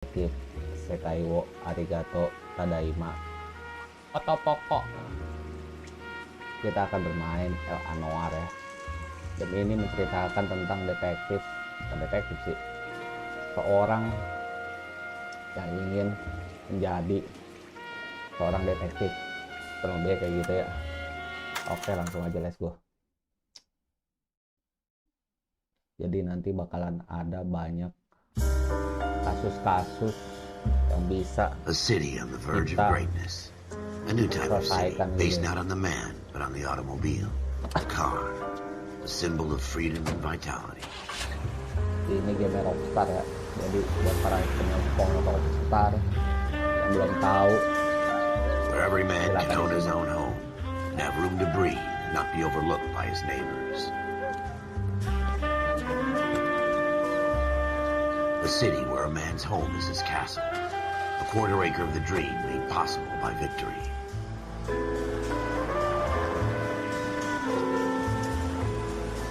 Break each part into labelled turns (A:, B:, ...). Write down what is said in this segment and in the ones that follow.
A: detektif Sekai wo arigato tadaima atau pokok. Kita akan bermain L.A Noire ya. Dan ini menceritakan tentang detektif sih, seorang yang ingin menjadi seorang detektif, kurang lebih kayak gitu ya. Oke, langsung aja, let's go. Jadi nanti bakalan ada banyak kasus-kasus yang bisa
B: A city on the verge of greatness. A new type of city based not on the man, but on the automobile. A car. A symbol of freedom and vitality.
A: Ini game Rockstar ya. Jadi buat para penyokong Rockstar yang belum tahu,
B: where every man can own his own home and have room to breathe and not be overlooked by his neighbors. A city where a man's home is his castle. A quarter acre of the dream made possible by victory.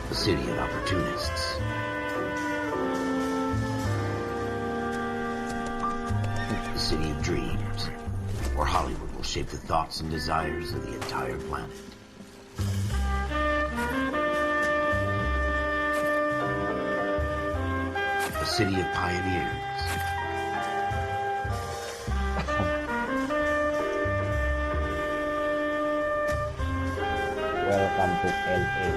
B: A city of opportunists. A city of dreams, where Hollywood will shape the thoughts and desires of the entire planet. A city of pioneers.
A: Welcome to L.A.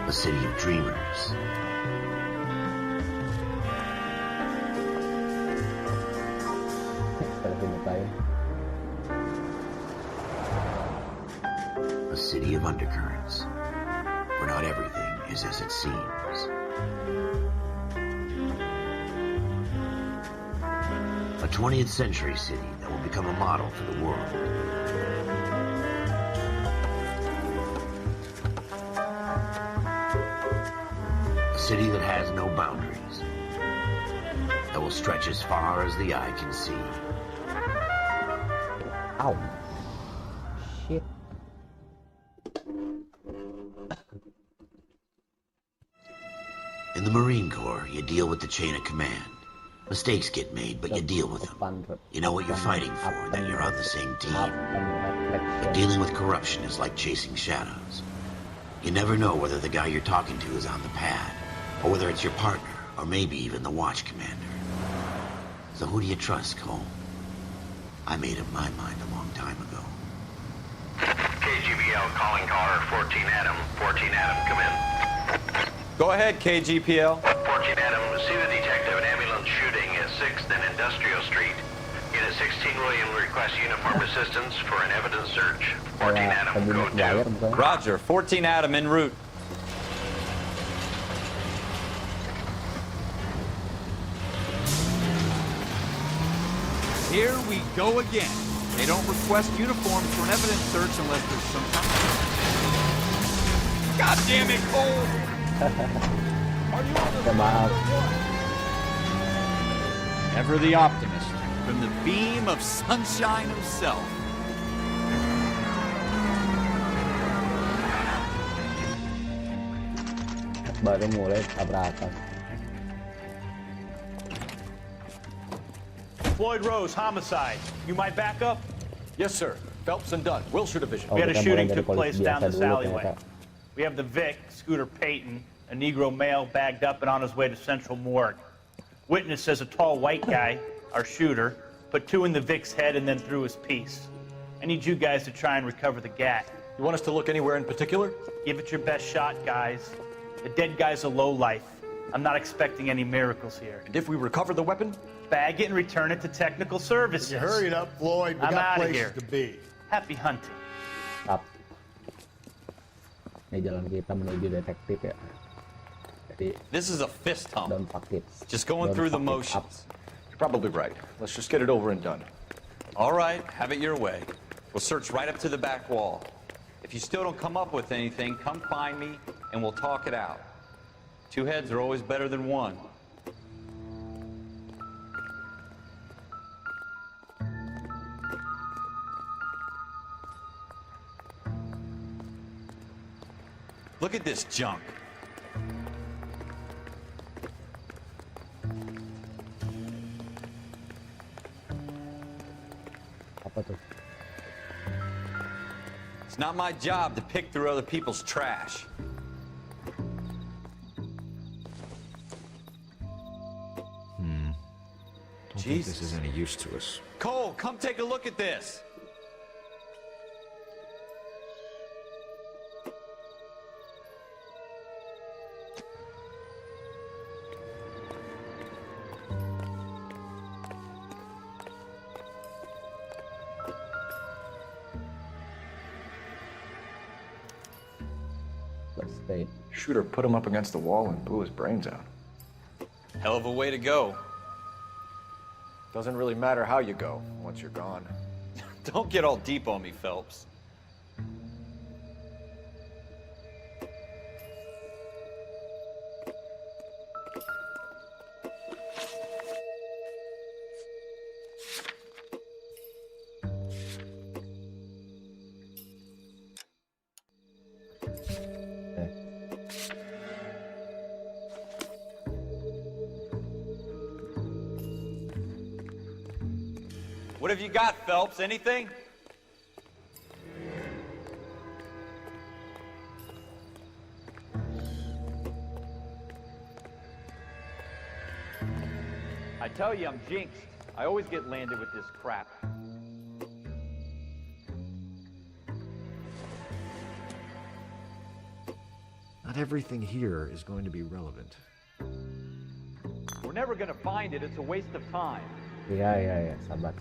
B: A city of dreamers. A city of undercurrents, where not everything is as it seems. A 20th century city that will become a model for the world. A city that has no boundaries, that will stretch as far as the eye can see.
A: Ow. Shit.
B: In the Marine Corps, you deal with the chain of command. Mistakes get made, but you deal with them. You know what you're fighting for, that you're on the same team. But dealing with corruption is like chasing shadows. You never know whether the guy you're talking to is on the pad, or whether it's your partner, or maybe even the watch commander. So who do you trust, Cole? I made up my mind a long time ago.
C: KGBL calling caller 14 Adam. 14 Adam, come in.
D: Go ahead, KGPL.
C: 14 Adam, see the detective, an ambulance shooting at 6th and Industrial Street. Unit 16 William requests uniform assistance for an evidence search. 14 Adam, go to.
D: Roger, 14 Adam en route.
E: Here we go again. They don't request uniforms for an evidence search unless there's some kind of... God damn it, Cole! Are you on the
A: Maaf.
E: Ever the optimist, from the beam of sunshine himself.
A: Baru mulai tabrakan.
F: Floyd Rose, homicide. You might back up?
G: Yes, sir. Phelps and Dunn, Wilshire Division.
F: We had a
A: kita
F: shooting
A: mulai dari
F: took place
A: polisi
F: down
A: biasa
F: this
A: dulu
F: alleyway.
A: ternyata.
F: We have the Vic, Scooter Payton, a Negro male bagged up and on his way to Central Morgue. Witness says a tall white guy, our shooter, put 2 in the Vic's head and then threw his piece. I need you guys to try and recover the gat.
G: You want us to look anywhere in particular?
F: Give it your best shot, guys. The dead guy's a lowlife. I'm not expecting any miracles here.
G: And if we recover the weapon?
F: Bag it and return it to technical services.
H: You hurry it up, Floyd. We
F: I'm
H: got
F: outta
H: places
F: here.
H: to be.
F: Happy hunting.
A: Tap. Ini jalan kita menuju detektif ya. Jadi
D: This is a fist hump.
A: don't fuck it.
D: Just going
A: Don't
D: through the
A: fuck it up.
D: motions.
G: You're probably right. Let's just get it over and done.
D: All right, have it your way. We'll search right up to the back wall. If you still don't come up with anything, come find me and we'll talk it out. 2 heads are always better than 1. Look at this junk.
A: Apa tuh?
D: It's not my job to pick through other people's trash.
H: Don't think this is any use to us.
D: Cole, come take a look at this.
A: Let's stay.
G: Shooter put him up against the wall and blew his brains out.
D: Hell of a way to go.
G: Doesn't really matter how you go once you're gone.
D: Don't get all deep on me, Phelps. What have you got, Phelps? Anything?
E: I tell you, I'm jinxed. I always get landed with this crap.
H: Not everything here is going to be relevant.
E: We're never gonna find it. It's a waste of time.
A: Iya, sabar.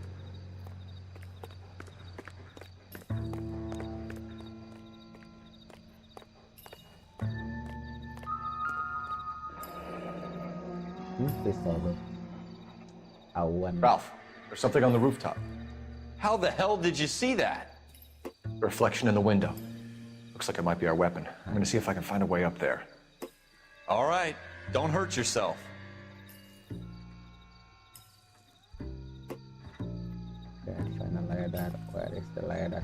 A: Pistol tuh. Awan.
G: Ralph, there's something on the rooftop.
D: How the hell did you see that?
G: Reflection in the window. Looks like it might be our weapon. I'm gonna see if I can find a way up there.
D: All right, don't hurt yourself.
A: Okay, find a ladder. Where is the ladder?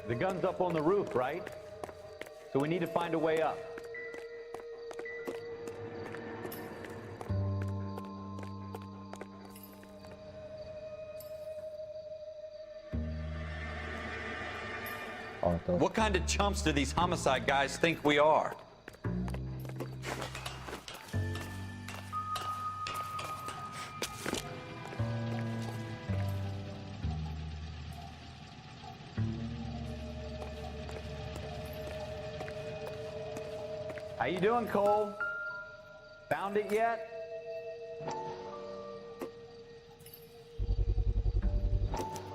E: The gun's up on the roof, right? So we need to find a way up.
A: Oh, tuh.
D: What kind of chumps do these homicide guys think we are?
E: How you doing, Cole? Found it yet?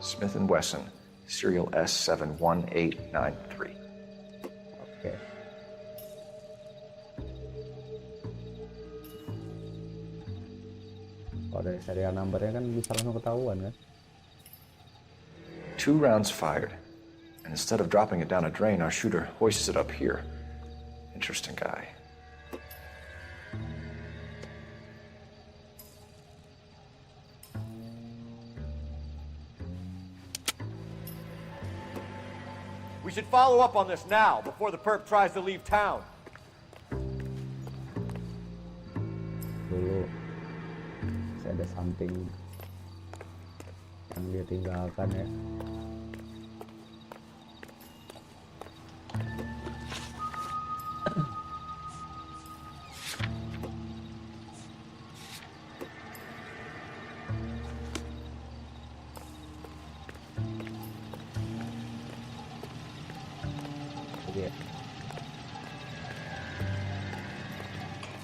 G: Smith & Wesson, serial S71893.
A: Oke. Kalau dari serial numbernya kan bisa langsung ketahuan kan?
G: 2 rounds fired. And instead of dropping it down a drain, our shooter hoists it up here. Interesting guy. We should follow up on this now, before the perp tries to leave town.
A: Dulu masih ada something yang dia tinggalkan ya.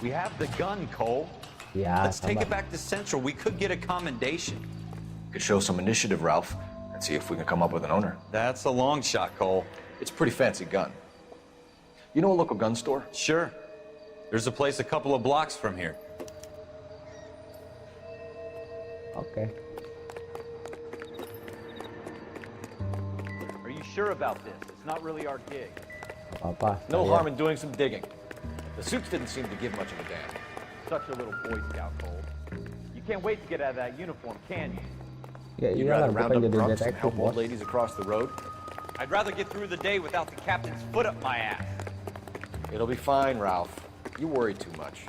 D: We have the gun, Cole.
A: Ya,
D: Let's take
A: sabar.
D: it back to Central. We could get a commendation.
G: Could show some initiative, Ralph, and see if we can come up with an owner.
D: That's a long shot, Cole.
G: It's a pretty fancy gun. You know a local gun store?
D: Sure. There's a place a couple of blocks from here.
A: Oke.
E: Are you sure about this? It's not really our gig.
A: Apa-apa.
G: No
A: saya-
G: harm in doing some digging. The suits didn't seem to give much of a damn.
E: Such a little Boy Scout, Cole. You can't wait to get out of that uniform, can you?
A: Ya
G: You'd
A: iyalah,
G: rather
A: gue
G: round
A: pengen
G: up
A: jadi
G: drunks and
A: detektif,
G: help old
A: bos.
G: ladies across the road?
E: I'd rather get through the day without the captain's foot up my ass.
G: It'll be fine, Ralph. You worry too much.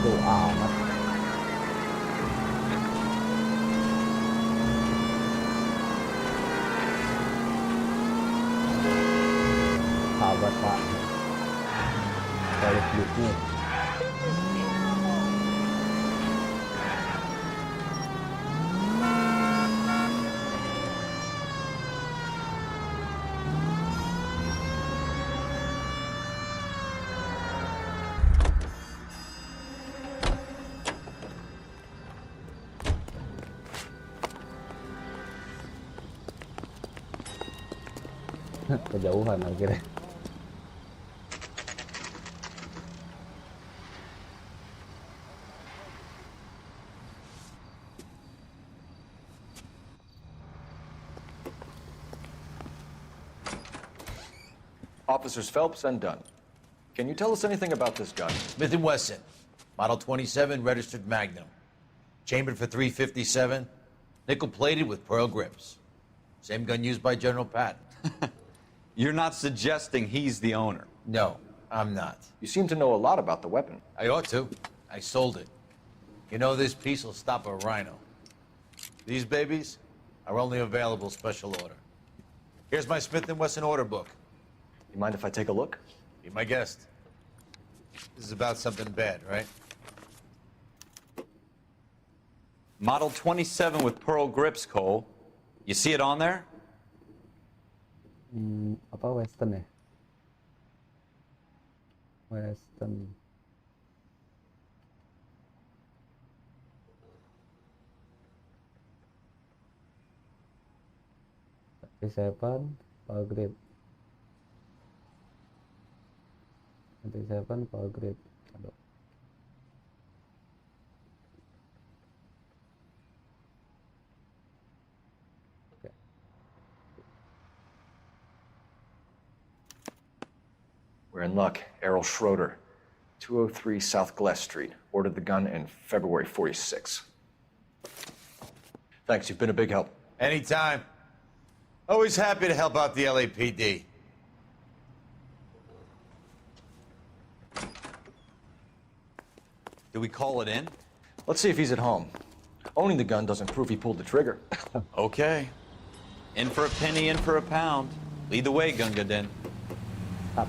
A: Tuh amat. Sahabat Pak. Polis bisnis. Kejauhan akhirnya.
G: Officers Phelps and Dunn. Can you tell us anything about this gun?
I: Smith & Wesson, Model 27, registered Magnum. Chambered for .357, nickel-plated with pearl grips. Same gun used by General Patton.
D: You're not suggesting he's the owner?
I: No, I'm not.
G: You seem to know a lot about the weapon.
I: I ought to. I sold it. You know, this piece will stop a rhino. These babies are only available special order. Here's my Smith & Wesson order book.
G: You mind if I take a look?
I: Be my guest. This is about something bad, right?
D: Model 27 with pearl grips, Cole. You see it on there?
A: Apa Western ya? Western. Seven power grip. 27 power grip. Aduh. Okay.
G: We're in luck. Errol Schroeder, 203 South Glass Street. Ordered the gun in February 46. Thanks, you've been a big help.
I: Anytime. Always happy to help out the LAPD.
D: Do we call it in?
G: Let's see if he's at home. Owning the gun doesn't prove he pulled the trigger.
D: Okay. In for a penny, in for a pound. Lead the way, Gunga Din.
A: Up.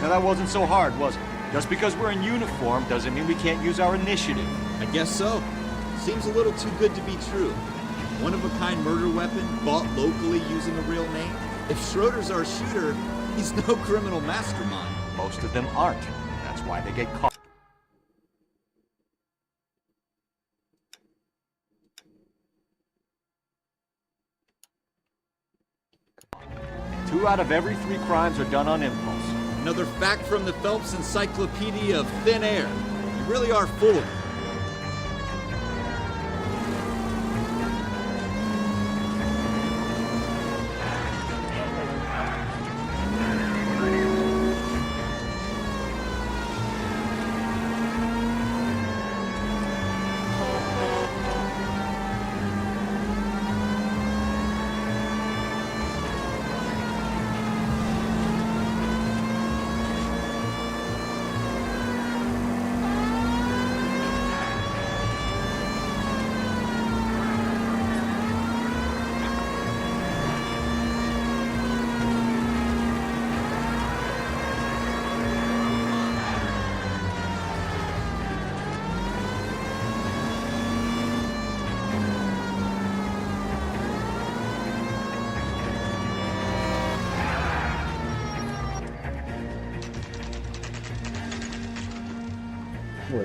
J: Now that wasn't so hard, was it? Just because we're in uniform doesn't mean we can't use our initiative.
E: I guess so. Seems a little too good to be true. One-of-a-kind murder weapon bought locally using a real name? If Schroeder's our shooter, he's no criminal mastermind.
J: Most of them aren't. That's why they get caught. Two out of every 3 crimes are done on impulse.
E: Another fact from the Phelps Encyclopedia of Thin Air. You really are full of it.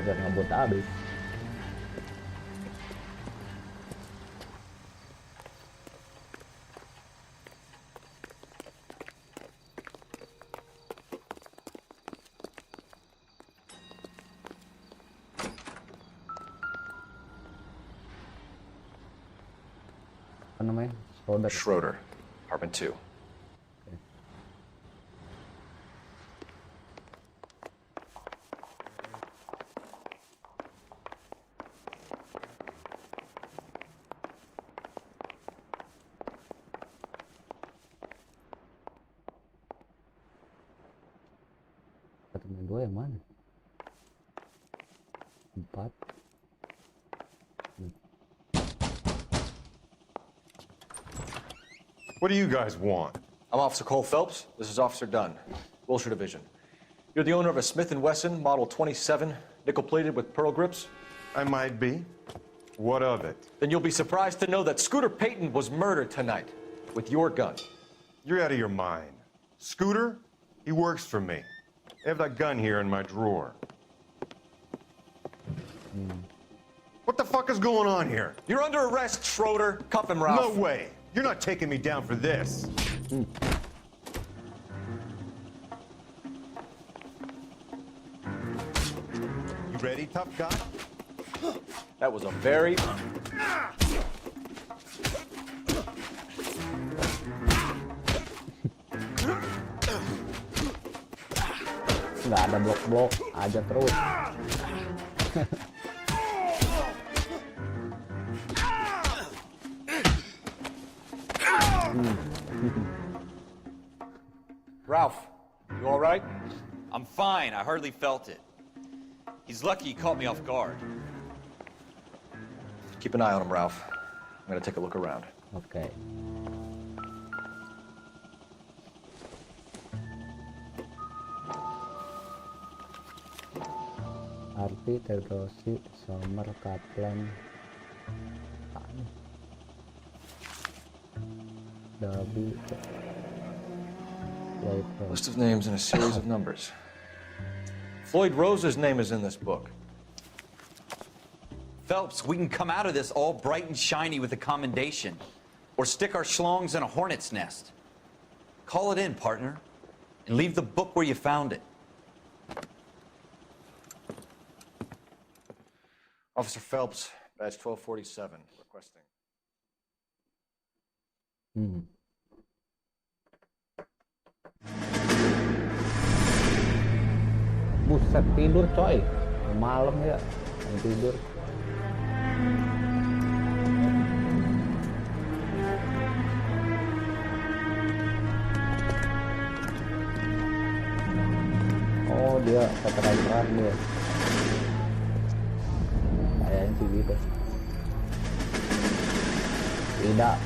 A: biar ngebut habis. Apa namanya?
G: Schroeder, apartment 2.
A: Apartemen 2 yang mana? 4.
J: What do you guys want?
G: I'm Officer Cole Phelps. This is Officer Dunn, Wilshire Division. You're the owner of a Smith & Wesson Model 27, nickel-plated with pearl grips?
J: I might be. What of it?
G: Then you'll be surprised to know that Scooter Payton was murdered tonight with your gun.
J: You're out of your mind. Scooter? He works for me. I have that gun here in my drawer. What the fuck is going on here?
G: You're under arrest, Schroeder. Cuff him, Ralph.
J: No way. You're not taking me down for this.
G: You
J: ready, tough guy?
G: That was a very...
A: Nggak ada blok-blok, aja terus.
G: Ralph, you all right?
D: I'm fine. I hardly felt it. He's lucky he caught me off guard.
G: Keep an eye on him, Ralph. I'm gonna take a look around.
A: Oke. Arti, Terdosi, Sommer, Kaplan, Dabi,
G: List of names and a series of numbers. Floyd Rose's name is in this book.
D: Phelps, we can come out of this all bright and shiny with a commendation, or stick our schlongs in a hornet's nest. Call it in, partner, and leave the book where you found it.
G: Officer Phelps, badge 1247, requesting.
A: Buset, tidur coy. Malam ya, tidur. Oh, dia keterangan dia. Kayaknya sih gitu. Tidak.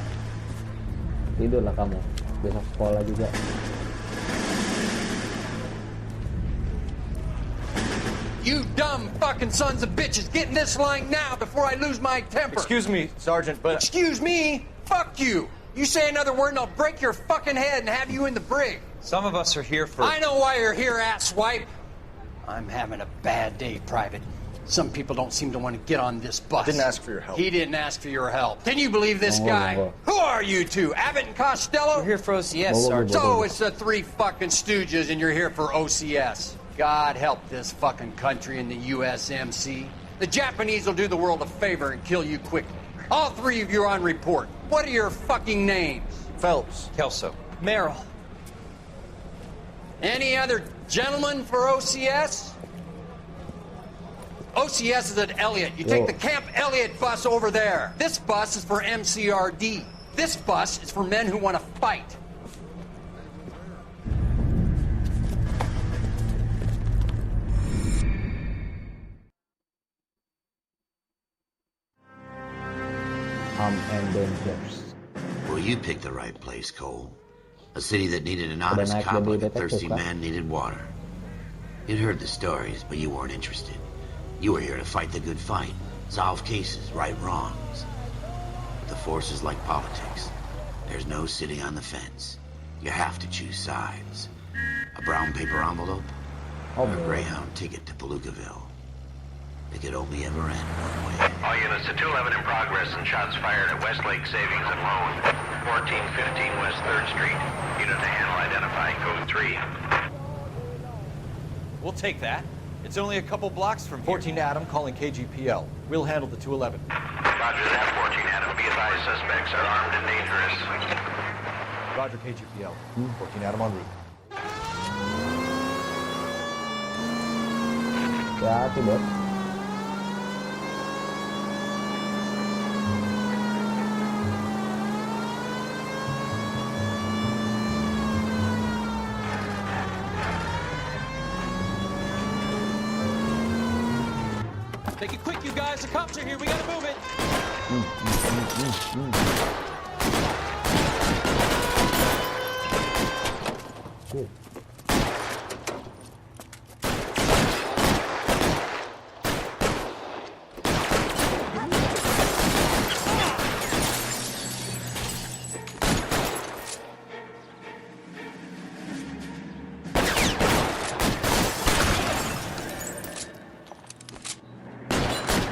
A: Tidurlah kamu. Besok sekolah juga.
K: You dumb fucking sons of bitches, get in this line now before I lose my temper.
G: Excuse me, Sergeant, but...
K: Excuse me? Fuck you. You say another word and I'll break your fucking head and have you in the brig.
D: Some of us are here for...
K: I know why you're here, asswipe. I'm having a bad day, Private. Some people don't seem to want to get on this bus.
G: Didn't ask for your help.
K: He didn't ask for your help. Can you believe this guy? Who are you two? Abbott and Costello?
L: We're here for OCS, Sergeant.
K: So it's the three fucking stooges and you're here for OCS. God help this fucking country and the USMC. The Japanese will do the world a favor and kill you quickly. All three of you are on report. What are your fucking names?
G: Phelps.
D: Kelso.
L: Merrill.
K: Any other gentlemen for OCS? OCS is at Elliott. You take the Camp Elliott bus over there. This bus is for MCRD. This bus is for men who want to fight.
A: And dangers.
B: Well, you picked the right place, Cole. A city that needed an honest cop like a thirsty man needed water. You'd heard the stories, but you weren't interested. You were here to fight the good fight, solve cases, right wrongs. But the force is like politics. There's no sitting on the fence. You have to choose sides. A brown paper envelope or a Greyhound ticket to Palookaville. It could only ever end one way.
C: All units to 211 in progress and shots fired at Westlake Savings and Loan, 1415 West 3rd Street. Unit to handle identify, code 3.
D: We'll take that. It's only a couple blocks from here.
G: 14 Adam calling KGPL. We'll handle the 211.
C: Roger that, 14 Adam. Be advised, suspects are armed and dangerous.
G: Roger, KGPL. 14 Adam en route.
A: Hati-hati, Bos.
D: Make it quick, you guys. The cops are here. We gotta move it.
A: Shit.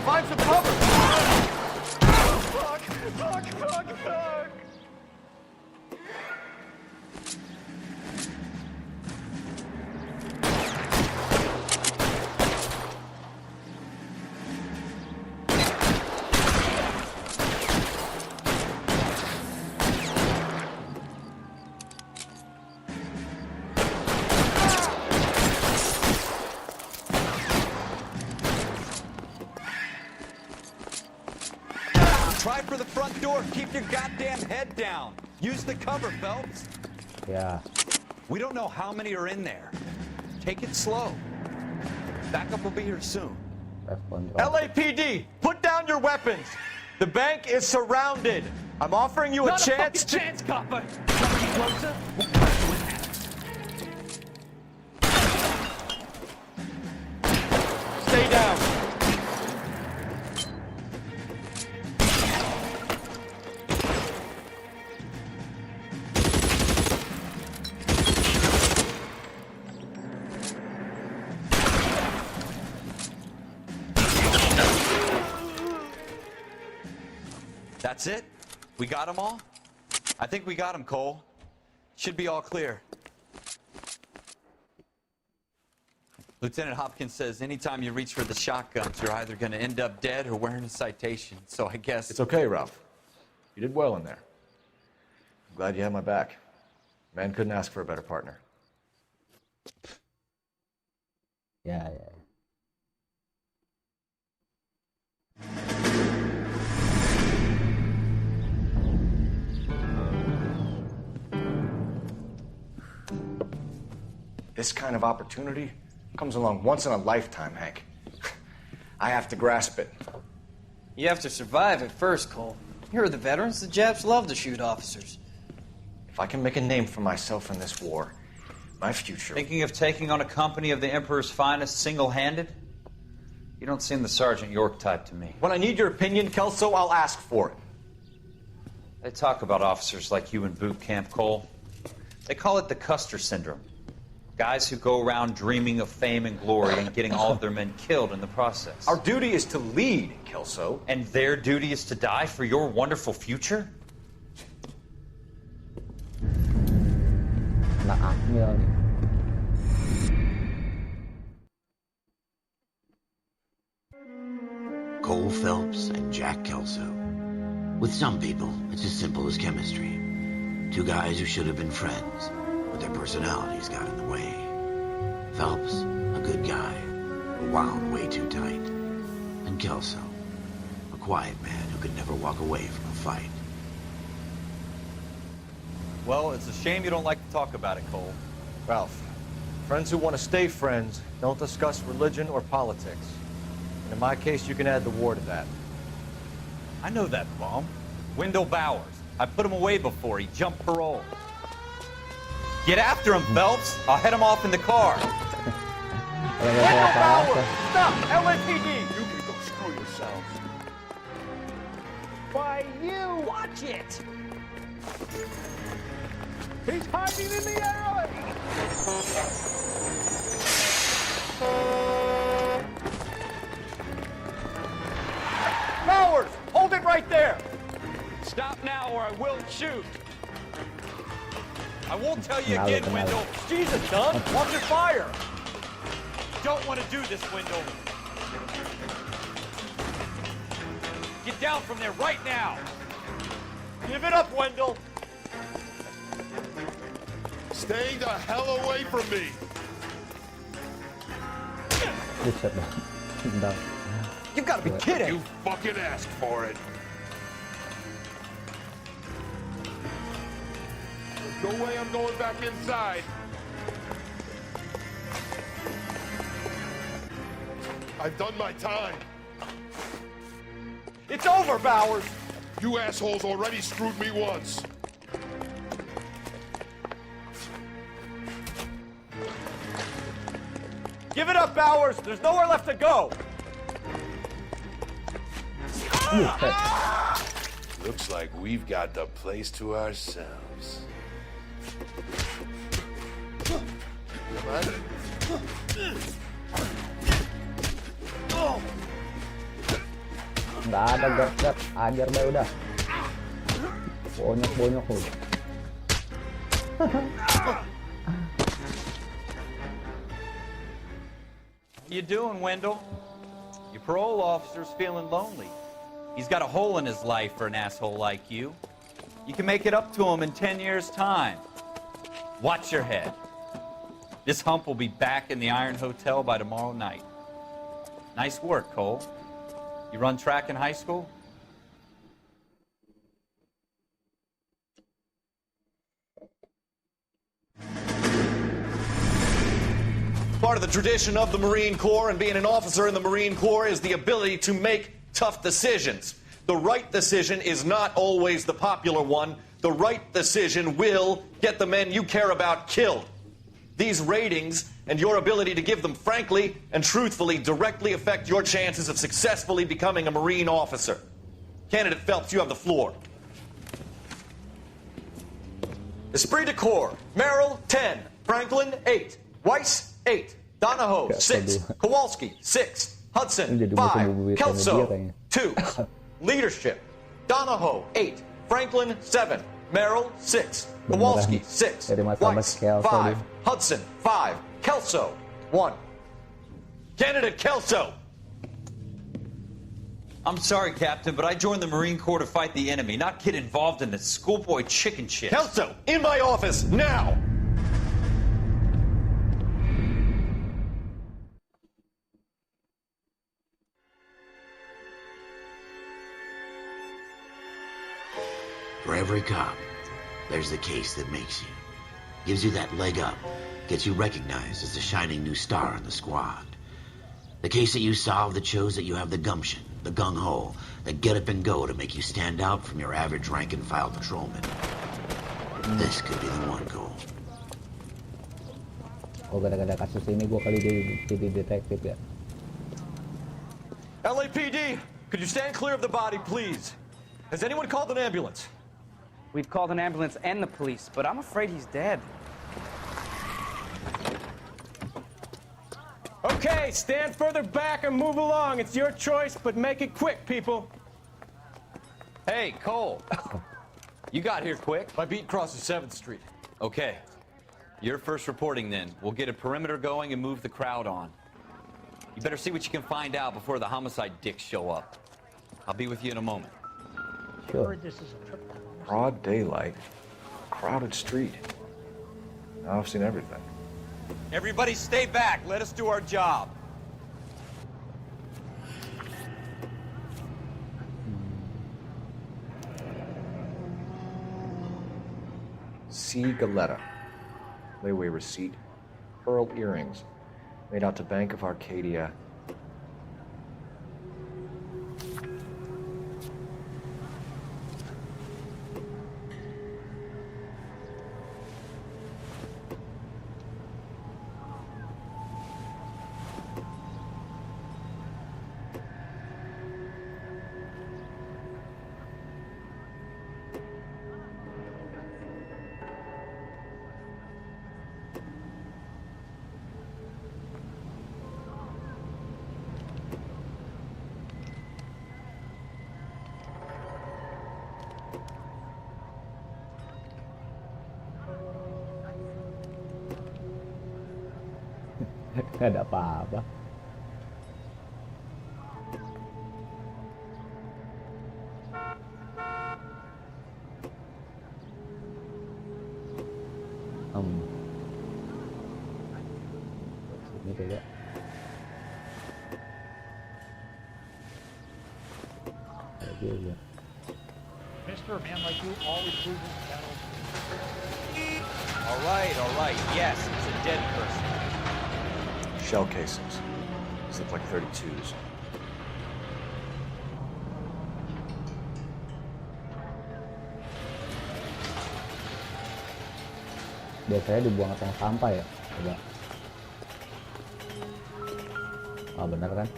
J: Find some cover! Fuck!
D: Try for the front door. Keep your goddamn head down. Use the cover, Phelps.
A: Ya,
D: We don't know how many are in there. Take it slow. Backup will be here soon.
A: respon drone.
J: LAPD, put down your weapons. The bank is surrounded. I'm offering you a chance to...
F: chance, copper. Come any closer?
J: Stay down.
D: That's it? We got them all? I think we got them, Cole. Should be all clear. Lieutenant Hopkins says anytime you reach for the shotguns, you're either going to end up dead or wearing a citation. So I guess...
G: It's okay, Ralph. You did well in there. I'm glad you had my back. Man couldn't ask for a better partner.
A: Ya.
G: This kind of opportunity comes along once in a lifetime, Hank. I have to grasp it.
L: You have to survive it first, Cole. Here are the veterans. The Japs love to shoot officers.
G: If I can make a name for myself in this war, my future...
D: Thinking of taking on a company of the Emperor's finest single-handed? You don't seem the Sergeant York type to me.
J: When I need your opinion, Kelso, I'll ask for it.
D: They talk about officers like you in boot camp, Cole. They call it the Custer Syndrome. Guys who go around dreaming of fame and glory and getting all of their men killed in the process.
G: Our duty is to lead, Kelso.
D: And their duty is to die for your wonderful future?
A: Anak Akmil nih.
B: Cole Phelps and Jack Kelso. With some people, it's as simple as chemistry. Two guys who should have been friends, but their personalities got in the way. Phelps, a good guy, but wound way too tight. And Kelso, a quiet man who could never walk away from a fight.
D: Well, it's a shame you don't like to talk about it, Cole.
J: Ralph, friends who want to stay friends don't discuss religion or politics. And in my case, you can add the war to that.
D: I know that bum. Wendell Bowers. I put him away before. He jumped parole. Get after him, Phelps. I'll head him off in the car.
J: Wendell Bowers! Stop! LAPD! You can go screw yourselves.
F: Why, you! Watch it! He's hiding in the alley!
J: right there! Stop now or I will shoot! I won't tell you again, Wendell. Jesus, son, watch your fire! Don't want to do this, Wendell. Get down from there right now! Give it up, Wendell!
M: Stay the hell away from me!
J: You've got to be kidding!
M: You fucking asked for it! No way I'm going back inside! I've done my time!
J: It's over, Bowers!
M: You assholes already screwed me once!
J: Give it up, Bowers! There's nowhere left to go!
M: Looks like we've got the place to ourselves.
A: Nggak ada gat-gat, ajar deh udah. Bonyok-bonyok udah.
D: How you doing, Wendell? Your parole officer's feeling lonely. He's got a hole in his life for an asshole like you. You can make it up to him in 10 years' time. Watch your head. This hump will be back in the Iron Hotel by tomorrow night. Nice work, Cole. You run track in high school?
J: Part of the tradition of the Marine Corps and being an officer in the Marine Corps is the ability to make tough decisions. The right decision is not always the popular one. The right decision will get the men you care about killed. These ratings and your ability to give them frankly and truthfully directly affect your chances of successfully becoming a Marine officer. Candidate Phelps, you have the floor. Esprit de Corps, Merrill, 10. Franklin, 8. Weiss, 8. Donahoe, 6. Kowalski, 6. Hudson, 5. Kelso, 2. Leadership, Donahoe, 8. Franklin, 7. Merrill, 6. Kowalski, 6. Weiss, 5. Hudson, 5. Kelso, 1. Candidate Kelso!
D: I'm sorry, Captain, but I joined the Marine Corps to fight the enemy, not get involved in this schoolboy chicken shit.
J: Kelso, in my office, now!
B: For every cop, there's the case that makes you. Gives you that leg up. Gets you recognized as the shining new star in the squad. The case that you solve that shows that you have the gumption, the gung-ho, the get up and go to make you stand out from your average rank-and-file patrolman. This could be the one, Cole.
A: Oh, gara-gara kasus ini gue kali jadi detektif ya.
J: LAPD, could you stand clear of the body, please? Has anyone called an ambulance?
L: We've called an ambulance and the police, but I'm afraid he's dead.
N: Okay, stand further back and move along. It's your choice, but make it quick, people.
D: Hey, Cole. You got here quick.
J: My beat crosses 7th Street.
D: Okay. You're first reporting then. We'll get a perimeter going and move the crowd on. You better see what you can find out before the homicide dicks show up. I'll be with you in a moment.
A: Sure.
G: Broad daylight, crowded street. Now I've seen everything.
J: Everybody stay back. Let us do our job.
G: C. Galetta. Layaway receipt. Pearl earrings. Made out to Bank of Arcadia.
A: Nggak ada apa-apa. Sini coba. Juga.
O: Mister, a man like you always loses battles.
D: All right. Yes, it's a dead person.
G: Shell casings. These look like 32s.
A: Biasanya dibuang ke tong sampah ya, coba. Oh bener kan?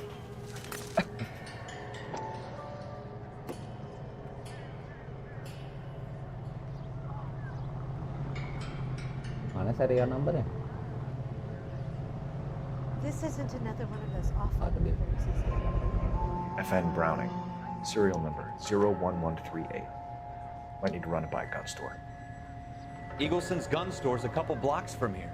A: Mana serial numbernya?
P: This isn't another one of those awful
A: Ada dia.
P: murders, is it?
G: FN Browning. Serial number 01138. Might need to run it by a gun store.
J: Eagleson's gun store's a couple blocks from here.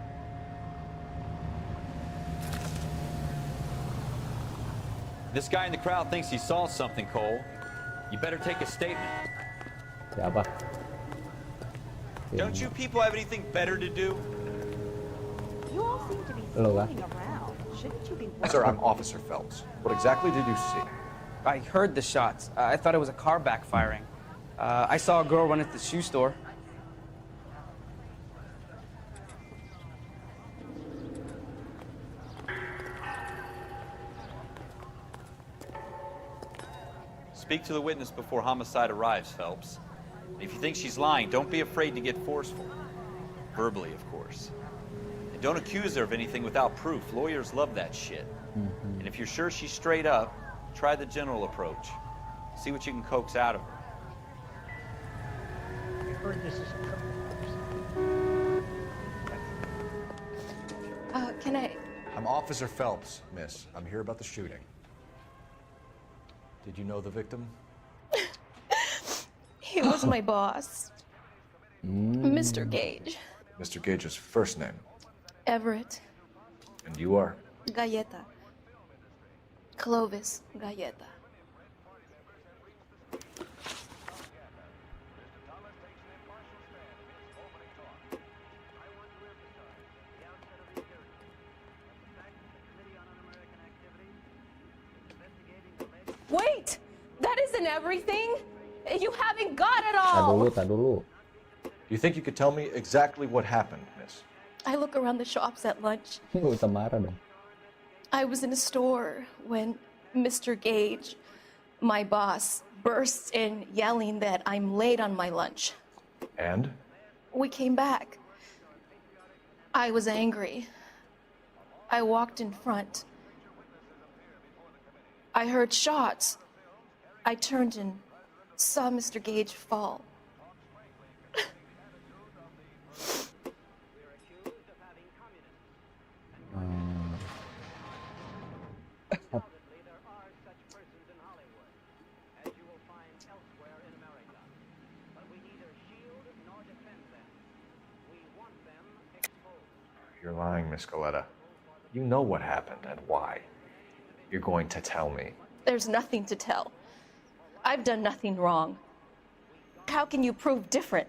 J: This guy in the crowd thinks he saw something, Cole. You better take a statement.
A: Siapa?
J: Don't you people have anything better to do?
P: You all seem to be
A: Hello,
P: fooling around. Shouldn't you be
G: Sir, I'm Officer Phelps. What exactly did you see?
Q: I heard the shots. I thought it was a car backfiring. I saw a girl run at the shoe store.
D: Speak to the witness before homicide arrives, Phelps. If you think she's lying, don't be afraid to get forceful. Verbally, of course. And don't accuse her of anything without proof. Lawyers love that shit. And if you're sure she's straight up, try the general approach. See what you can coax out of her.
O: I heard this is a criminal.
P: Can I?
G: I'm Officer Phelps, miss. I'm here about the shooting. Did you know the victim?
P: He was my boss, Mr. Gage.
G: Mr. Gage's first name.
P: Everett.
G: And you are?
P: Galleta. Clovis Galleta. Wait! That isn't everything! You haven't got it all!
A: Tak dulu.
G: Do you think you could tell me exactly what happened, miss?
P: I look around the shops at lunch.
A: Nggak usah marah dong.
P: I was in a store when Mr. Gage, my boss, bursts in yelling that I'm late on my lunch.
G: And?
P: We came back. I was angry. I walked in front. I heard shots. I turned and saw Mr. Gage fall.
G: You're lying, Miss Galleta. You know what happened and why. You're going to tell me.
P: There's nothing to tell. I've done nothing wrong. How can you prove different?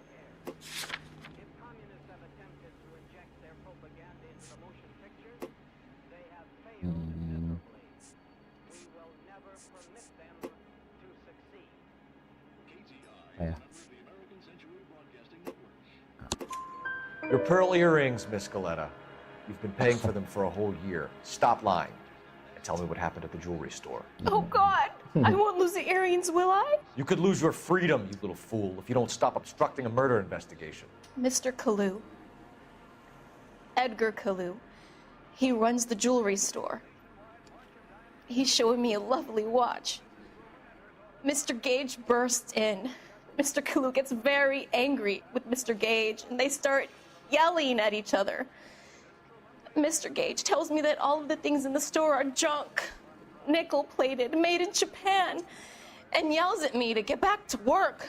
G: Your pearl earrings, Miss Galleta. You've been paying for them for a whole year. Stop lying and tell me what happened at the jewelry store.
P: Oh, God! I won't lose the earrings, will I?
G: You could lose your freedom, you little fool, if you don't stop obstructing a murder investigation.
P: Mr. Kalu. Edgar Kalu. He runs the jewelry store. He's showing me a lovely watch. Mr. Gage bursts in. Mr. Kalu gets very angry with Mr. Gage, and they start yelling at each other. Mr. Gage tells me that all of the things in the store are junk, nickel-plated, made in Japan, and yells at me to get back to work.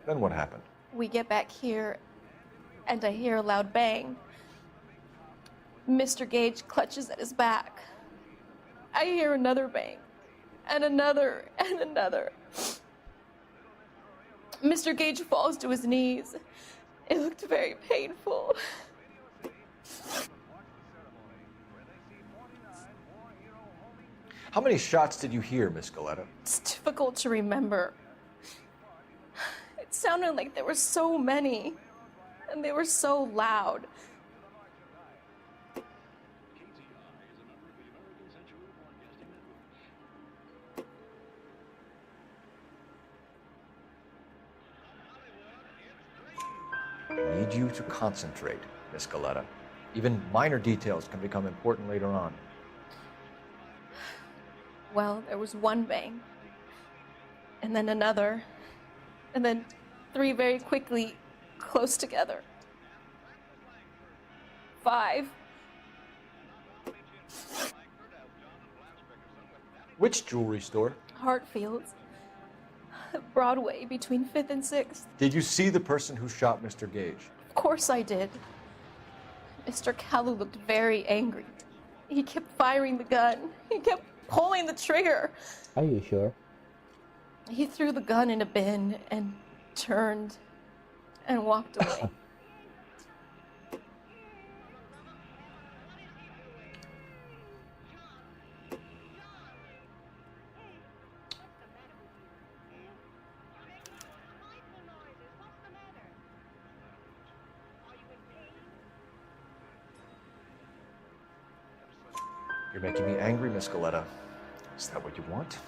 G: Then what happened?
P: We get back here, and I hear a loud bang. Mr. Gage clutches at his back. I hear another bang, and another, and another. Mr. Gage falls to his knees. It looked very painful.
G: How many shots did you hear, Miss Galetta?
P: It's difficult to remember. It sounded like there were so many, and they were so loud.
G: I need you to concentrate, Miss Galetta. Even minor details can become important later on.
P: Well, there was one bang, and then another, and then three very quickly, close together. 5.
G: Which jewelry store?
P: Hartfield's. Broadway, between 5th and 6th.
G: Did you see the person who shot Mr. Gage?
P: Of course I did. Mr. Kalu looked very angry. He kept firing the gun. He kept pulling the trigger.
A: Are you sure?
P: He threw the gun in a bin and turned and walked away.
G: You're making me angry, Miss Galetta. Is that what you want?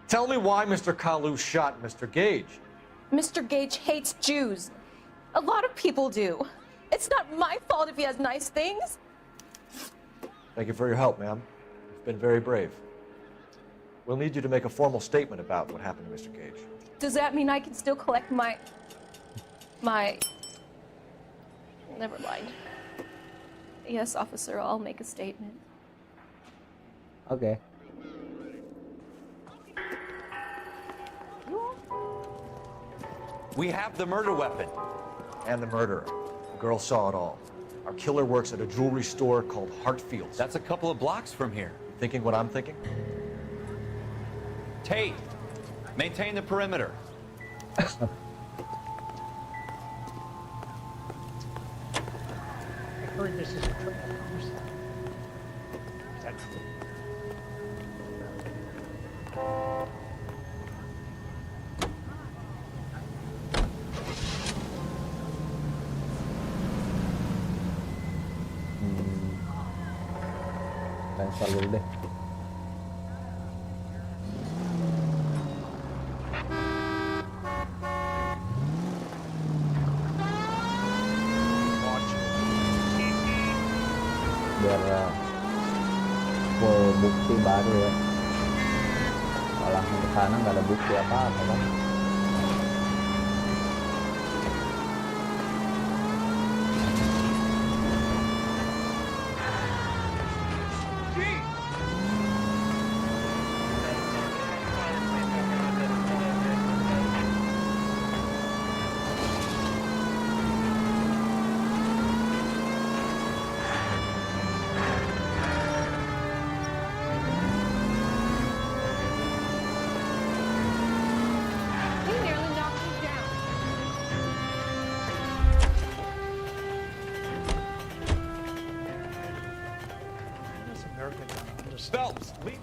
G: Tell me why Mr. Kalu shot Mr. Gage.
P: Mr. Gage hates Jews. A lot of people do. It's not my fault if he has nice things.
G: Thank you for your help, ma'am. You've been very brave. We'll need you to make a formal statement about what happened to Mr. Gage.
P: Does that mean I can still collect my... Never mind. Yes, officer, I'll make a statement.
A: Okay.
I: We have the murder weapon.
G: And the murderer. The girl saw it all. Our killer works at a jewelry store called Hartfield's.
I: That's a couple of blocks from here.
G: Thinking what I'm thinking?
I: Tate, maintain the perimeter.
O: I heard this is a triple homicide. Is that true?
A: Transfer dulu deh. Biar full bukti baru ya. Kalau langsung ke sana nggak ada bukti apa-apa kan.
I: Phelps, leave.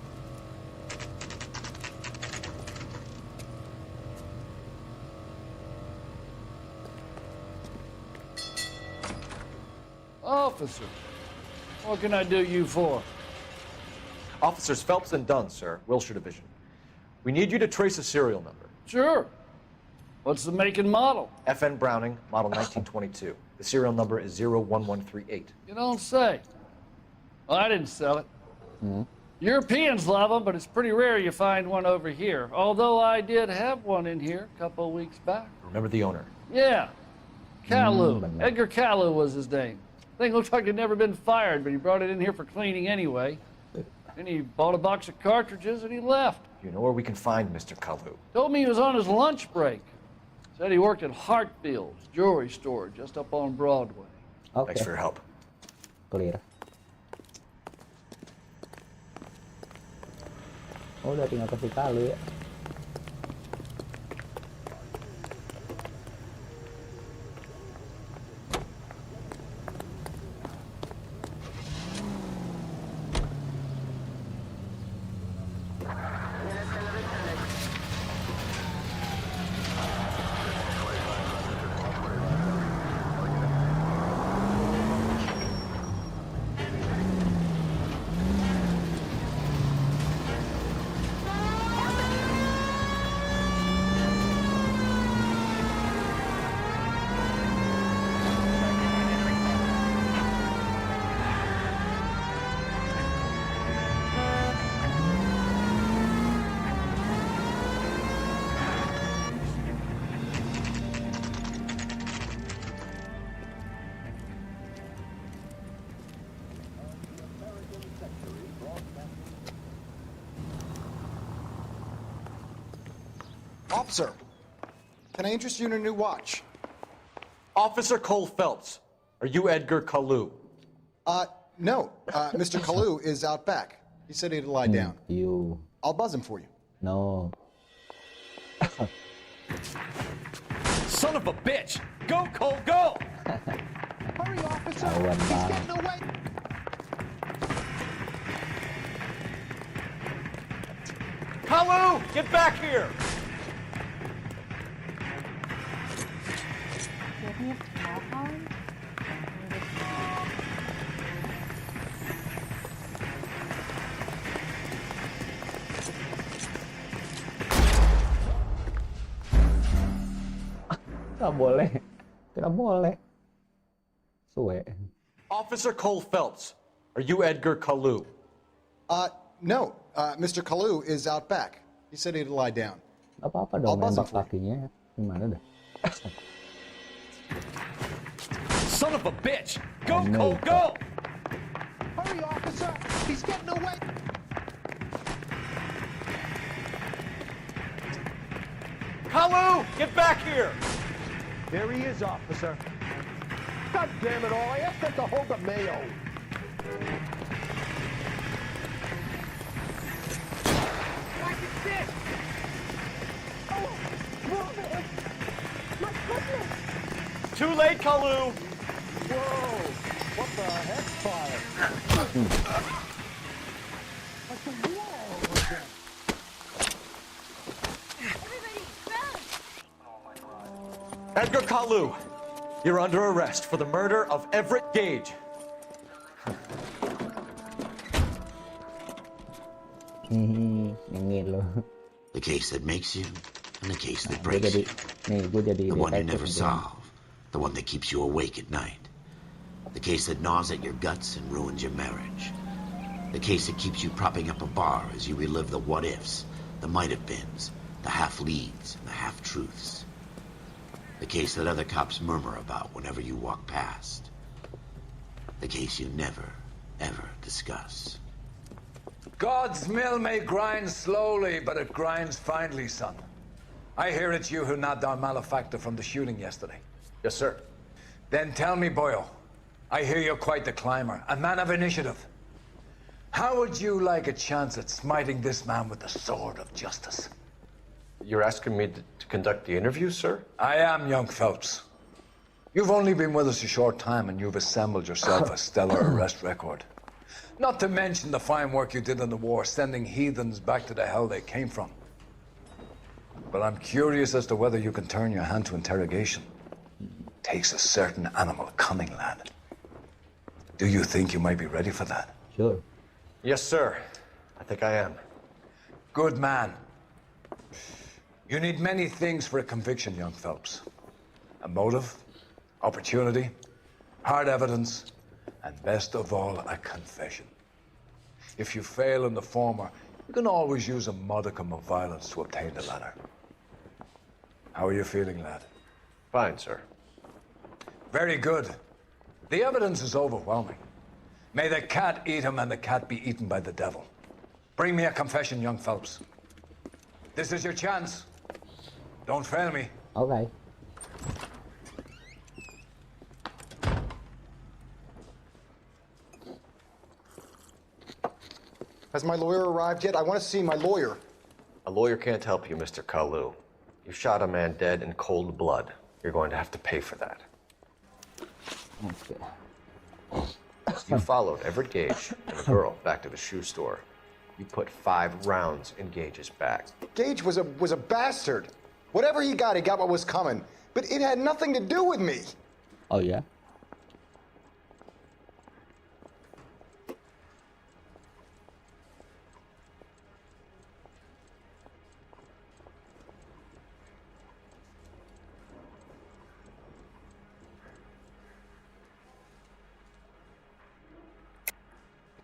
R: Officer, what can I do you for?
G: Officers Phelps and Dunn, sir, Wilshire Division. We need you to trace a serial number.
R: Sure. What's the make and model?
G: FN Browning, model 1922. The serial number is 01138.
R: You don't say. Well, I didn't sell it. Europeans love them, but it's pretty rare you find one over here. Although I did have one in here a couple of weeks back.
G: Remember the owner?
R: Yeah. Kalu. Edgar Kalu was his name. Thing looked like it'd never been fired, but he brought it in here for cleaning anyway. Then he bought a box of cartridges and he left.
G: You know where we can find Mr. Kalu?
R: Told me he was on his lunch break. Said he worked at Hartfield's jewelry store just up on Broadway.
G: Thanks for your help.
A: Clear. Oh, udah tinggal kasih kali ya.
S: Officer, can I interest you in a new watch?
G: Officer Cole Phelps, are you Edgar Kalu?
S: No. Mr. Kalu is out back. He said he'd lie down.
A: You.
S: I'll buzz him for you.
A: No.
G: Son of a bitch! Go, Cole, go!
S: Hurry, officer! He's getting away!
G: Kalu, get back here!
A: Nggak boleh. Tidak boleh. Suwe.
G: Officer Cole Phelps, are you Edgar Kalu?
S: No. Mr. Kalu is out back. He said he'd lie down.
A: Gak apa-apa dong nembak kakinya. Gimana dah?
G: Son of a bitch! Go, Cole, go!
S: Hurry, officer! He's getting away!
G: Kalu, get back here!
N: There he is, officer. God damn it all, I asked them to hold the mayo.
S: What is this? Oh, brother! My goodness!
G: Too late, Kalu!
N: Whoa! What the heck, fire? Like the wall was there.
G: Edgar Kalu, you're under arrest for the murder of Everett Gage.
B: The case that makes you, and the case that breaks you. The one you never solve. The one that keeps you awake at night. The case that gnaws at your guts and ruins your marriage. The case that keeps you propping up a bar as you relive the what-ifs, the might-have-beens, the half-leads, and the half-truths. The case that other cops murmur about whenever you walk past. The case you never, ever discuss.
I: God's mill may grind slowly, but it grinds finely, son. I hear it's you who nabbed our malefactor from the shooting yesterday.
G: Yes, sir.
I: Then tell me, boyo, I hear you're quite the climber, a man of initiative. How would you like a chance at smiting this man with the sword of justice?
G: You're asking me to conduct the interview, sir?
I: I am, young Phelps. You've only been with us a short time, and you've assembled yourself a stellar arrest record. Not to mention the fine work you did in the war, sending heathens back to the hell they came from. But I'm curious as to whether you can turn your hand to interrogation. Takes a certain animal cunning, lad. Do you think you might be ready for that?
A: Sure.
G: Yes, sir. I think I am.
I: Good man. You need many things for a conviction, young Phelps. A motive, opportunity, hard evidence, and best of all, a confession. If you fail in the former, you can always use a modicum of violence to obtain the latter. How are you feeling, lad?
G: Fine, sir.
I: Very good. The evidence is overwhelming. May the cat eat him and the cat be eaten by the devil. Bring me a confession, young Phelps. This is your chance. Don't fail me.
A: Okay.
S: Has my lawyer arrived yet? I want to see my lawyer.
G: A lawyer can't help you, Mr. Kalu. You shot a man dead in cold blood. You're going to have to pay for that.
A: Okay.
G: You followed Everett Gage and the girl back to the shoe store. You put 5 rounds in Gage's back.
S: Gage was a bastard. Whatever he got what was coming. But it had nothing to do with me.
A: Oh yeah.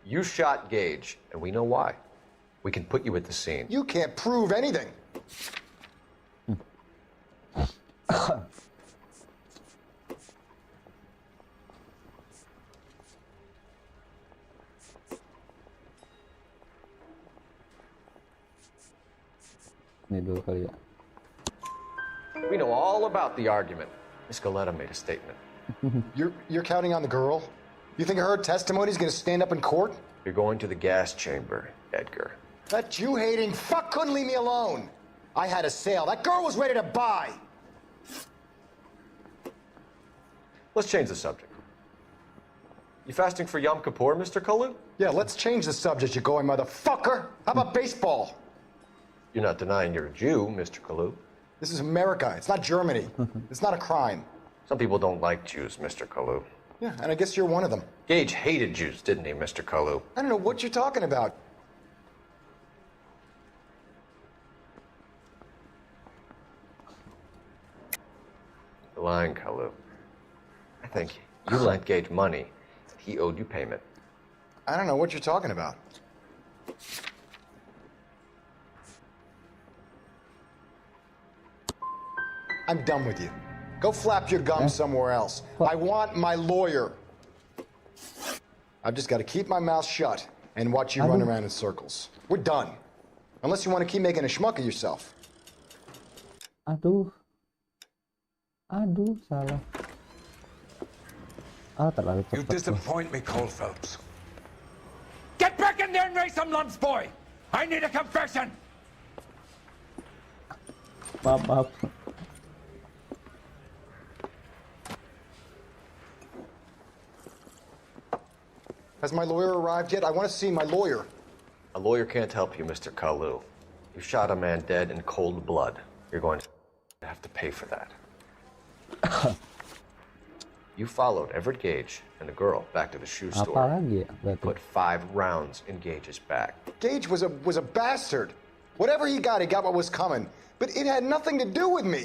G: You shot Gage, and we know why. We can put you at the scene.
S: You can't prove anything.
A: Ini dulu kali ya.
G: We know all about the argument. Miss Galetta made a statement.
S: You're counting on the girl? You think her testimony is going to stand up in court?
G: You're going to the gas chamber, Edgar.
S: That Jew-hating fuck couldn't leave me alone. I had a sale. That girl was ready to buy.
G: Let's change the subject. You fasting for Yom Kippur, Mr. Kalu?
S: Yeah, let's change the subject, you going motherfucker. How about baseball?
G: You're not denying you're a Jew, Mr. Kalu.
S: This is America. It's not Germany. It's not a crime.
G: Some people don't like Jews, Mr. Kalu.
S: Yeah, and I guess you're one of them.
G: Gage hated Jews, didn't he, Mr. Kalu?
S: I don't know what you're talking about.
G: You're lying, Kalu. I think you lent Gage money, and he owed you payment.
S: I don't know what you're talking about. I'm done with you. Go flap your gums somewhere else. I want my lawyer. I've just got to keep my mouth shut and watch you run around in circles. We're done. Unless you want to keep making a schmuck of yourself.
A: Aduh, salah. Terlalu cepat.
I: You disappoint me, Cole Phelps.
T: Get back in there and raise some lumps, boy! I need a confession!
A: Maaf.
S: Has my lawyer arrived yet? I want to see my lawyer.
G: A lawyer can't help you, Mr. Kalu. You shot a man dead in cold blood. You're going to have to pay for that. You followed Everett Gage and the girl back to the shoe store.
A: Apa lagi ya?
G: Put 5 rounds in Gage's back.
S: Gage was a bastard. Whatever he got what was coming. But it had nothing to do with me.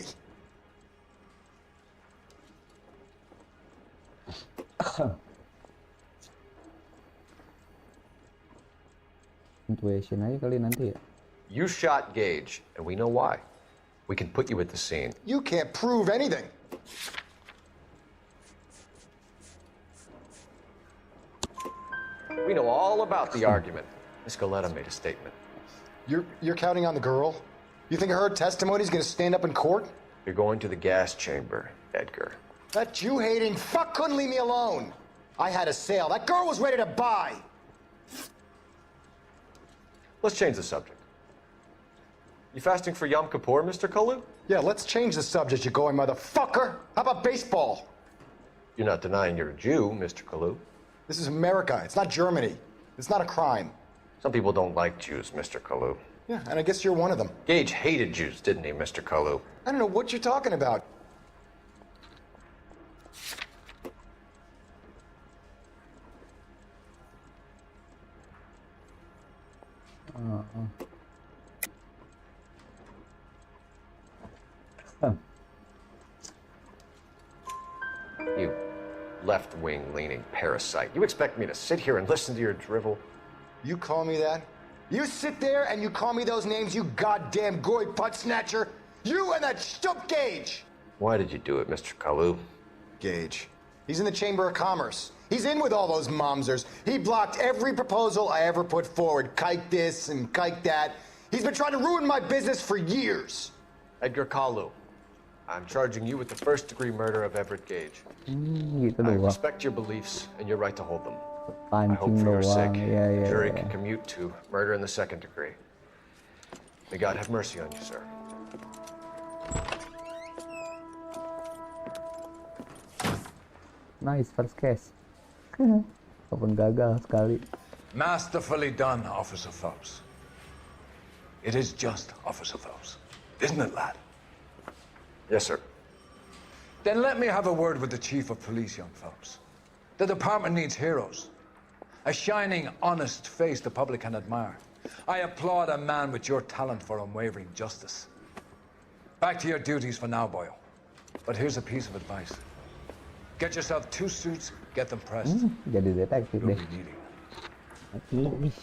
A: Intuition aja kali nanti ya.
G: You shot Gage, and we know why. We can put you at the scene.
S: You can't prove anything.
G: We know all about the argument. Miss Galetta made a statement.
S: You're counting on the girl? You think her testimony is going to stand up in court?
G: You're going to the gas chamber, Edgar.
S: That Jew-hating fuck couldn't leave me alone. I had a sale. That girl was ready to buy.
G: Let's change the subject. You fasting for Yom Kippur, Mr. Kalu?
S: Yeah, let's change the subject, you going motherfucker. How about baseball?
G: You're not denying you're a Jew, Mr. Kalu.
S: This is America. It's not Germany. It's not a crime.
G: Some people don't like Jews, Mr. Kalu.
S: Yeah, and I guess you're one of them.
G: Gage hated Jews, didn't he, Mr. Kalu?
S: I don't know what you're talking about.
G: You left-wing leaning parasite. You expect me to sit here and listen to your drivel?
S: You call me that? You sit there and you call me those names, you goddamn goy butt snatcher? You and that stup Gage!
G: Why did you do it, Mr. Kalu?
S: Gage. He's in the Chamber of Commerce. He's in with all those momsers. He blocked every proposal I ever put forward. Kike this and kike that. He's been trying to ruin my business for years.
G: Edgar Kalu, I'm charging you with the first-degree murder of Everett Gage.
A: Gitu
G: I
A: doang.
G: respect your beliefs and your right to hold them. I hope
A: Pancing
G: for your sake,
A: doang. Iya,
G: the
A: iya,
G: jury
A: iya.
G: can commute to murder in the second degree. May God have mercy on you, sir.
A: Nice, first case. Walaupun gagal sekali.
I: Masterfully done, Officer Phelps. It is just Officer Phelps, isn't it, lad?
G: Yes, sir.
I: Then let me have a word with the Chief of Police, young Phelps. The department needs heroes. A shining, honest face the public can admire. I applaud a man with your talent for unwavering justice. Back to your duties for now, Boyle. But here's a piece of advice. Get yourself 2 suits, get them pressed.
A: Jadi detektif
I: You'll
A: deh.
I: be needing.
A: Ih.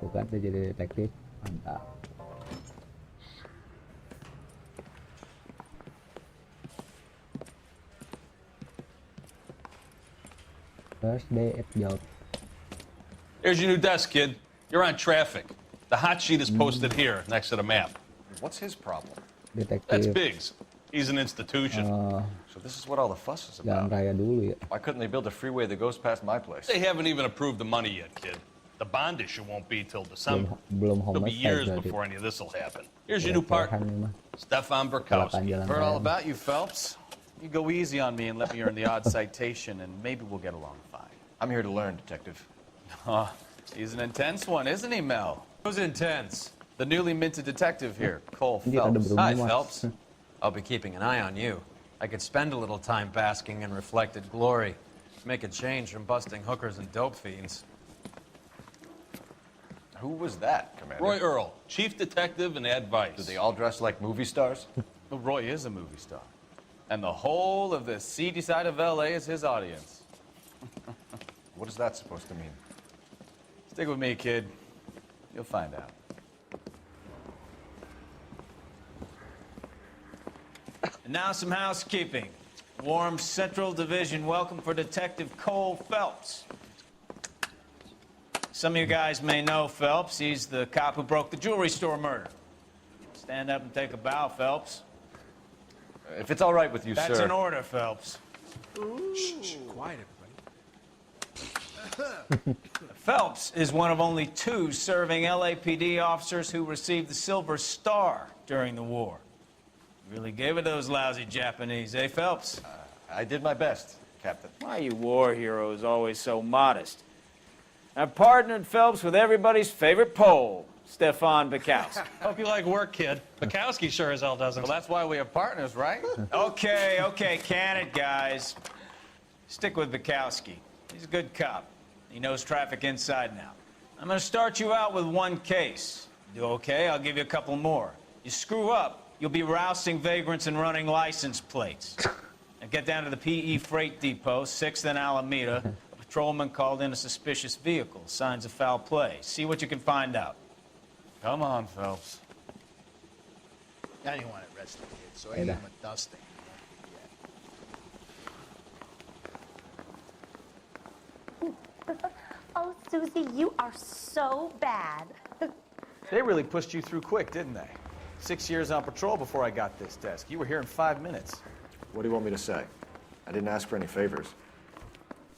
A: Bukan, dia jadi detektif. Mantap. First day at job.
U: Here's your new desk, kid. You're on traffic. The hot sheet is posted here, next to the map.
G: What's his problem?
A: Detektif.
U: That's Biggs. He's an institution.
G: So this is what all the fuss is
A: Jalan
G: about.
A: raya dulu ya.
G: Why couldn't they build a freeway that goes past my place?
U: They haven't even approved the money yet, kid. The bond issue won't be till December.
A: Belum
U: It'll be
A: homicide
U: years
A: berarti.
U: before any of this will happen. Here's your new partner,
A: Kelepahan nih mah.
U: Stefan
A: Kecelakaan
U: Burkowski.
A: jalan
J: Heard all
A: raya.
J: about you, Phelps. You go easy on me and let me earn the odd citation, and maybe we'll get along fine.
G: I'm here to learn, Detective.
J: Oh, he's an intense one, isn't he, Mel? Who's intense? The newly minted detective here, Cole
A: Dia ada
J: Phelps.
A: berumur,
J: Hi,
A: Mas.
J: Phelps.
K: I'll be keeping an eye on you. I could spend a little time basking in reflected glory. Make a change from busting hookers and dope fiends.
G: Who was that, Commander?
U: Roy Earl, chief detective and advice.
G: Do they all dress like movie stars?
J: Well, Roy is a movie star. And the whole of the seedy side of L.A. is his audience.
G: What is that supposed to mean?
J: Stick with me, kid. You'll find out. And now some housekeeping. Warm Central Division welcome for Detective Cole Phelps. Some of you guys may know Phelps. He's the cop who broke the jewelry store murder. Stand up and take a bow, Phelps.
G: If it's all right with you,
J: That's
G: sir.
J: an order, Phelps.
N: Shh, quiet,
J: Phelps is one of only 2 serving LAPD officers who received the Silver Star during the war. Really gave it those lousy Japanese, eh, Phelps?
G: I did my best, Captain.
J: Why you war heroes always so modest? I've partnered Phelps with everybody's favorite Pole, Stefan Bukowski.
U: Hope you like work, kid. Bukowski sure as hell doesn't.
J: Well, that's why we are partners, right? Okay, can it, guys. Stick with Bukowski. He's a good cop. He knows traffic inside and out. I'm going to start you out with 1 case. Do okay, I'll give you a couple more. You screw up, you'll be rousing vagrants and running license plates. Now get down to the PE Freight Depot, 6th and Alameda. A patrolman called in a suspicious vehicle. Signs of foul play. See what you can find out. Come on, Phelps.
O: I didn't want to arrest the kid, so I gave him a dusting.
V: Oh, Susie, you are so bad.
J: They really pushed you through quick, didn't they? 6 years on patrol before I got this desk. You were here in 5 minutes.
G: What do you want me to say? I didn't ask for any favors.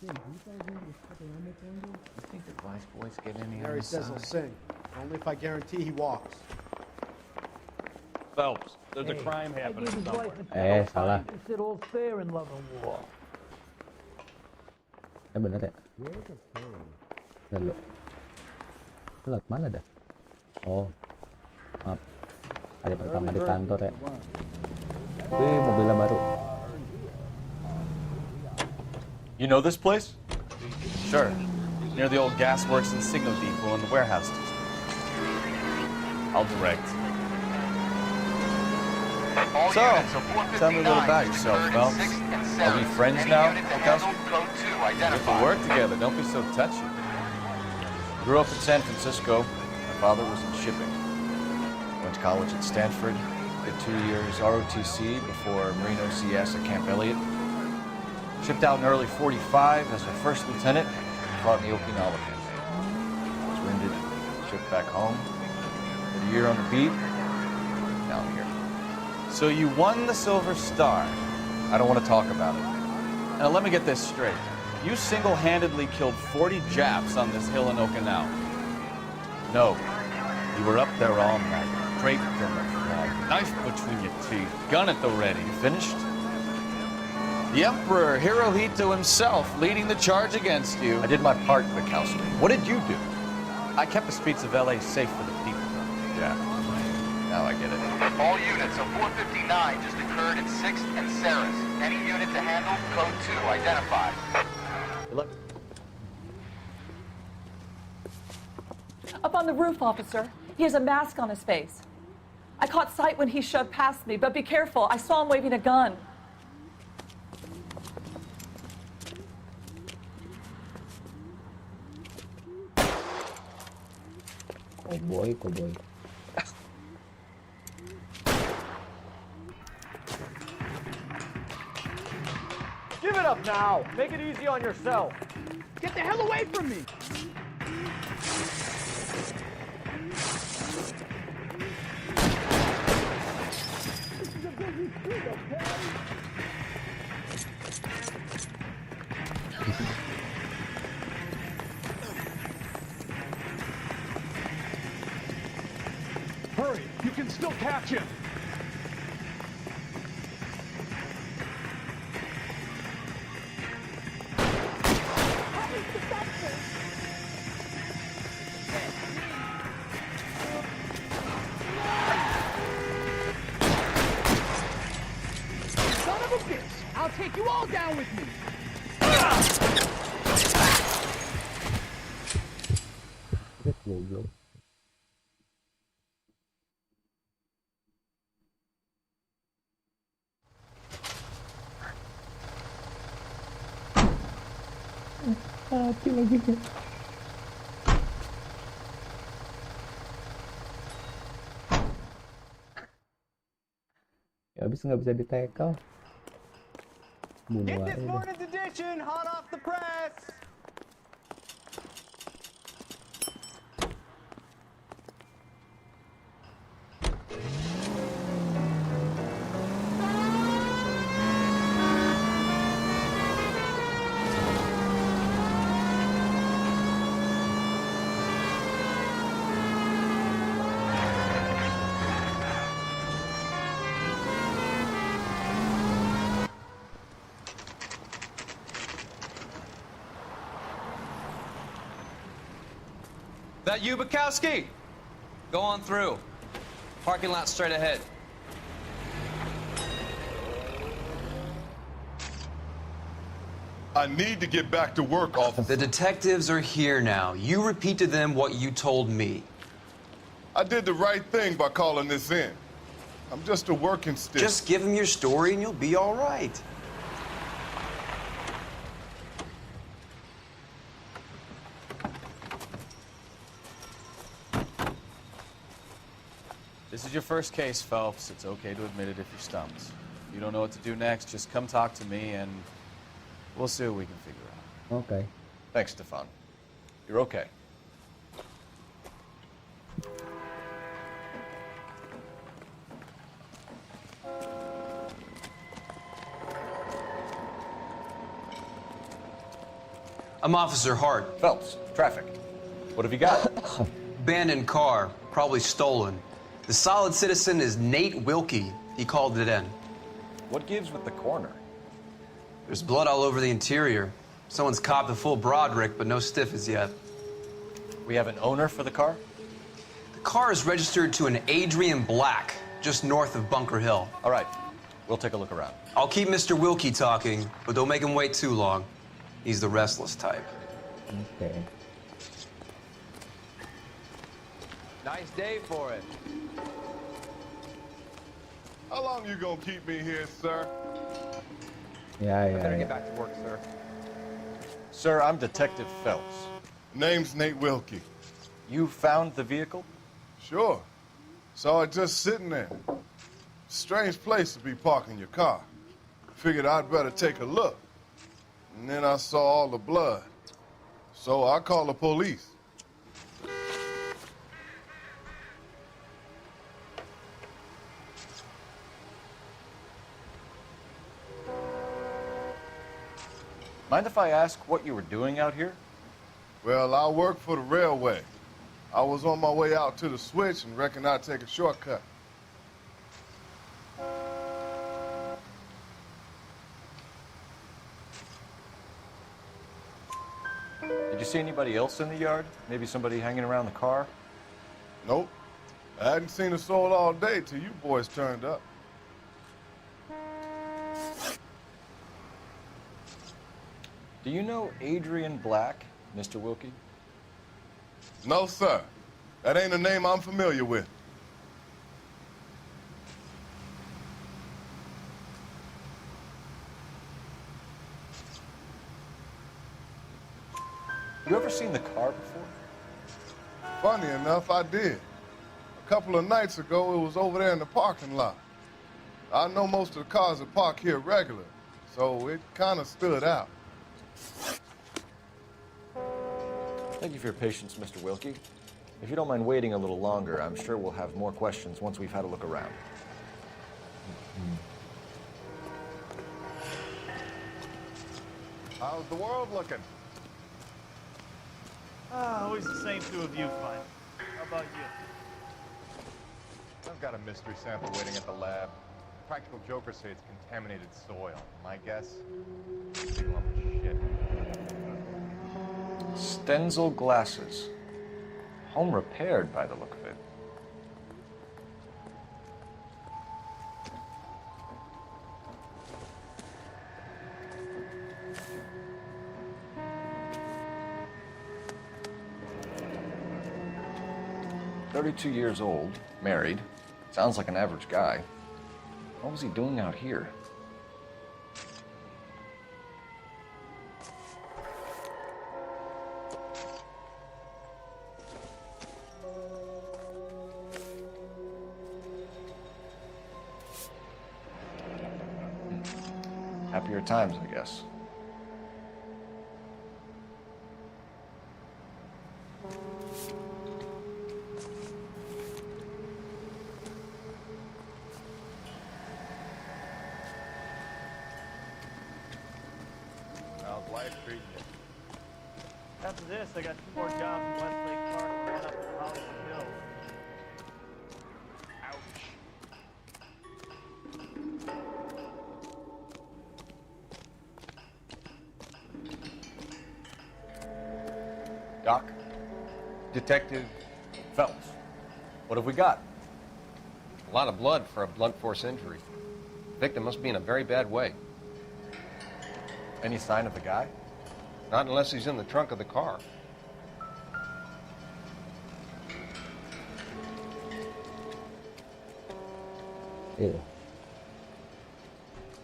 J: You think the vice boys get any
N: Mary says he'll sing. Only if I guarantee he walks.
U: Phelps, there's a crime happening somewhere.
A: Salah.
O: They said all fair in love and war.
A: Bener ya? Lalu. Lewat mana dah? Oh. Maaf. Hari pertama di kantor ya. Wih, mobilnya baru.
J: You know this place? Sure. Near the old gasworks and signal depot and the warehouse district. I'll direct. So, tell me a little about yourself, Phelps. Are we friends now, Bukowski? We have to work together. Don't be so touchy. Grew up in San Francisco. My father was in shipping. Went to college at Stanford. Did 2 years ROTC before Marine OCS at Camp Elliott. Shipped out in early '45 as a first lieutenant. Fought in the Okinawa campaign. Was wounded. Shipped back home. Did a year on the beat. Now I'm here. So you won the Silver Star. I don't want to talk about it. Now let me get this straight. You single-handedly killed 40 Japs on this hill in Okinawa. No. You were up there all night, draped in the flag, knife between your teeth, gun at the ready. Finished? The Emperor Hirohito himself leading the charge against you. I did my part, Bukowski. What did you do? I kept the streets of L.A. safe for the people. Yeah. Now I get it.
E: All units of 459 just occurred in 6th and Saris. Any unit to handle, code 2 identified.
J: Good luck.
H: Up on the roof, officer. He has a mask on his face. I caught sight when he shoved past me, but be careful. I saw him waving a gun.
A: Oh boy, oh boy.
N: Give it up now. Make it easy on yourself. Get the hell away from me. Hurry, you can still catch him. Son of a bitch! I'll take you all down with me.
A: Mati lagi kan. Ya habis nggak bisa ditekel.
N: Get this morning's edition hot off the press.
L: That you, Bukowski? Go on through. Parking lot straight ahead.
M: I need to get back to work, officer.
W: The detectives are here now. You repeat to them what you told me.
M: I did the right thing by calling this in. I'm just a working stick.
W: Just give them your story and you'll be all right.
J: This is your first case, Phelps. It's okay to admit it if you're stumped. If you don't know what to do next, just come talk to me and we'll see what we can figure out.
A: Okay.
J: Thanks, Stefan. You're okay.
W: I'm Officer Hart.
J: Phelps, traffic. What have you got?
W: Abandoned car, probably stolen. The solid citizen is Nate Wilkie. He called it in.
J: What gives with the corner?
W: There's blood all over the interior. Someone's copped a full Broderick, but no stiff as yet.
J: We have an owner for the car?
W: The car is registered to an Adrian Black, just north of Bunker Hill.
J: All right, we'll take a look around.
W: I'll keep Mr. Wilkie talking, but don't make him wait too long. He's the restless type.
A: Okay.
X: Nice day for it.
M: How long you gonna keep me here, sir?
A: Ya,
J: I
A: ya,
J: better
A: ya.
J: get back to work, sir. Sir, I'm Detective Phelps.
M: Name's Nate Wilkie.
J: You found the vehicle?
M: Sure. Saw it just sitting there. Strange place to be parking your car. Figured I'd better take a look. And then I saw all the blood. So I called the police.
J: Mind if I ask what you were doing out here?
M: Well, I work for the railway. I was on my way out to the switch and reckoned I'd take a shortcut.
J: Did you see anybody else in the yard? Maybe somebody hanging around the car?
M: Nope. I hadn't seen a soul all day till you boys turned up.
J: Do you know Adrian Black, Mr. Wilkie?
M: No, sir. That ain't a name I'm familiar with.
J: You ever seen the car before?
M: Funny enough, I did. A couple of nights ago, it was over there in the parking lot. I know most of the cars that park here regular, so it kind of stood out.
J: Thank you for your patience, Mr. Wilkie. If you don't mind waiting a little longer, I'm sure we'll have more questions once we've had a look around.
C: How's the world looking?
F: Always the same two of you, fine. How about you?
C: I've got a mystery sample waiting at the lab. Practical jokers say it's contaminated soil. My guess? Big lump of shit.
J: Stenzel glasses. Home repaired by the look of it. "32 years old, married. Sounds like an average guy. What was he doing out here?" Happier times, I guess.
C: How's life treating you?
F: After this, I got 2 more jobs in Westlake Park and one up in Hollywood Hills.
J: Doc?
G: Detective Phelps. What have we got? A lot of blood for a blunt force injury. The victim must be in a very bad way.
J: Any sign of the guy?
G: Not unless he's in the trunk of the car.
A: Ew.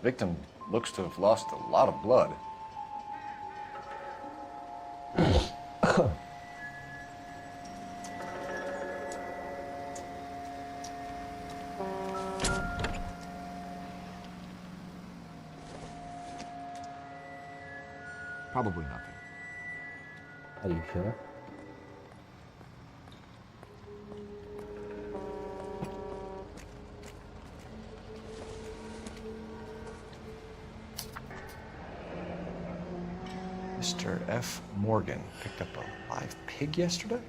J: Victim looks to have lost a lot of blood.
G: Probably nothing.
A: Are you sure?
J: Mr. F. Morgan picked up a live pig yesterday?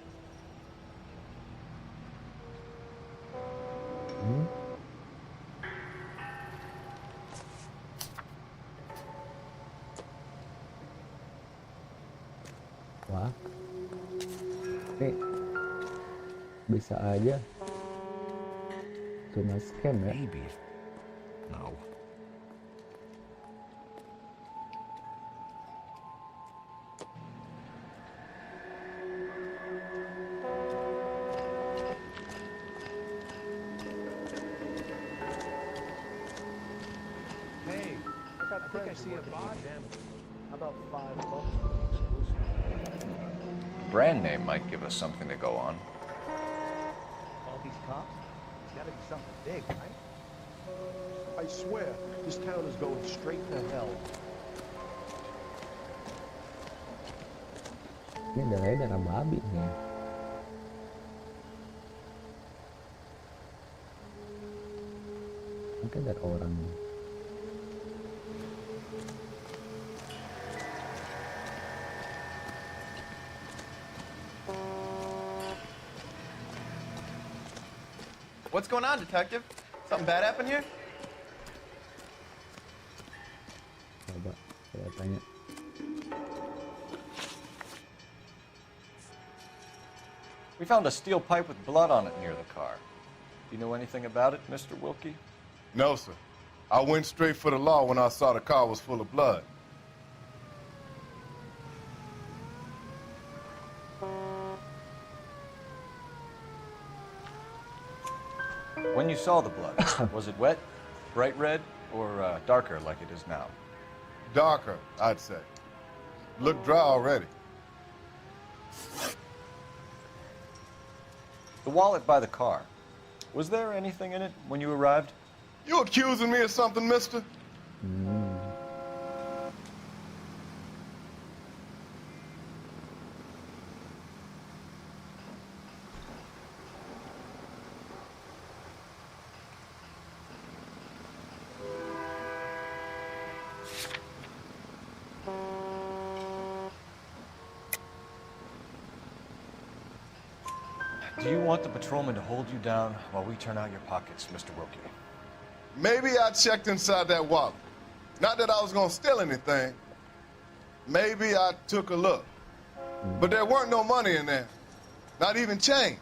A: Hmm? Wah, ini bisa aja cuma scam ya?
G: Maybe. No.
N: think I see a body. How about $5?
G: Brand name might give us something to go on.
N: All these cops? It's gotta be something big, right? I swear, this town is going straight to hell.
A: Ini darah babi nih. Mungkin dari orang.
D: What's going on, Detective? Something bad happen here?
A: Coba saya tanya.
G: We found a steel pipe with blood on it near the car. Do you know anything about it, Mr. Wilkie?
M: No, sir. I went straight for the law when I saw the car was full of blood.
G: When you saw the blood, was it wet, bright red, or darker like it is now?
M: Darker, I'd say. Looked dry already.
G: The wallet by the car. Was there anything in it when you arrived?
M: You accusing me of something, mister?
G: Do you want the patrolman to hold you down while we turn out your pockets, Mr. Wilkie?
M: Maybe I checked inside that wallet. Not that I was gonna steal anything. Maybe I took a look. But there weren't no money in there. Not even change.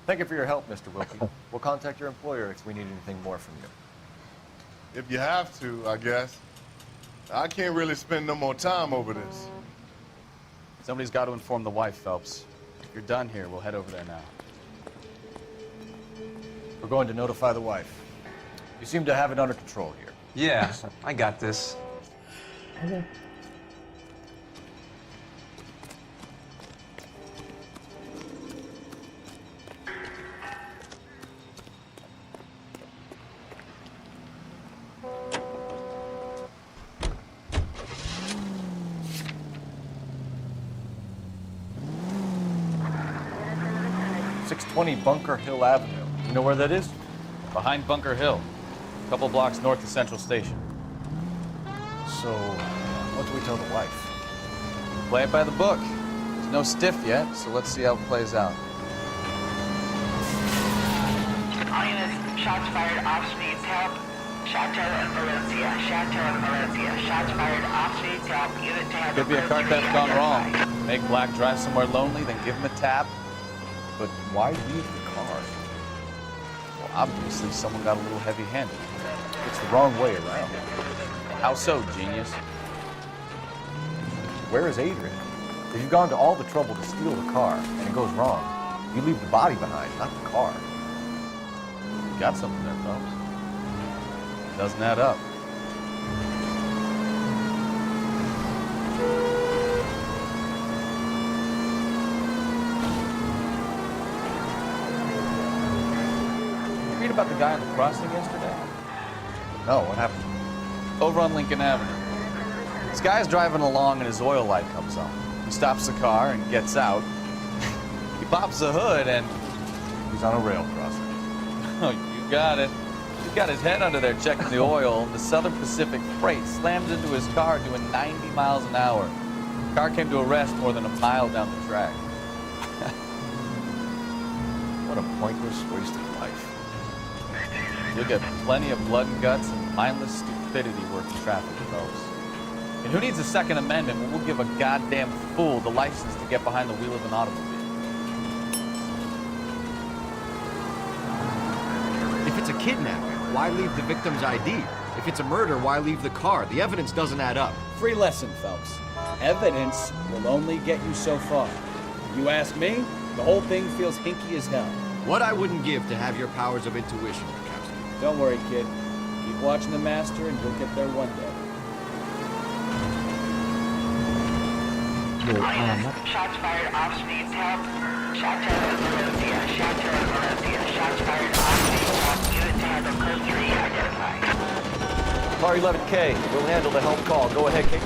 G: Thank you for your help, Mr. Wilkie. We'll contact your employer if we need anything more from you.
M: If you have to, I guess. I can't really spend no more time over this.
P: Somebody's got to inform the wife, Phelps. If you're done here, we'll head over there now.
G: We're going to notify the wife. You seem to have it under control here.
W: Yeah, I got this.
A: Okay.
G: Bunker Hill Avenue. You know where that is?
P: Behind Bunker Hill. A couple blocks north of Central Station.
G: So, what do we tell the wife?
P: Play it by the book. There's no stiff yet, so let's see how it plays out.
Q: All units, shots fired, off-speed, help. Chateau and Valencia. Chateau and Valencia. Shots fired, off-speed, help. Unit to have
P: Could be a car theft gone wrong. Make Black drive somewhere lonely, then give him a tab.
G: But why leave the car?
P: Well, obviously someone got a little heavy-handed.
G: It's the wrong way around.
P: How so, genius?
G: Where is Adrian? If you've gone to all the trouble to steal the car, and it goes wrong, you leave the body behind, not the car.
P: You got something there, Phelps. Doesn't add up. Read about the guy on the crossing yesterday?
G: No, what happened?
P: Over on Lincoln Avenue. This guy's driving along and his oil light comes on. He stops the car and gets out. He pops the hood and...
G: he's on a rail crossing.
P: Oh, you got it. He's got his head under there checking the oil, and the Southern Pacific Freight slams into his car doing 90 miles an hour. The car came to a rest more than a mile down the track.
G: What a pointless waste of life.
P: You'll get plenty of blood and guts and mindless stupidity working traffic, folks. And who needs a Second Amendment when we'll give a goddamn fool the license to get behind the wheel of an automobile?
X: If it's a kidnapping, why leave the victim's ID? If it's a murder, why leave the car? The evidence doesn't add up.
Y: Free lesson, Phelps. Evidence will only get you so far. You ask me, the whole thing feels hinky as hell.
X: What I wouldn't give to have your powers of intuition, Captain.
Y: Don't worry, kid. Keep watching the master and you'll get there one day.
Q: Shots fired. Officer needs help. Chateau and Valencia. Chateau and Valencia. Shots fired. Officer needs help. Unit to handle code 3 identified.
G: Car 11K, we'll handle the help call. Go ahead, King.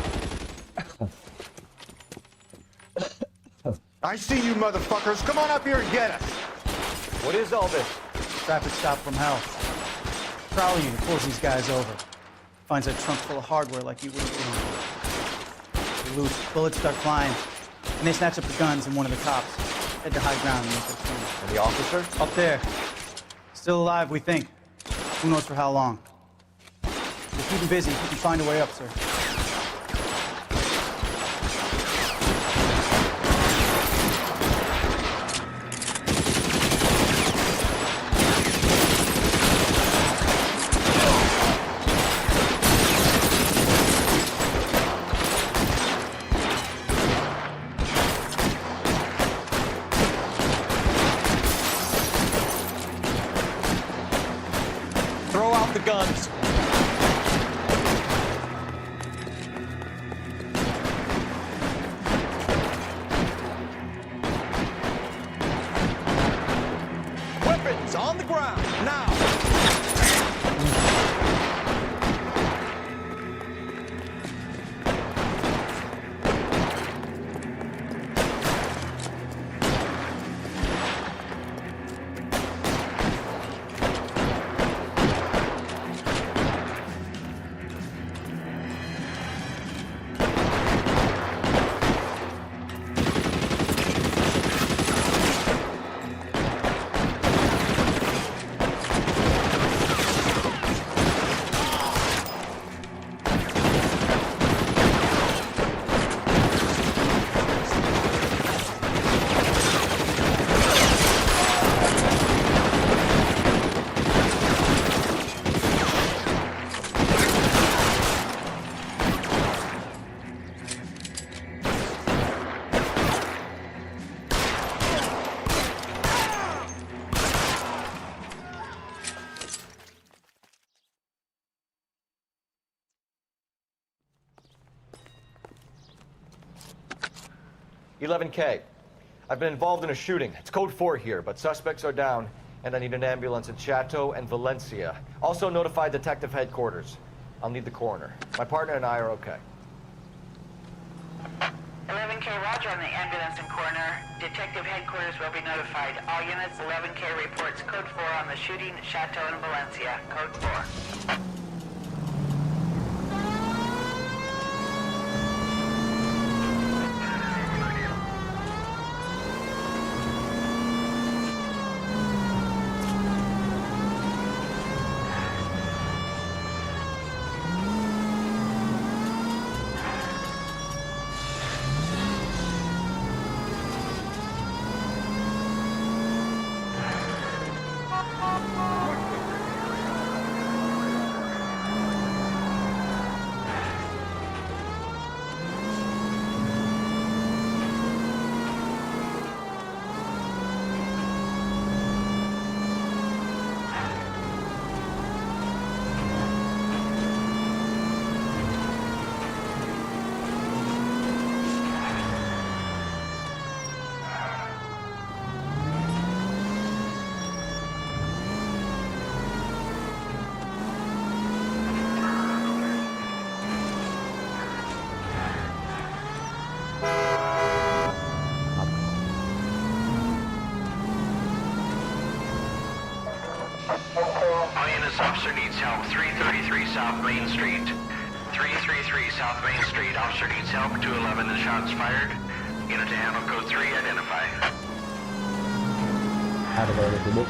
B: I see you motherfuckers. Come on up here and get us.
G: What is all this?
L: Traffic stop from hell. Prowler unit pulls these guys over. Finds a trunk full of hardware like you wouldn't believe. They lose. Bullets start flying. And they snatch up the guns and one of the cops. Head to high ground and make their swing.
G: And the officer?
L: Up there. Still alive, we think. Who knows for how long. We'll keep him busy. We can find a way up, sir.
J: Throw out the guns. Weapons on the ground, now!
G: $11K. I've been involved in a shooting. It's code 4 here, but suspects are down, and I need an ambulance in Chateau and Valencia. Also notify detective headquarters. I'll need the coroner. My partner and I are okay.
Q: 11K, roger on the ambulance and coroner. Detective headquarters will be notified. All units, 11K reports code 4 on the shooting at Chateau and Valencia. Code 4.
E: Officer needs help. 333 South Main Street. 333 South Main Street. Officer needs help. 211 and shots fired. Unit to handle code 3. Identify.
A: Ada kalau sibuk.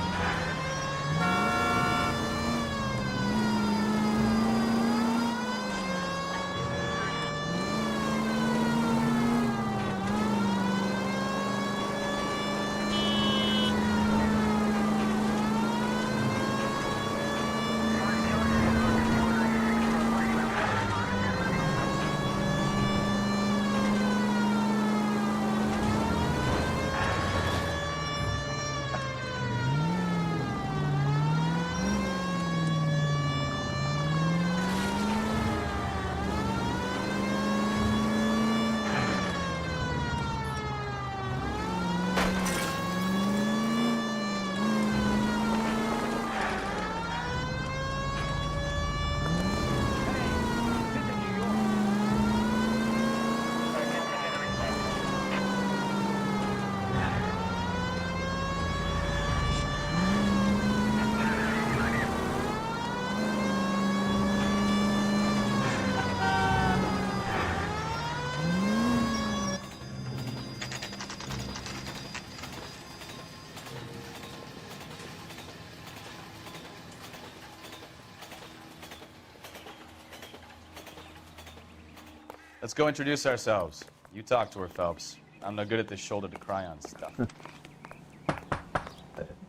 P: Let's go introduce ourselves. You talk to her, Phelps. I'm no good at this shoulder to cry on stuff.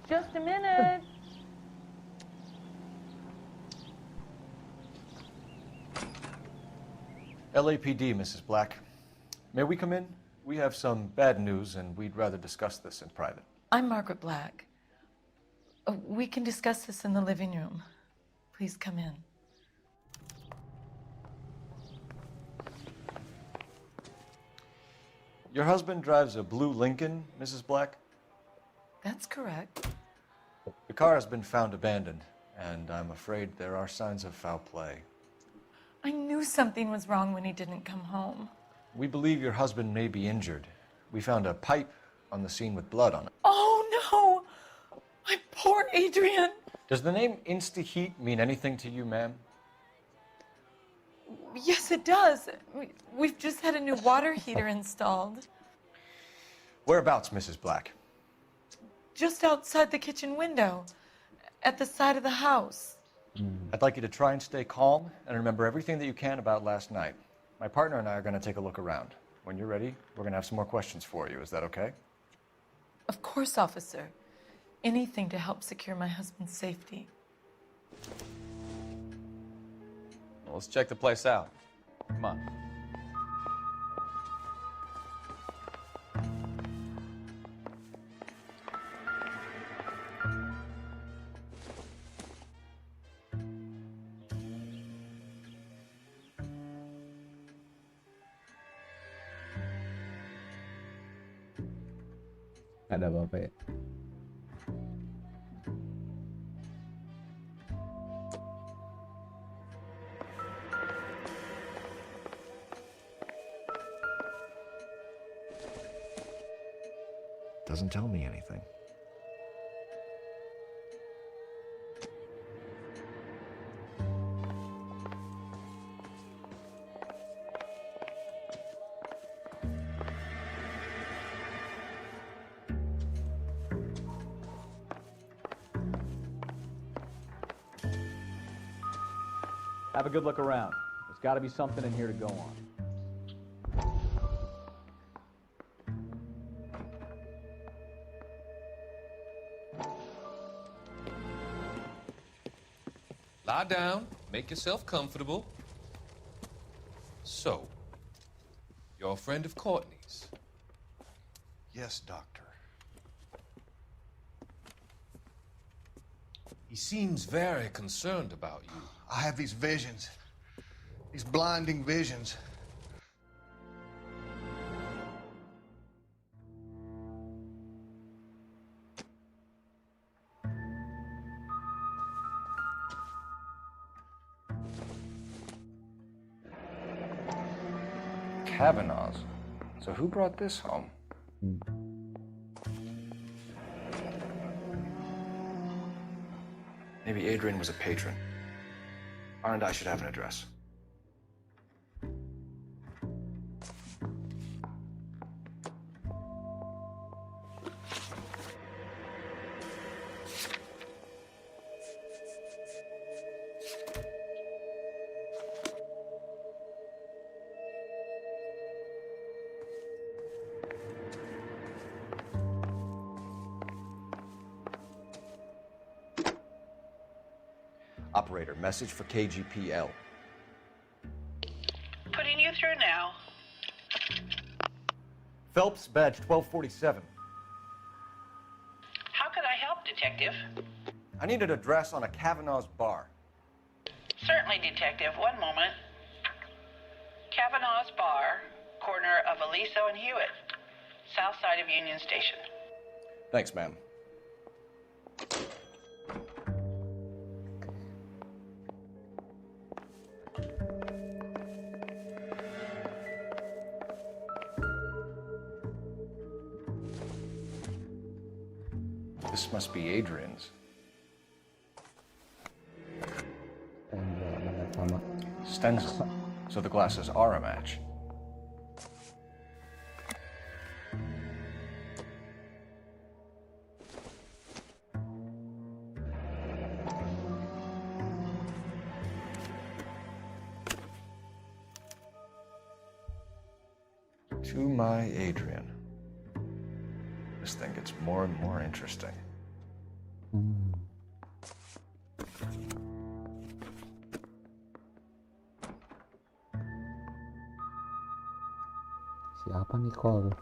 H: Just a minute.
G: LAPD, Mrs. Black. May we come in? We have some bad news, and we'd rather discuss this in private.
H: I'm Margaret Black. We can discuss this in the living room. Please come in.
G: Your husband drives a blue Lincoln, Mrs. Black?
H: That's correct.
G: The car has been found abandoned, and I'm afraid there are signs of foul play.
H: I knew something was wrong when he didn't come home.
G: We believe your husband may be injured. We found a pipe on the scene with blood on it.
H: Oh, no! My poor Adrian!
G: Does the name Insta-Heat mean anything to you, ma'am?
H: Yes, it does. We've just had a new water heater installed.
G: Whereabouts, Mrs. Black?
H: Just outside the kitchen window, at the side of the house.
G: I'd like you to try and stay calm and remember everything that you can about last night. My partner and I are going to take a look around. When you're ready, we're going to have some more questions for you. Is that okay?
H: Of course, officer. Anything to help secure my husband's safety.
P: Well, let's check the place out. Come on.
A: Ada apa-apa ya?
G: Doesn't tell me anything.
Y: Have a good look around. There's got to be something in here to go on.
I: Lie down, make yourself comfortable. So, you're a friend of Courtney's?
N: Yes, Doctor.
I: He seems very concerned about you.
N: I have these visions. These blinding visions.
G: Kavanaugh's. So who brought this home? Maybe Adrian was a patron. R&I should have an address. Operator, message for KGPL.
Q: Putting you through now.
G: Phelps, badge 1247.
Q: How can I help, Detective?
G: I need an address on a Kavanaugh's bar.
Q: Certainly, Detective. One moment. Kavanaugh's Bar, corner of Aliso and Hewitt, south side of Union Station.
G: Thanks, ma'am. This must be Adrian's. Stencil. So the glasses are a match. To my Adrian. This thing gets more and more interesting.
A: Siapa Nicole?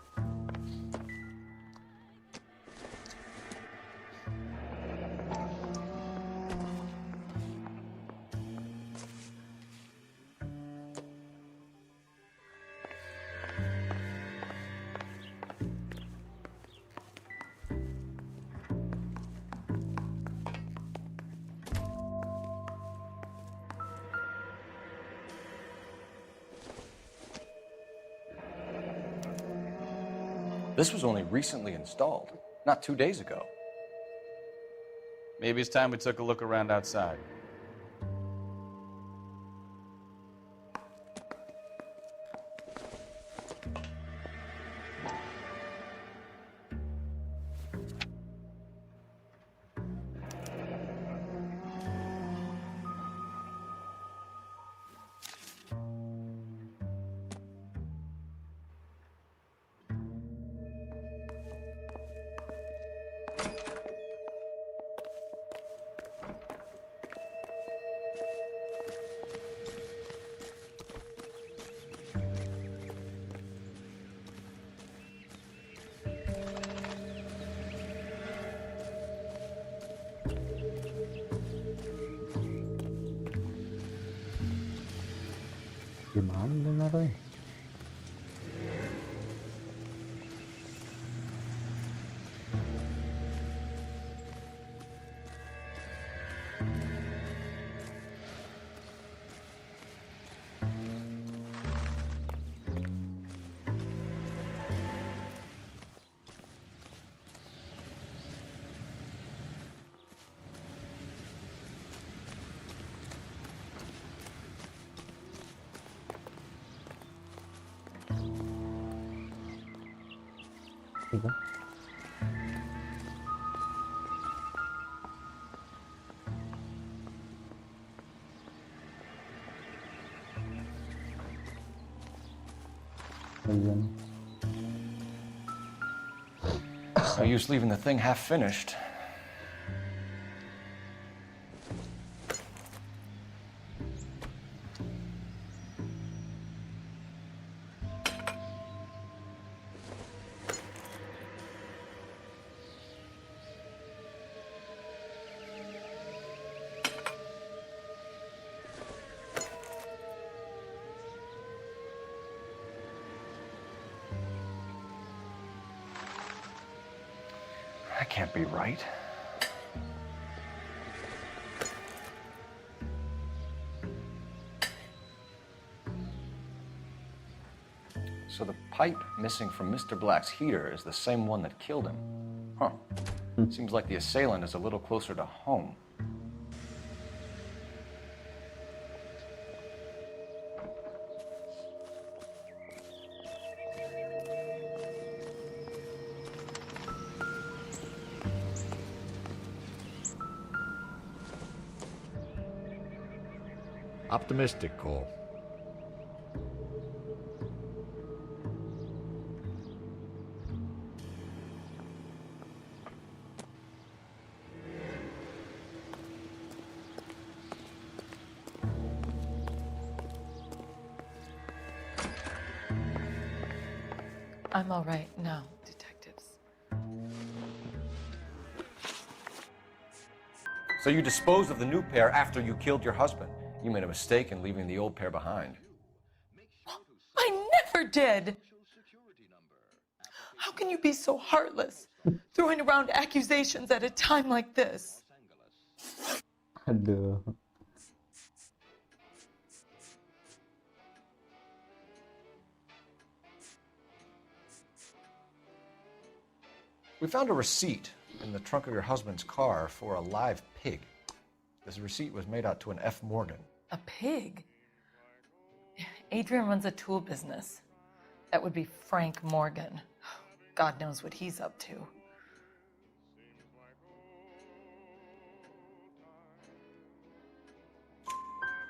G: This was only recently installed, not 2 days ago.
P: Maybe it's time we took a look around outside.
A: Gimana bener? Tiga.
G: No use leaving the thing half finished. That can't be right. So the pipe missing from Mr. Black's heater is the same one that killed him. Huh. Seems like the assailant is a little closer to home.
X: Optimistic, Cole.
H: I'm all right now, detectives.
G: So you disposed of the new pair after you killed your husband. You made a mistake in leaving the old pair behind.
H: I never did! How can you be so heartless, throwing around accusations at a time like this?
A: Aduh.
G: We found a receipt in the trunk of your husband's car for a live pig. This receipt was made out to an F. Morgan.
H: A pig? Adrian runs a tool business. That would be Frank Morgan. God knows what he's up to.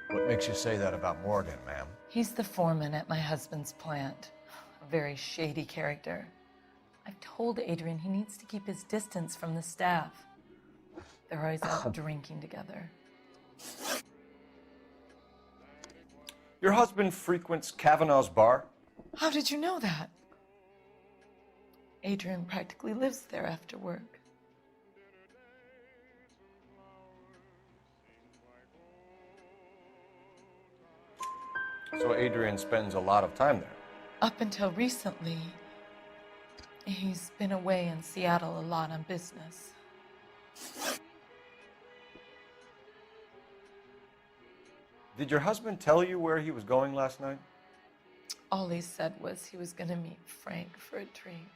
G: What makes you say that about Morgan, ma'am?
H: He's the foreman at my husband's plant. A very shady character. I've told Adrian he needs to keep his distance from the staff. They're always out drinking together.
G: Your husband frequents Kavanaugh's bar?
H: How did you know that? Adrian practically lives there after work.
G: So Adrian spends a lot of time there?
H: Up until recently, he's been away in Seattle a lot on business.
G: Did your husband tell you where he was going last night?
H: All he said was he was going to meet Frank for a drink.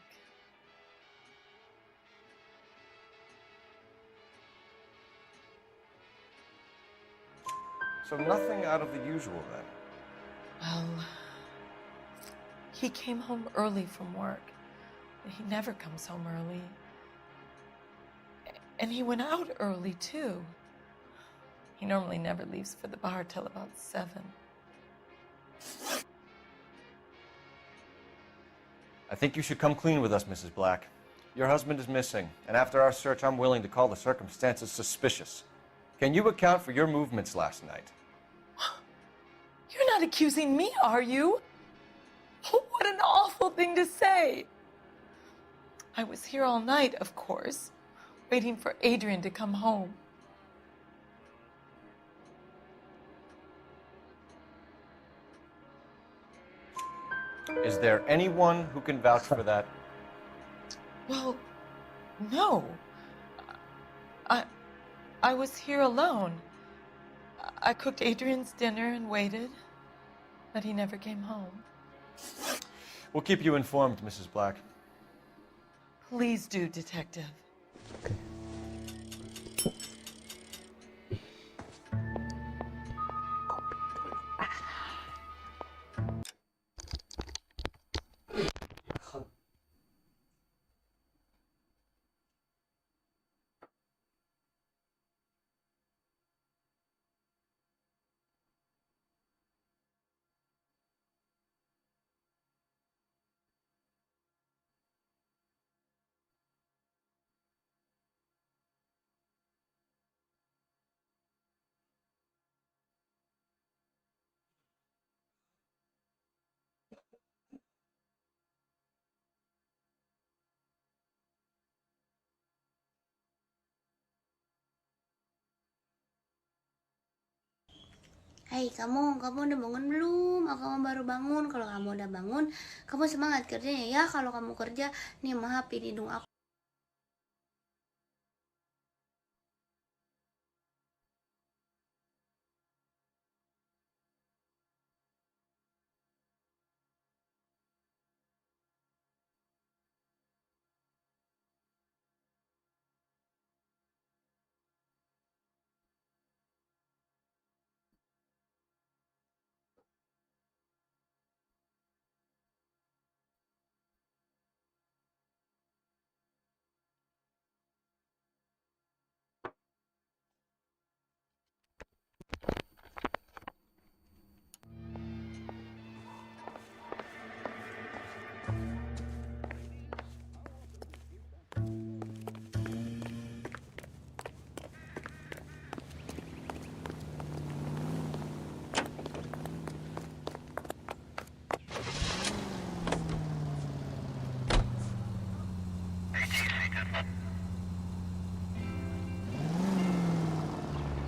G: So nothing out of the usual then?
H: Well, he came home early from work. He never comes home early. And he went out early, too. He normally never leaves for the bar till about 7.
G: I think you should come clean with us, Mrs. Black. Your husband is missing, and after our search, I'm willing to call the circumstances suspicious. Can you account for your movements last night?
H: You're not accusing me, are you? What an awful thing to say. I was here all night, of course, waiting for Adrian to come home.
G: Is there anyone who can vouch for that?
H: Well, no. I was here alone. I cooked Adrian's dinner and waited, but he never came home.
G: We'll keep you informed, Mrs. Black.
H: Please do, Detective.
K: Hai kamu udah bangun belum? Kamu baru bangun. Kalau kamu udah bangun, kamu semangat kerjanya ya. Kalau kamu kerja, nih maaf di hidung aku.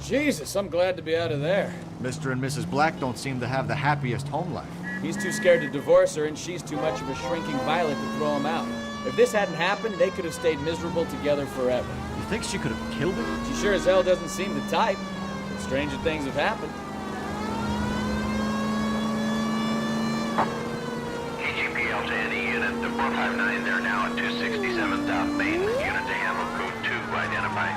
Y: Jesus, I'm glad to be out of there.
X: Mr. and Mrs. Black don't seem to have the happiest home life.
Y: He's too scared to divorce her, and she's too much of a shrinking violet to throw him out. If this hadn't happened, they could have stayed miserable together forever.
X: You think she could have killed him?
Y: She sure as hell doesn't seem the type. But stranger things have happened.
E: KGPL to any unit, the 459, they're now at 267 South Main. Unit to handle code 2, identify.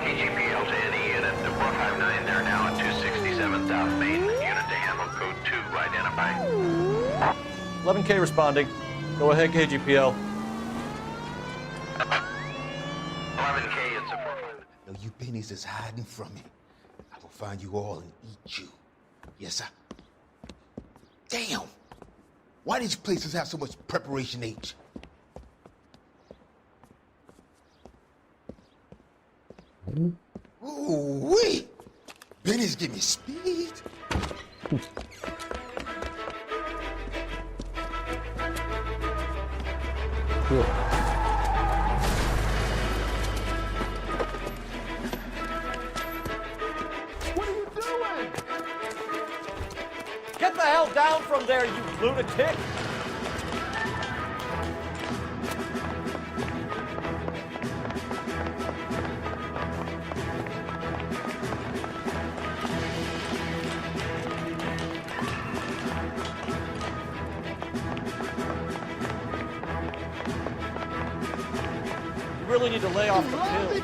E: KGPL to any unit, the 459, they're now at 267 South
G: 11K responding. Go ahead, KGPL.
E: 11K, it's a 4-5.
N: No, you pennies is hiding from me. I will find you all and eat you. Yes, sir. Damn! Why these places have so much preparation H? Ooh, wee! Pennies give me speed.
J: What are you doing? Get the hell down from there, you lunatic! You really need to lay off the pills.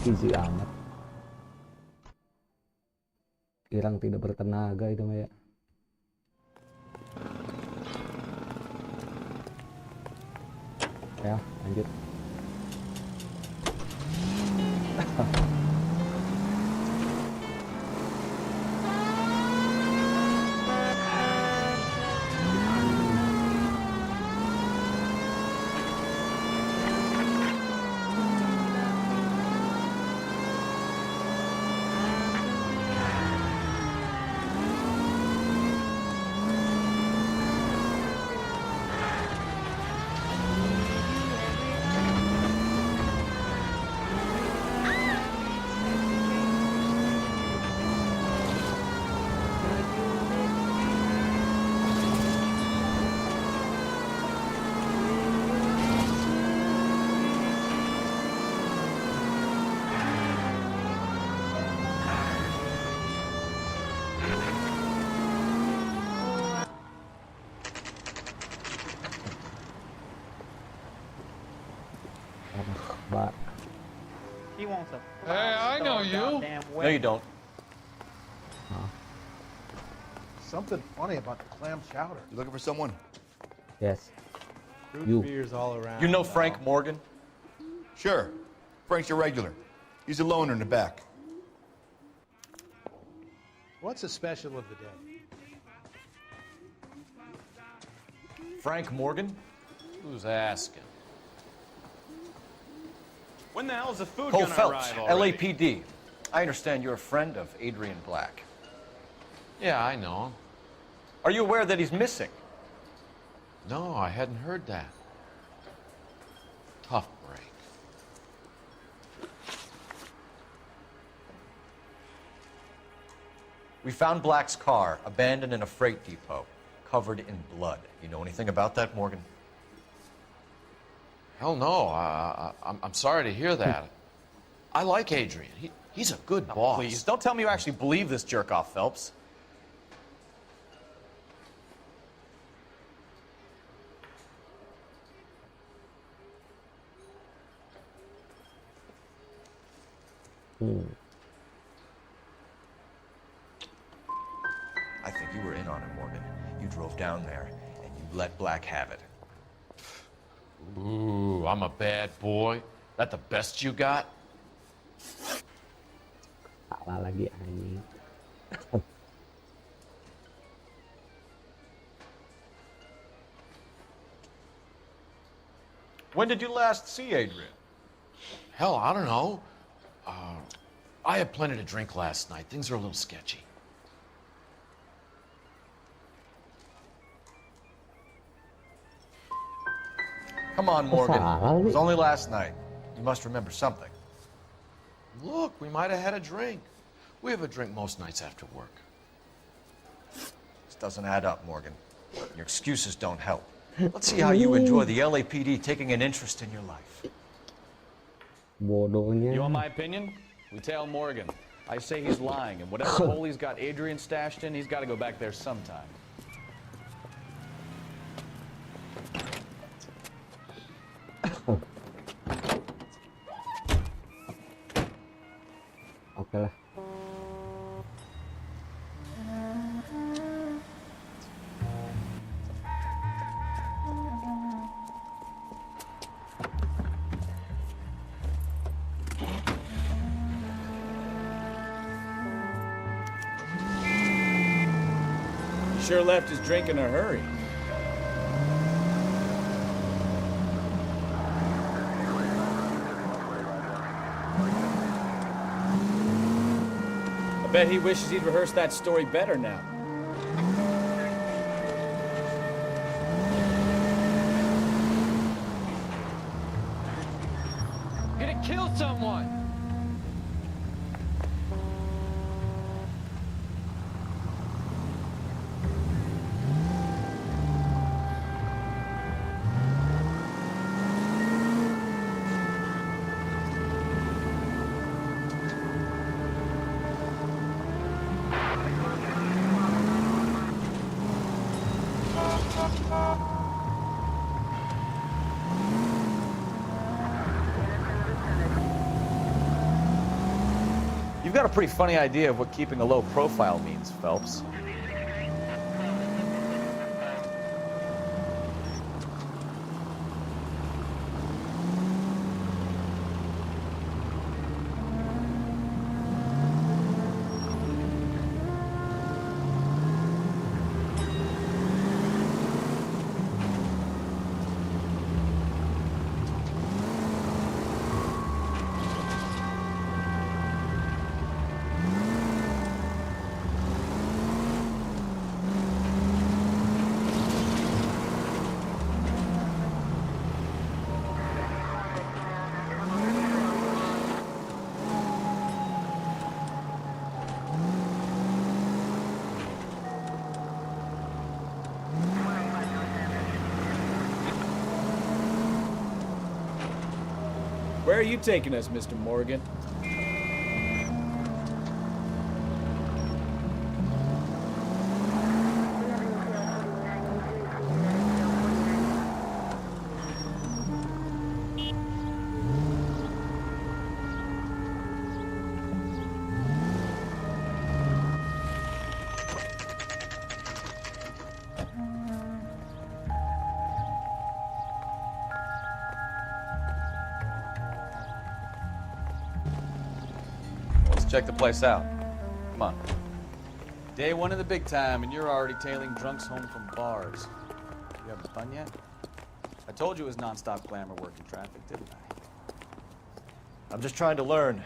A: Easy amat. Kirang tidak bertenaga itu Maya. Ya, lanjut.
F: He wants a
I: Hey, I know you.
G: No, you don't.
N: Something funny about the clam chowder.
B: You looking for someone?
A: Yes.
N: Root
A: You.
N: beers all around.
G: You know Frank Morgan?
B: Sure. Frank's your regular. He's a loner in the back.
N: What's the special of the day?
G: Frank Morgan?
I: Who's asking?
J: When the hell is the food
G: Cole
J: gonna
G: Phelps,
J: arrive already?
G: LAPD. I understand you're a friend of Adrian Black.
I: Yeah, I know him.
G: Are you aware that he's missing?
I: No, I hadn't heard that. Tough break.
G: We found Black's car abandoned in a freight depot, covered in blood. You know anything about that, Morgan?
I: Hell no. I'm sorry to hear that. I like Adrian. He's a good boss.
G: Please, don't tell me you actually believe this jerk-off, Phelps. I think you were in on it, Morgan. You drove down there, and you let Black have it.
I: Ooh, I'm a bad boy. That the best you got?
A: Salah lagi anjing.
G: When did you last see Adrian?
I: Hell, I don't know. I had plenty to drink last night. Things are a little sketchy.
G: Come on, Morgan.
A: Salah
G: It was
A: lagi.
G: only last night. You must remember something.
I: Look, we might have had a drink. We have a drink most nights after work.
G: This doesn't add up, Morgan. Your excuses don't help. Let's see how you enjoy the LAPD taking an interest in your life.
A: Bodohnya.
Y: You want my opinion? We tail Morgan.
P: I say he's lying, and whatever hole he's got Adrian stashed in, he's got to go back there sometime.
A: Oke lah.
Y: Sure left his drink in a hurry. I bet he wishes he'd rehearsed that story better now.
P: Gonna kill someone! You've got a pretty funny idea of what keeping a low profile means, Phelps.
Y: Where are you taking us, Mr. Morgan?
P: Check the place out. Come on. Day one of the big time, and you're already tailing drunks home from bars. You having fun yet? I told you it was non-stop glamour working traffic, didn't I?
X: I'm just trying to learn.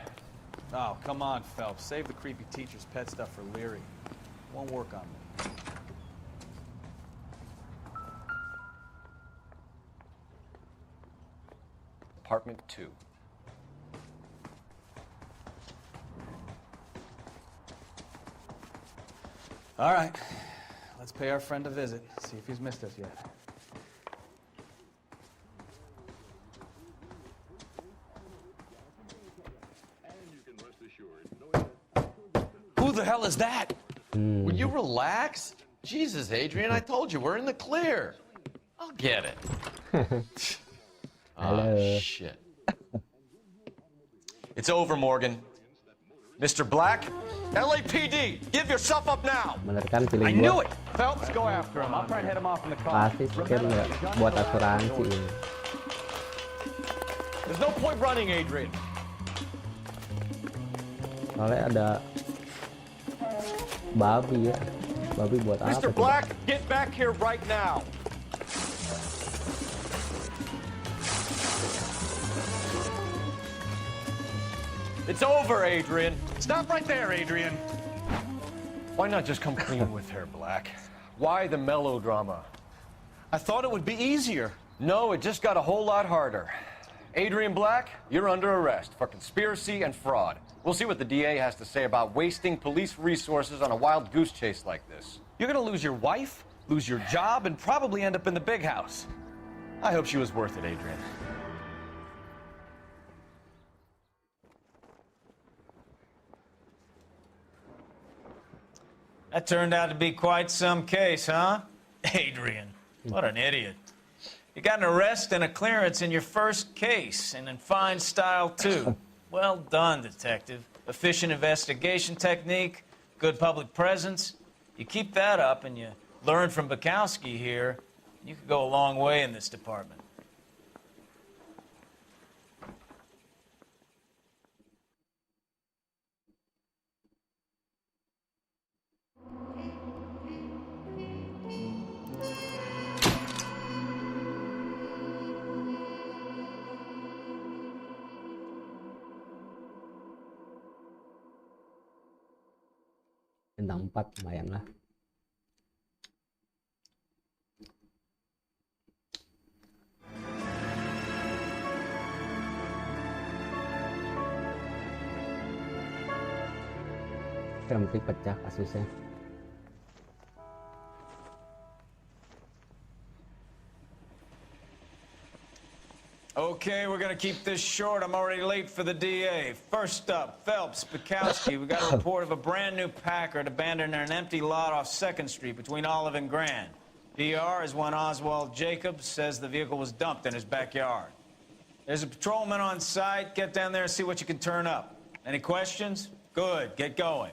P: Oh, come on, Phelps. Save the creepy teacher's pet stuff for Leary. It won't work on me.
X: Apartment 2.
P: All right. Let's pay our friend a visit. See if he's missed us yet.
X: Who the hell is that? Will you relax? Jesus, Adrian, I told you, we're in the clear. I'll get it.
A: Hello.
X: Shit. It's over, Morgan. Mr. Black, LAPD, give yourself up now.
A: Bener kan feeling
X: I knew
A: gua.
X: it. Phelps, go after him. I'll try and head him off in the car.
A: Pasti pikir nggak buat asuransi ini.
X: There's no point running, Adrian.
A: Soalnya ada babi ya. Babi buat apa?
X: Mr. Black, get back here right now. It's over, Adrian. Stop right there, Adrian. Why not just come clean with her, Black? Why the melodrama? I thought it would be easier. No, it just got a whole lot harder. Adrian Black, you're under arrest for conspiracy and fraud. We'll see what the DA has to say about wasting police resources on a wild goose chase like this. You're gonna lose your wife, lose your job, and probably end up in the big house. I hope she was worth it, Adrian.
R: That turned out to be quite some case, huh? Adrian, what an idiot. You got an arrest and a clearance in your first case, and in fine style, too. Well done, detective. Efficient investigation technique, good public presence. You keep that up and you learn from Bukowski here, you could go a long way in this department.
A: Bintang 4 lumayan lah. Yang penting pecah kasusnya.
R: Okay, we're gonna keep this short. I'm already late for the DA. First up, Phelps, Bukowski. We got a report of a brand new Packard abandoned in an empty lot off 2nd Street between Olive and Grand. DR is one Oswald Jacobs says the vehicle was dumped in his backyard. There's a patrolman on site. Get down there and see what you can turn up. Any questions? Good, get going.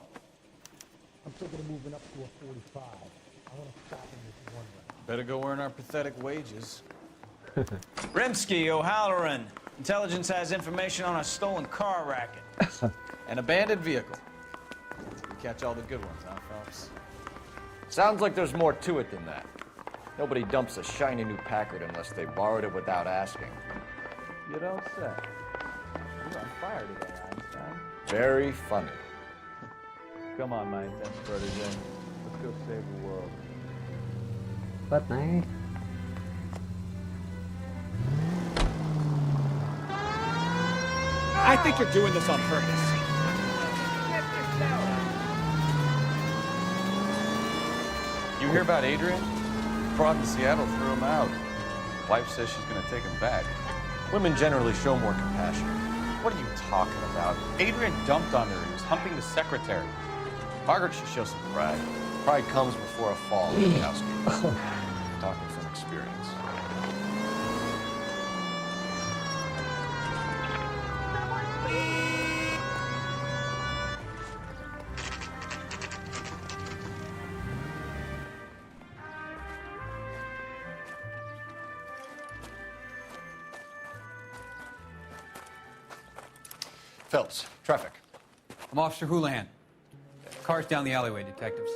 S: I'm thinking of moving up to a 45. I want to stop in this one round.
R: Better go earn our pathetic wages. Rimsky, O'Halloran. Intelligence has information on a stolen car racket.
P: An abandoned vehicle. You catch all the good ones, huh, Phelps? Sounds like there's more to it than that. Nobody dumps a shiny new Packard unless they borrowed it without asking.
Y: You don't say. You're on fire today, Einstein.
P: Very funny.
Y: Come on, my intense protege. Let's go save the world.
A: Cepat naik.
Y: I think you're doing this on purpose.
P: You hear about Adrian? Fraud in Seattle threw him out. Wife says she's gonna take him back. Women generally show more compassion. What are you talking about? Adrian dumped on her. He was humping the secretary. Margaret should show some pride. Pride comes before a fall, Bukowski. Talking from experience. Phelps, traffic.
T: I'm Officer Houlihan. Car's down the alleyway, detectives.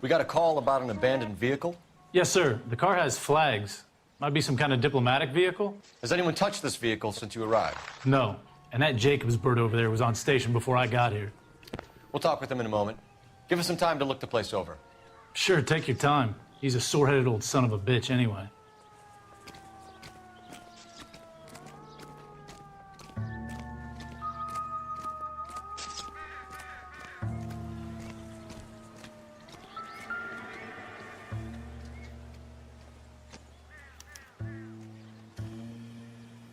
G: We got a call about an abandoned vehicle?
U: Yes, sir. The car has flags. Might be some kind of diplomatic vehicle.
G: Has anyone touched this vehicle since you arrived?
U: No. And that Jacobs bird over there was on station before I got here.
G: We'll talk with him in a moment. Give us some time to look the place over.
U: Sure, take your time. He's a sore-headed old son of a bitch anyway.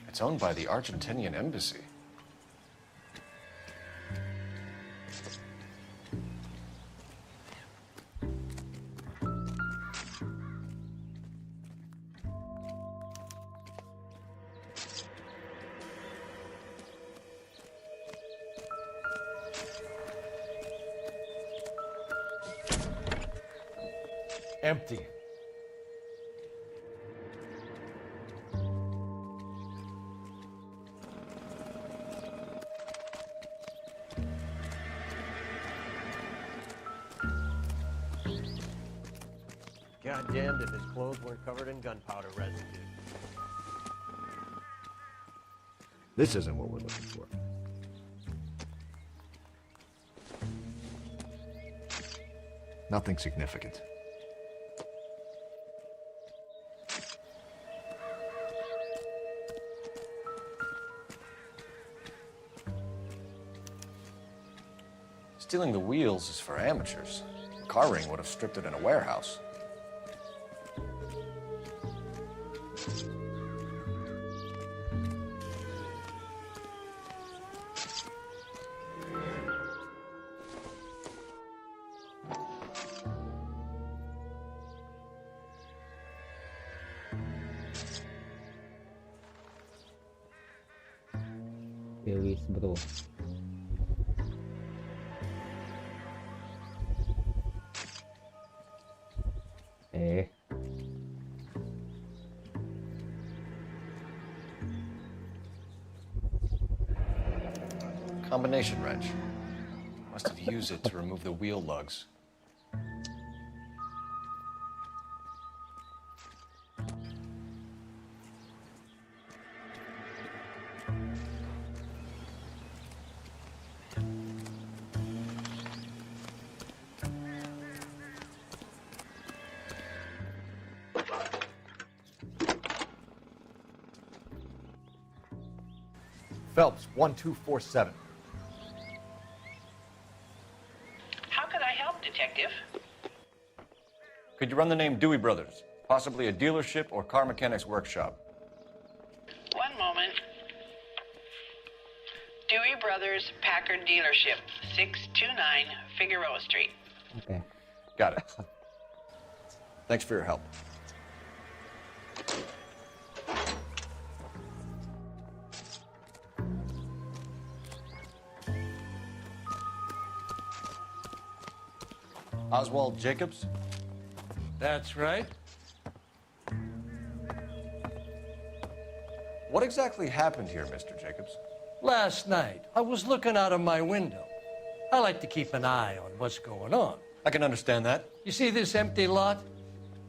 G: It's owned by the Argentinian embassy.
X: Empty.
V: Goddamned if his clothes weren't covered in gunpowder residue.
G: This isn't what we're looking for. Nothing significant. Stealing the wheels is for amateurs. The car ring would have stripped it in a warehouse.
A: Lewis bro.
G: Combination wrench. Must have used it to remove the wheel lugs.
X: Phelps, 1247.
Q: How can I help, Detective?
G: Could you run the name Dewey Brothers? Possibly a dealership or car mechanics workshop.
Q: One moment. Dewey Brothers Packard Dealership, 629 Figueroa Street.
A: Okay.
G: Got it. Thanks for your help. Oswald Jacobs?
X: That's right.
G: What exactly happened here, Mr. Jacobs?
X: Last night, I was looking out of my window. I like to keep an eye on what's going on.
G: I can understand that.
X: You see this empty lot?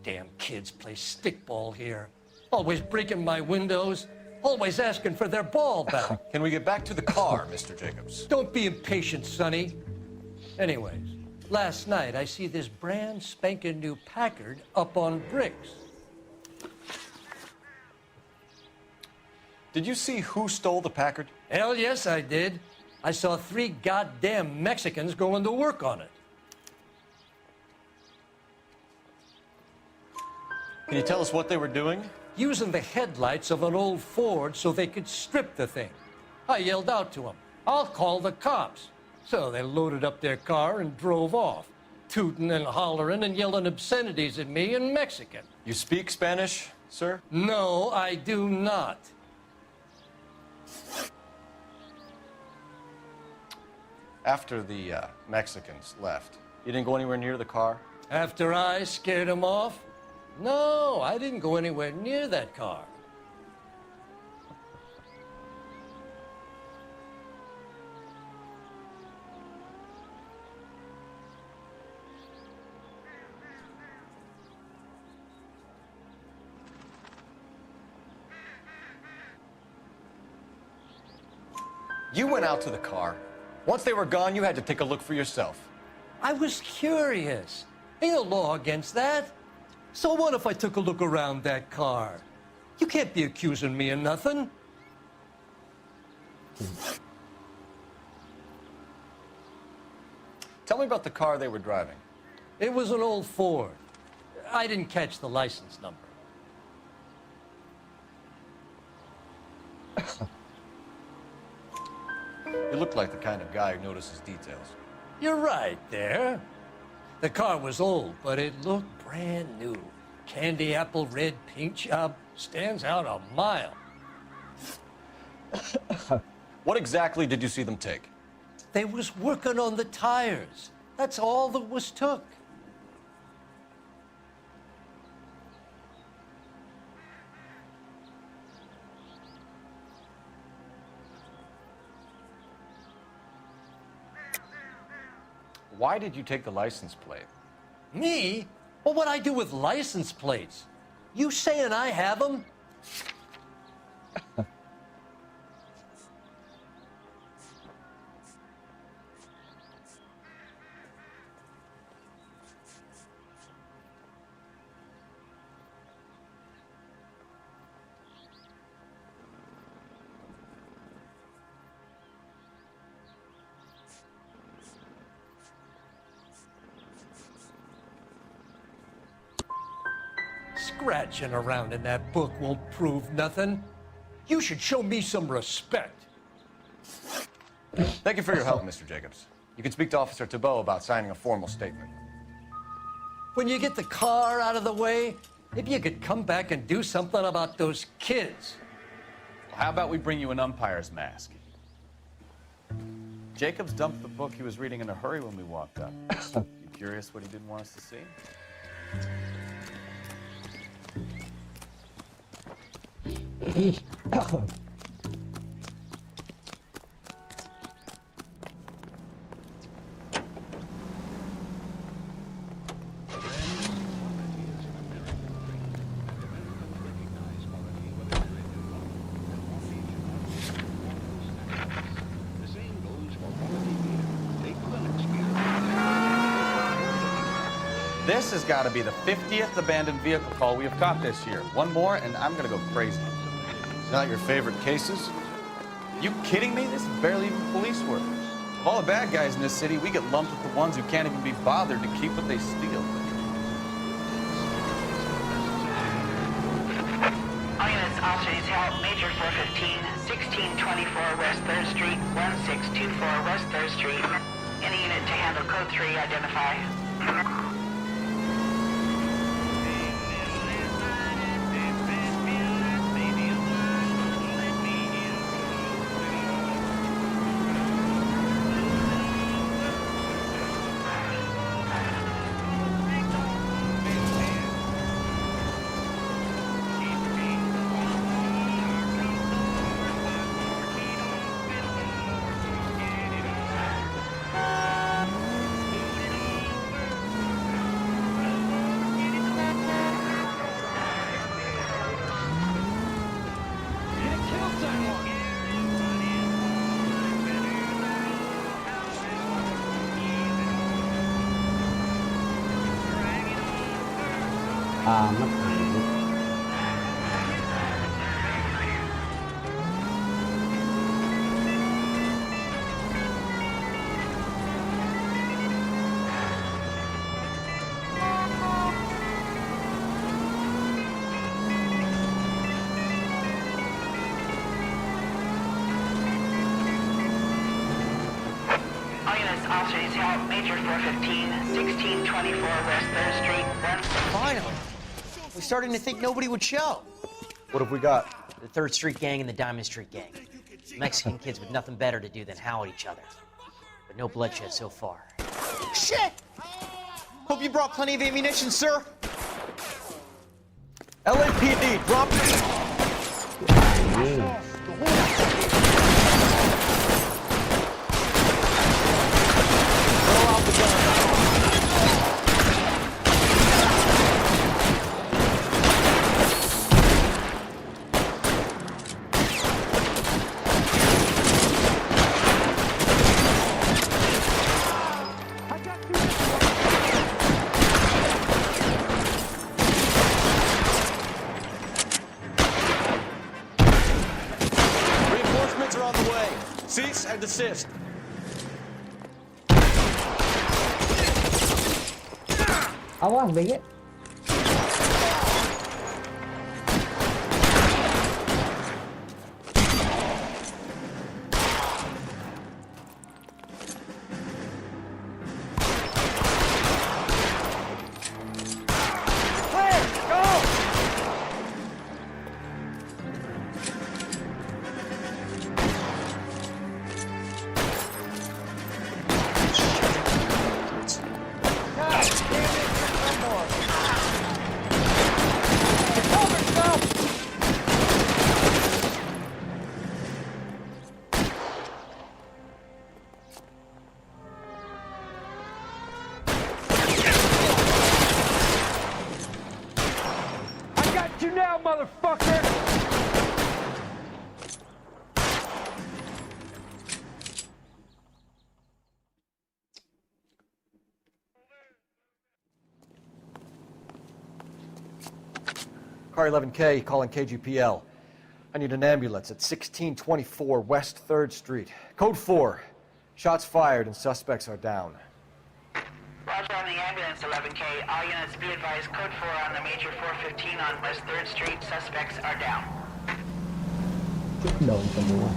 X: Damn kids play stickball here. Always breaking my windows. Always asking for their ball back.
G: Can we get back to the car, Mr. Jacobs?
X: Don't be impatient, Sonny. Anyways, last night I see this brand spanking new Packard up on bricks.
G: Did you see who stole the Packard?
X: Hell yes, I did. I saw 3 goddamn Mexicans going to work on it.
G: Can you tell us what they were doing?
X: Using the headlights of an old Ford so they could strip the thing. I yelled out to them, "I'll call the cops." So they loaded up their car and drove off, tooting and hollering and yelling obscenities at me in Mexican.
G: You speak Spanish, sir?
X: No, I do not.
G: After the Mexicans left, you didn't go anywhere near the car?
X: After I scared them off? No, I didn't go anywhere near that car.
G: You went out to the car. Once they were gone, you had to take a look for yourself.
X: I was curious. Ain't no law against that. So what if I took a look around that car? You can't be accusing me of nothing.
G: Tell me about the car they were driving.
X: It was an old Ford. I didn't catch the license number.
G: You look like the kind of guy who notices details.
X: You're right there. The car was old, but it looked brand new. Candy apple red paint job stands out a mile.
G: What exactly did you see them take?
X: They was working on the tires. That's all that was took.
G: Why did you take the license plate?
X: Me? Well, what'd I do with license plates? You saying I have them? Scratching around in that book won't prove nothing. You should show me some respect.
G: Thank you for your help, Mr. Jacobs. You can speak to Officer Thibault about signing a formal statement.
X: When you get the car out of the way, maybe you could come back and do something about those kids.
P: Well, how about we bring you an umpire's mask? Jacobs dumped the book he was reading in a hurry when we walked up. You curious what he didn't want us to see? This has got to be the 50th abandoned vehicle call we have caught this year. One more, and I'm going to go crazy.
X: Not your favorite cases?
P: You kidding me? This is barely even police work. Of all the bad guys in this city, we get lumped with the ones who can't even be bothered to keep what they steal.
Q: All units, officers help. Major 415, 1624 West 3rd Street, 1624 West 3rd Street. Any unit to handle code 3, identify.
A: Amat anjir.
Q: All units, officers help. Major 415, 1624 West 3rd Street,
C: Finally. We're starting to think nobody would show.
X: What have we got?
C: The 3rd Street Gang and the Diamond Street Gang. Mexican kids with nothing better to do than howl at each other. But no bloodshed so far. Shit! Hope you brought plenty of ammunition, sir. LAPD, drop Reinforcements are on the way. Cease and desist.
A: Awas, BG.
S: You now, motherfucker!
X: Car 11K calling KGPL. I need an ambulance at 1624 West 3rd Street. Code 4. Shots fired and suspects are down.
Q: Roger on the ambulance, 11K. All units be advised, code 4 on the Major 415 on West 3rd Street. Suspects are down.
A: Down semua.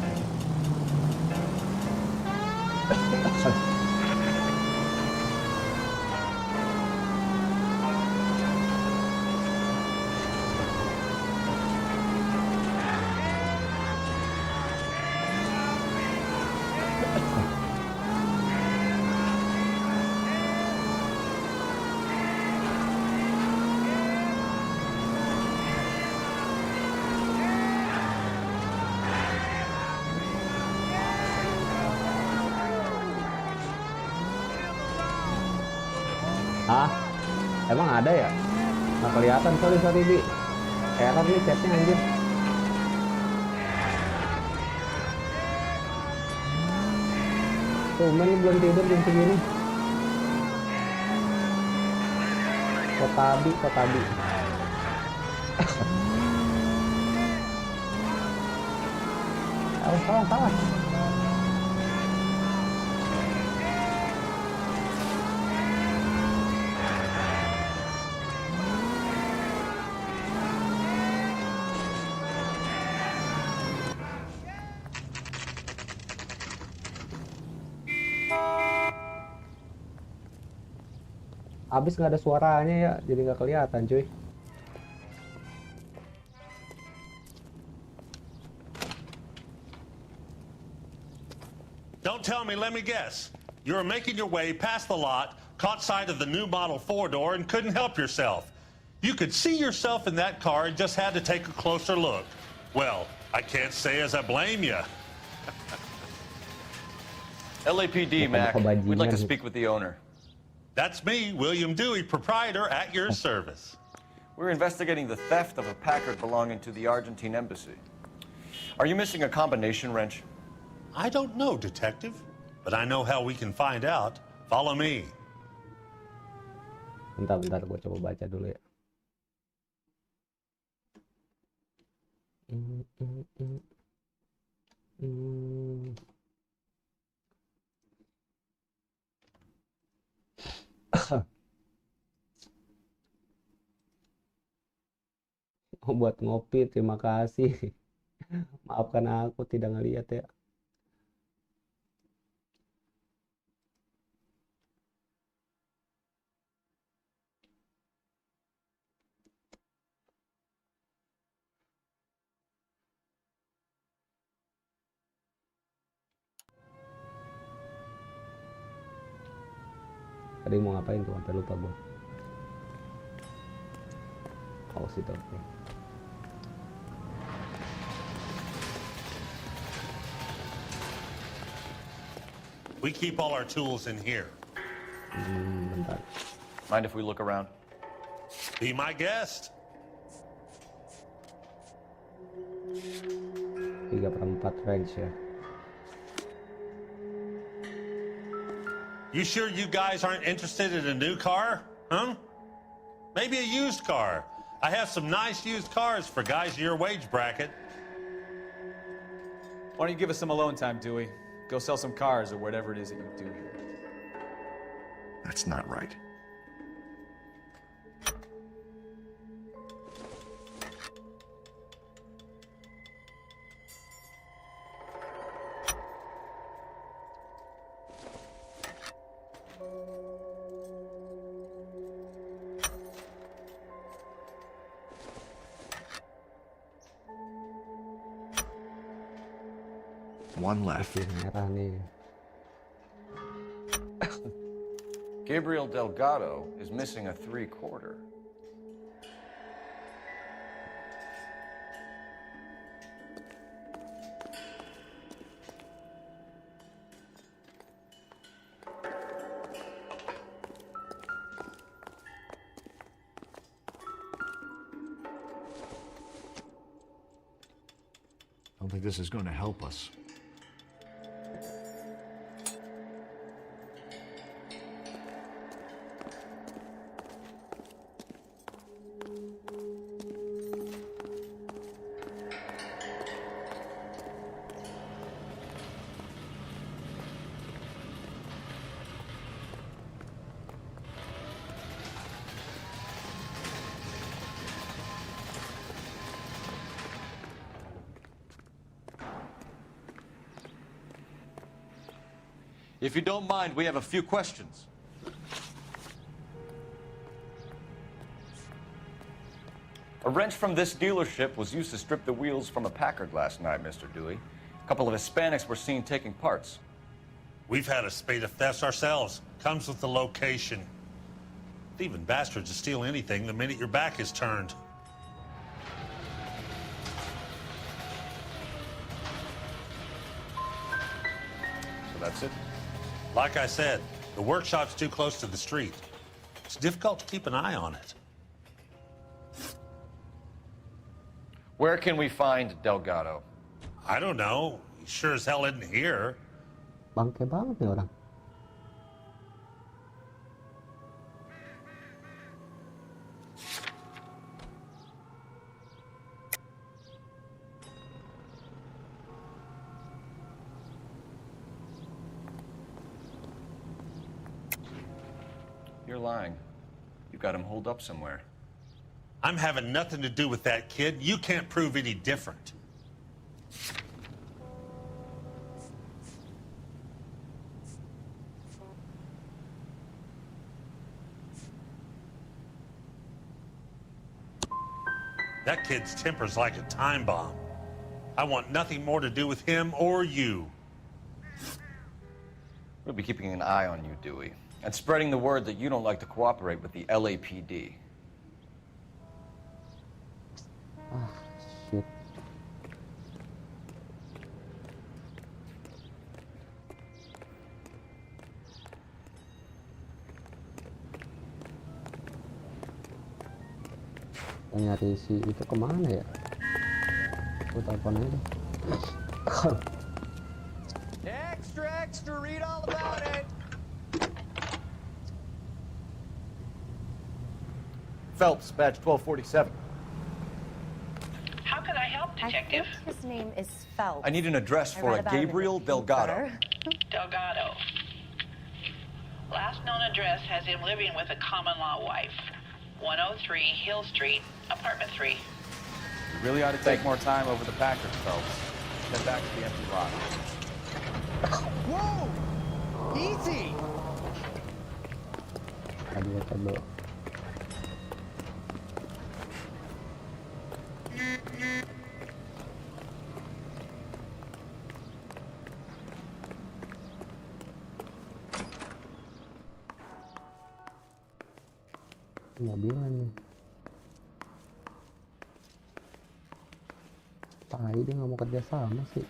A: Ah, emang ada ya? Nggak kelihatan, sorry Bi. Error nih chatnya anjir. Tuh, men belum tidur jam segini. Kotabi. Salah. Abis nggak ada suaranya ya, jadi nggak kelihatan cuy.
D: Don't tell me, let me guess. You were making your way past the lot, caught sight of the new model 4-door, and couldn't help yourself. You could see yourself in that car and just had to take a closer look. Well, I can't say as I blame you.
G: LAPD, Mac. We'd like to speak with the owner.
D: That's me, William Dewey, proprietor, at your service.
G: We're investigating the theft of a Packard belonging to the Argentine embassy. Are you missing a combination wrench?
D: I don't know, Detective, but I know how we can find out. Follow me.
A: Bentar, gue coba baca dulu ya. Oh, buat ngopi, terima kasih. Maafkan aku tidak ngeliat ya. Tadi mau ngapain tuh, sampai lupa gue. Oh, situ, oke.
D: We keep all our tools in here.
A: Bentar.
G: Mind if we look around?
D: Be my guest.
A: 3/4 range ya.
D: You sure you guys aren't interested in a new car? Huh? Maybe a used car. I have some nice used cars for guys in your wage bracket.
T: Why don't you give us some alone time, Dewey? Go sell some cars or whatever it is that you do here.
G: That's not right. One left. Gabriel Delgado is missing a 3/4.
L: I don't think this is going to help us.
G: If you don't mind, we have a few questions. A wrench from this dealership was used to strip the wheels from a Packard last night, Mr. Dewey. A couple of Hispanics were seen taking parts.
D: We've had a spate of thefts ourselves. Comes with the location. Thieving bastards will steal anything the minute your back is turned.
G: So that's it?
D: Like I said, the workshop's too close to the street. It's difficult to keep an eye on it.
G: Where can we find Delgado?
D: I don't know. He sure as hell isn't here.
A: Bangke banget nih orang.
G: You're lying. You got him holed up somewhere.
D: I'm having nothing to do with that kid. You can't prove any different. That kid's temper's like a time bomb. I want nothing more to do with him or you.
G: We'll be keeping an eye on you, Dewey, and spreading the word that you don't like to cooperate with the LAPD.
A: Ah, shit. Nyari si itu kemana ya? Gue telepon aja.
V: Extra, read all about it.
G: Phelps, badge 1247.
Q: How can I help, Detective?
H: I think his name is Phelps.
G: I need an address
H: I
G: for
H: read
G: a
H: about him in the
G: Gabriel Delgado.
Q: Delgado. Last known address has him living with a common-law wife. 103 Hill Street, apartment 3.
T: You really ought to take more time over the Packers, Phelps. Get back to the empty lot.
V: Whoa! Easy!
A: Aduh. Mobilan nih. Tai dia nggak mau kerja sama sih.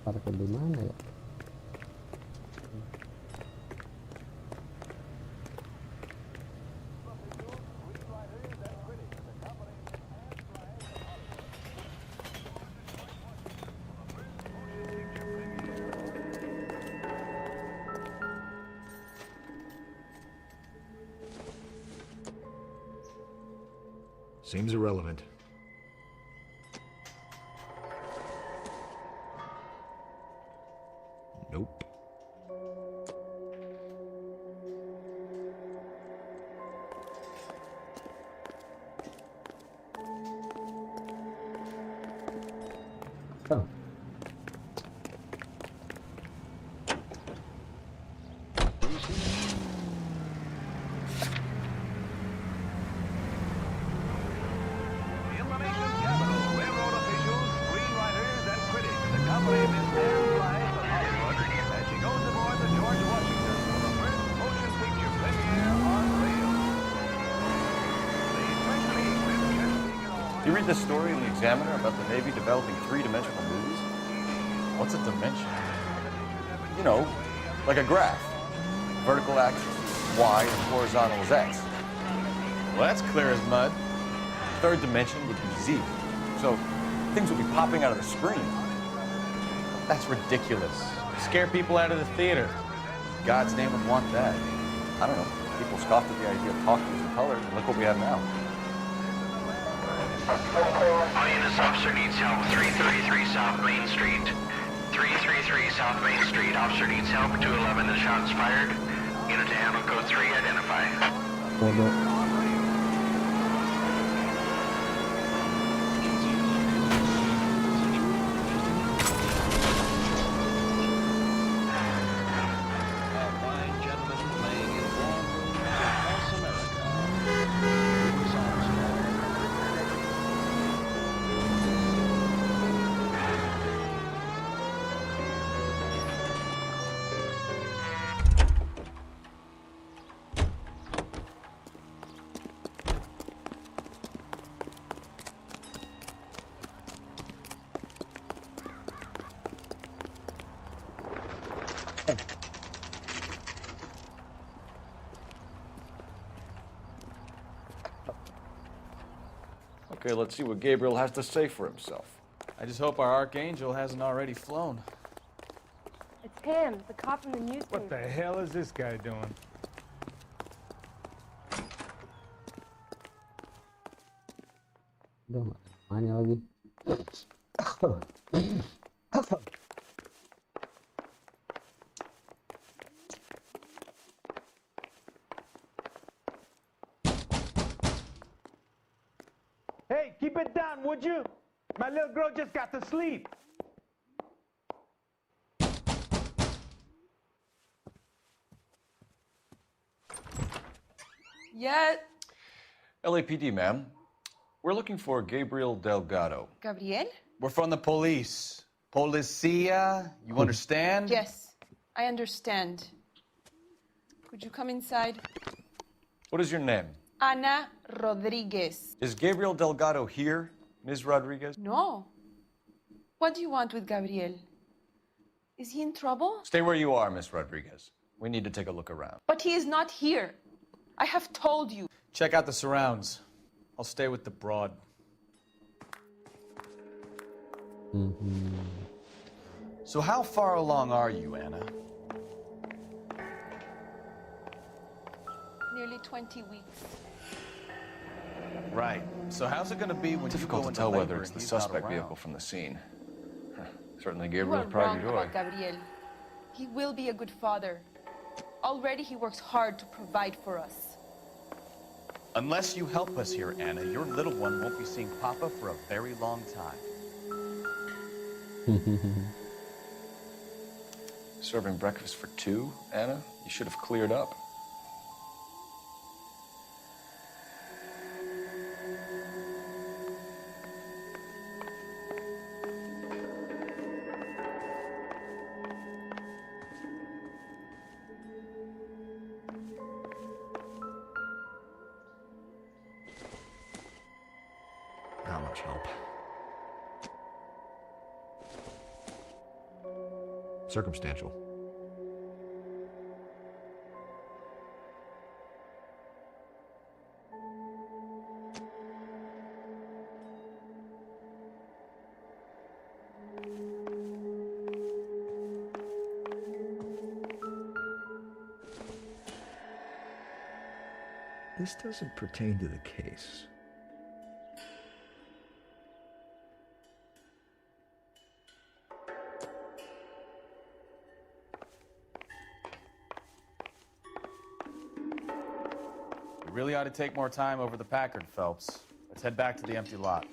A: Parkir di mana ya?
L: Seems irrelevant. Nope.
A: Oh.
G: You read this story in the Examiner about the Navy developing three-dimensional movies?
T: What's a dimension?
G: You know, like a graph. Vertical axis is Y and horizontal is X.
T: Well, that's clear as mud.
G: Third dimension would be Z. So things would be popping out of the screen.
T: That's ridiculous. Scare people out of the theater. God's name would want that.
G: I don't know. People scoffed at the idea of talkies in color, and look what we have now.
E: All units, officer needs help. 333 South Main Street. 333 South Main Street. Officer needs help. 211, the shots fired. Unit to handle code 3, identify.
G: Okay, let's see what Gabriel has to say for himself.
P: I just hope our archangel hasn't already flown.
H: It's him, the cop from the newspaper.
F: What the hell is this guy doing?
A: Udah nggak semuanya lagi.
F: Hey, keep it down, would you? My little girl just got to sleep.
K: Yeah,
G: LAPD, ma'am. We're looking for Gabriel Delgado.
K: Gabriel?
P: We're from the police. Policia, you understand?
K: Yes, I understand. Could you come inside?
G: What is your name?
K: Ana Rodriguez.
G: Is Gabriel Delgado here, Ms. Rodriguez?
K: No. What do you want with Gabriel? Is he in trouble?
G: Stay where you are, Ms. Rodriguez. We need to take a look around.
K: But he is not here. I have told you.
P: Check out the surrounds. I'll stay with the broad. So how far along are you, Anna?
K: Nearly 20 weeks.
P: Right. So how's it going to be when
G: Difficult
P: you go
G: to tell
P: into
G: whether
P: labor
G: it's
P: and
G: the
P: he's not
G: suspect
P: around?
G: vehicle from the scene. Certainly
K: You are
G: Gabriel's
K: wrong
G: pride and joy.
K: about Gabriel. He will be a good father. Already he works hard to provide for us.
P: Unless you help us here, Anna, your little one won't be seeing Papa for a very long time.
G: Serving breakfast for two, Anna? You should have cleared up.
L: Not much help. Circumstantial. This doesn't pertain to the case.
P: You really ought to take more time over the Packard, Phelps. Let's head back to the empty lot.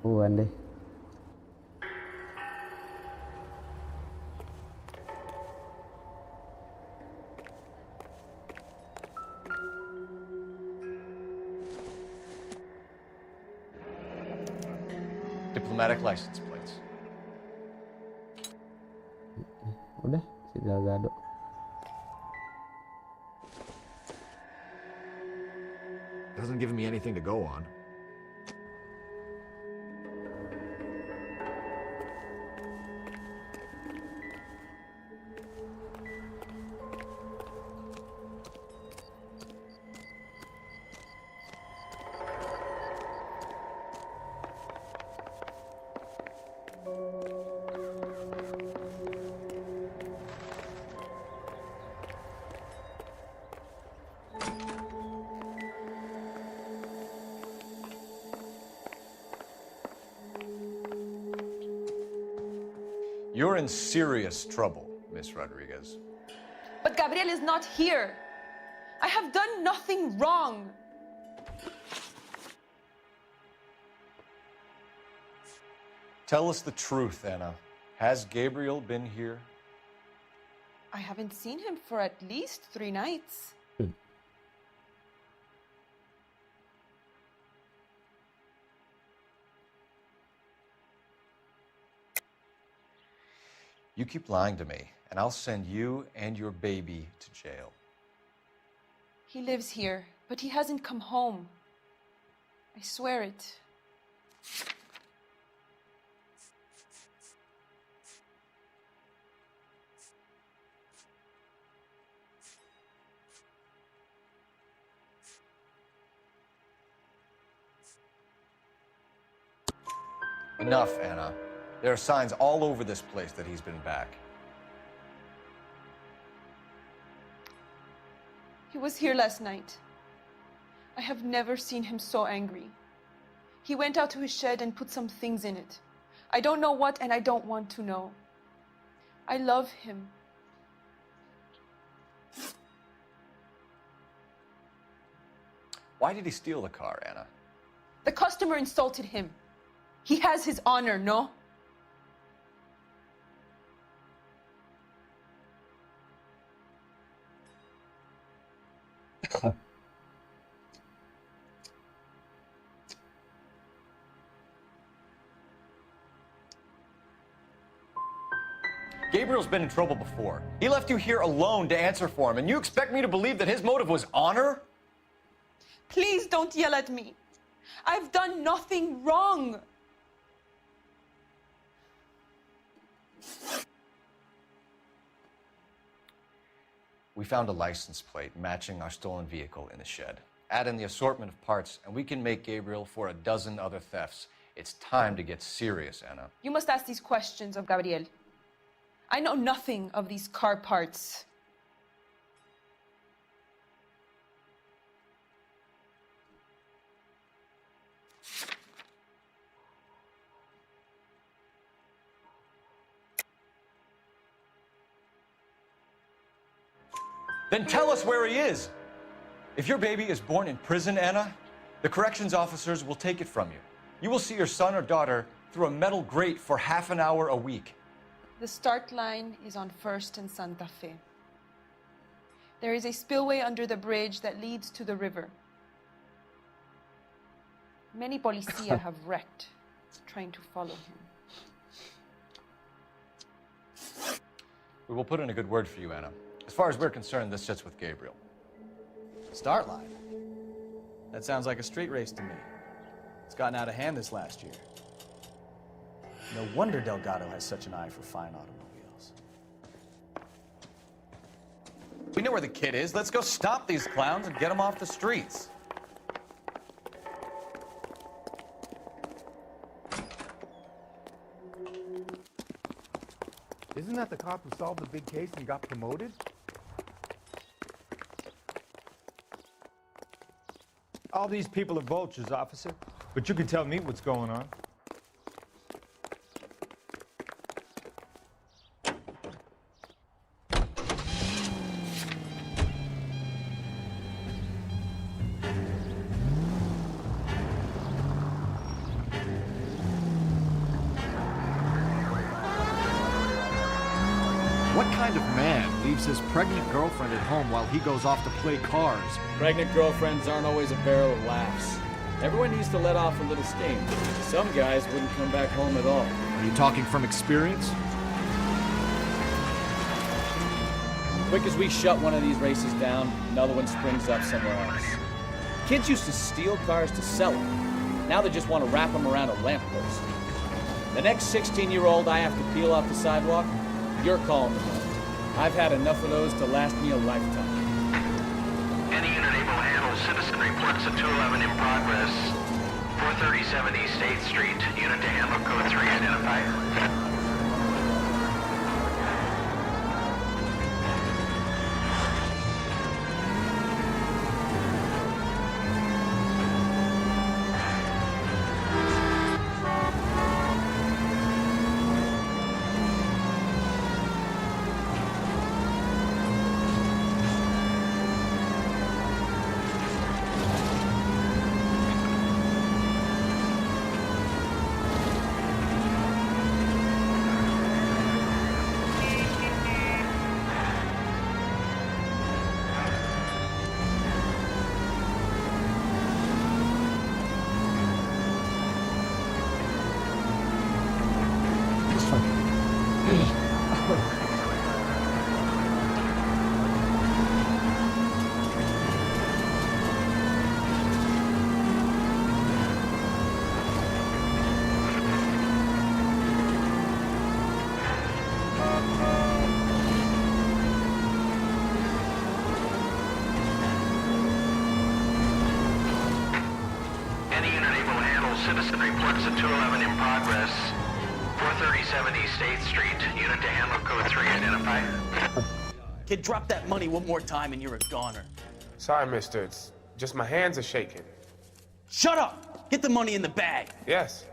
A: Buan deh.
G: Diplomatic license plates.
A: Udah, si Delgado.
L: Doesn't give me anything to go on.
G: You're in serious trouble, Miss Rodriguez.
K: But Gabriel is not here. I have done nothing wrong.
G: Tell us the truth, Anna. Has Gabriel been here?
K: I haven't seen him for at least 3 nights.
G: You keep lying to me, and I'll send you and your baby to jail.
K: He lives here, but he hasn't come home. I swear it.
G: Enough, Anna. There are signs all over this place that he's been back.
K: He was here last night. I have never seen him so angry. He went out to his shed and put some things in it. I don't know what, and I don't want to know. I love him.
G: Why did he steal the car, Anna?
K: The customer insulted him. He has his honor, no?
G: Gabriel's been in trouble before. He left you here alone to answer for him, and you expect me to believe that his motive was honor?
K: Please don't yell at me. I've done nothing wrong.
G: We found a license plate matching our stolen vehicle in the shed. Add in the assortment of parts, and we can make Gabriel for a dozen other thefts. It's time to get serious, Anna.
K: You must ask these questions of Gabriel. I know nothing of these car parts.
G: Then tell us where he is. If your baby is born in prison, Anna, the corrections officers will take it from you. You will see your son or daughter through a metal grate for half an hour a week.
K: The start line is on 1st and Santa Fe. There is a spillway under the bridge that leads to the river. Many policia have wrecked trying to follow him.
G: We will put in a good word for you, Anna. As far as we're concerned, this sits with Gabriel.
P: Start line? That sounds like a street race to me. It's gotten out of hand this last year. No wonder Delgado has such an eye for fine automobiles.
G: We know where the kid is. Let's go stop these clowns and get them off the streets.
B: Isn't that the cop who solved the big case and got promoted?
F: All these people are vultures, officer. But you can tell me what's going on.
L: What kind of man leaves his pregnant girlfriend at home while he goes off to play cars?
Y: Pregnant girlfriends aren't always a barrel of laughs. Everyone needs to let off a little steam. Some guys wouldn't come back home at all.
L: Are you talking from experience?
Y: Quick as we shut one of these races down, another one springs up somewhere else. Kids used to steal cars to sell them. Now they just want to wrap them around a lamppost. The next 16-year-old I have to peel off the sidewalk, you're calling them home. I've had enough of those to last me a lifetime.
E: Any unit able to handle citizen reports at 211 in progress. 437 East 8th Street. Unit to handle code 3 identified. Any unit able to handle citizen reports at 211 in progress. 437 East 8th Street. Unit to handle code 3 identified.
J: Kid, drop that money one more time and you're a goner.
M: Sorry, mister. It's just my hands are shaking.
J: Shut up! Get the money in the bag.
M: Yes.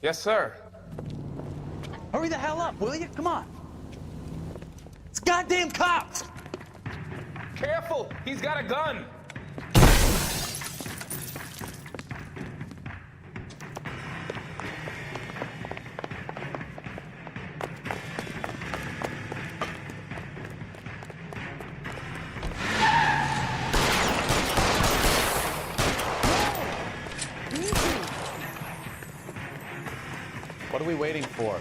M: Yes, sir.
J: Hurry the hell up, will you? Come on. It's goddamn cops!
M: Careful! He's got a gun!
T: What are we waiting for?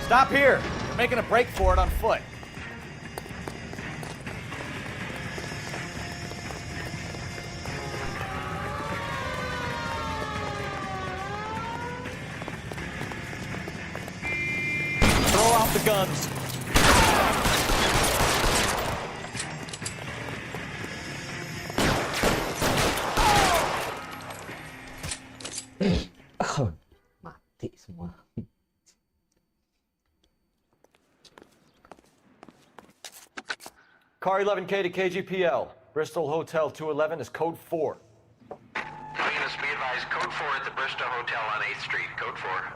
Y: Stop here. We're making a break for it on foot.
J: Throw out the guns.
A: Mati semua.
G: Car 11K to KGPL. Bristol Hotel 211 is code 4.
E: Units be advised, code 4 at the Bristol Hotel on 8th Street. Code 4.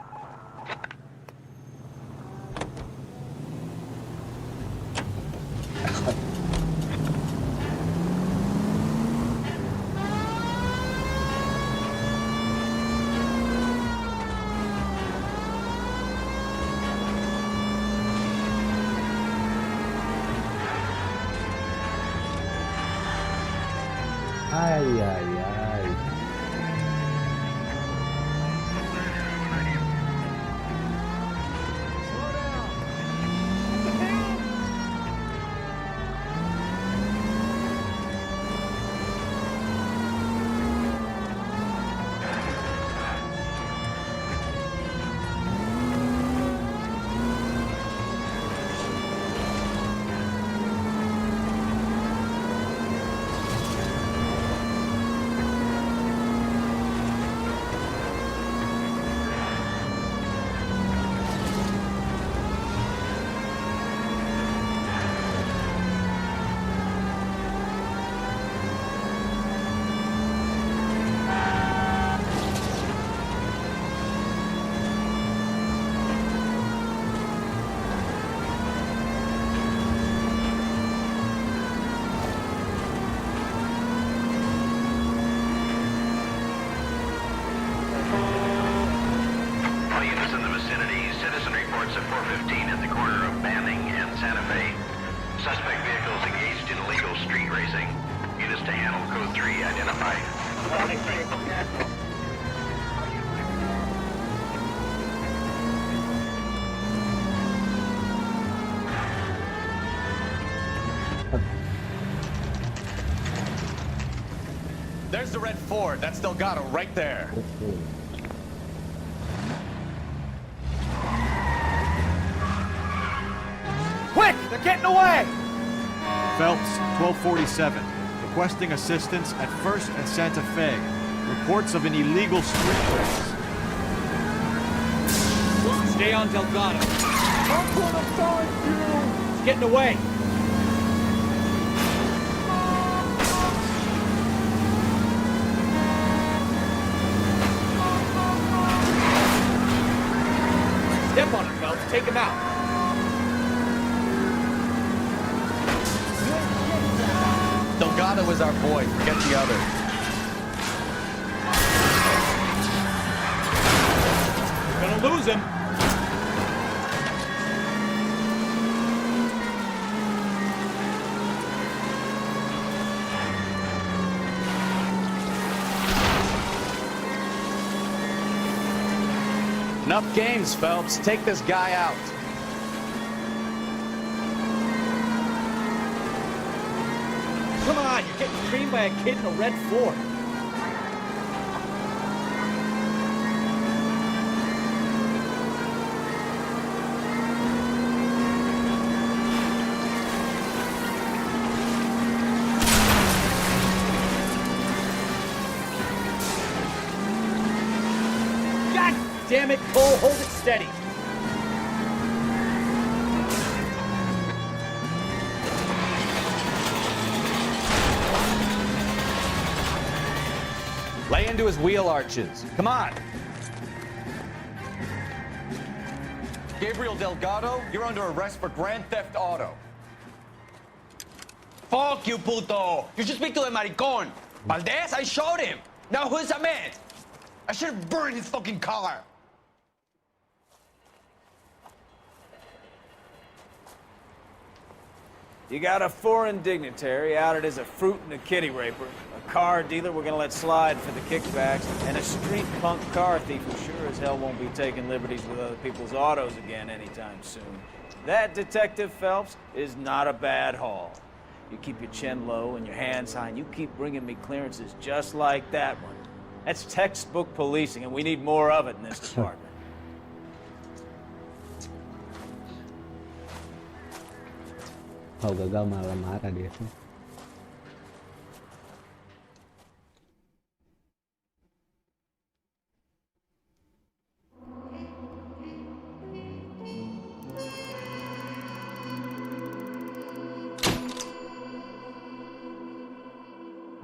A: Ay, ay, ay.
E: All units in the vicinity, citizen reports at 415 at the corner of Banning and Santa Fe. Suspect vehicles engaged in illegal street racing. Units to handle code 3 identified.
T: There's the red Ford. That's Delgado right there.
Y: Quick! They're getting away!
L: Phelps, 1247. The requesting assistance at 1st and Santa Fe. Reports of an illegal street race.
Y: Stay on Delgado.
S: I'm gonna find you!
Y: It's getting away. Step on it, Phelps. Take him out.
P: Delgado is our boy. Forget the other.
Y: Gonna lose him.
P: Enough games, Phelps. Take this guy out.
Y: Come on, you're getting creamed by a kid in a red Ford. God damn it, Cole, hold it steady.
P: Lay into his wheel arches. Come on.
X: Gabriel Delgado, you're under arrest for grand theft auto.
I: Fuck you, puto! You should speak to the maricón. Valdez, I showed him. Now who's Ahmed? I should have burned his fucking car.
J: You got a foreign dignitary outed as a fruit and a kitty raper, a car dealer we're gonna let slide for the kickbacks, and a street punk car thief who sure as hell won't be taking liberties with other people's autos again anytime soon. That, Detective Phelps, is not a bad haul. You keep your chin low and your hands high, and you keep bringing me clearances just like that one. That's textbook policing, and we need more of it in this department.
A: Kalau gagal malah marah dia sih.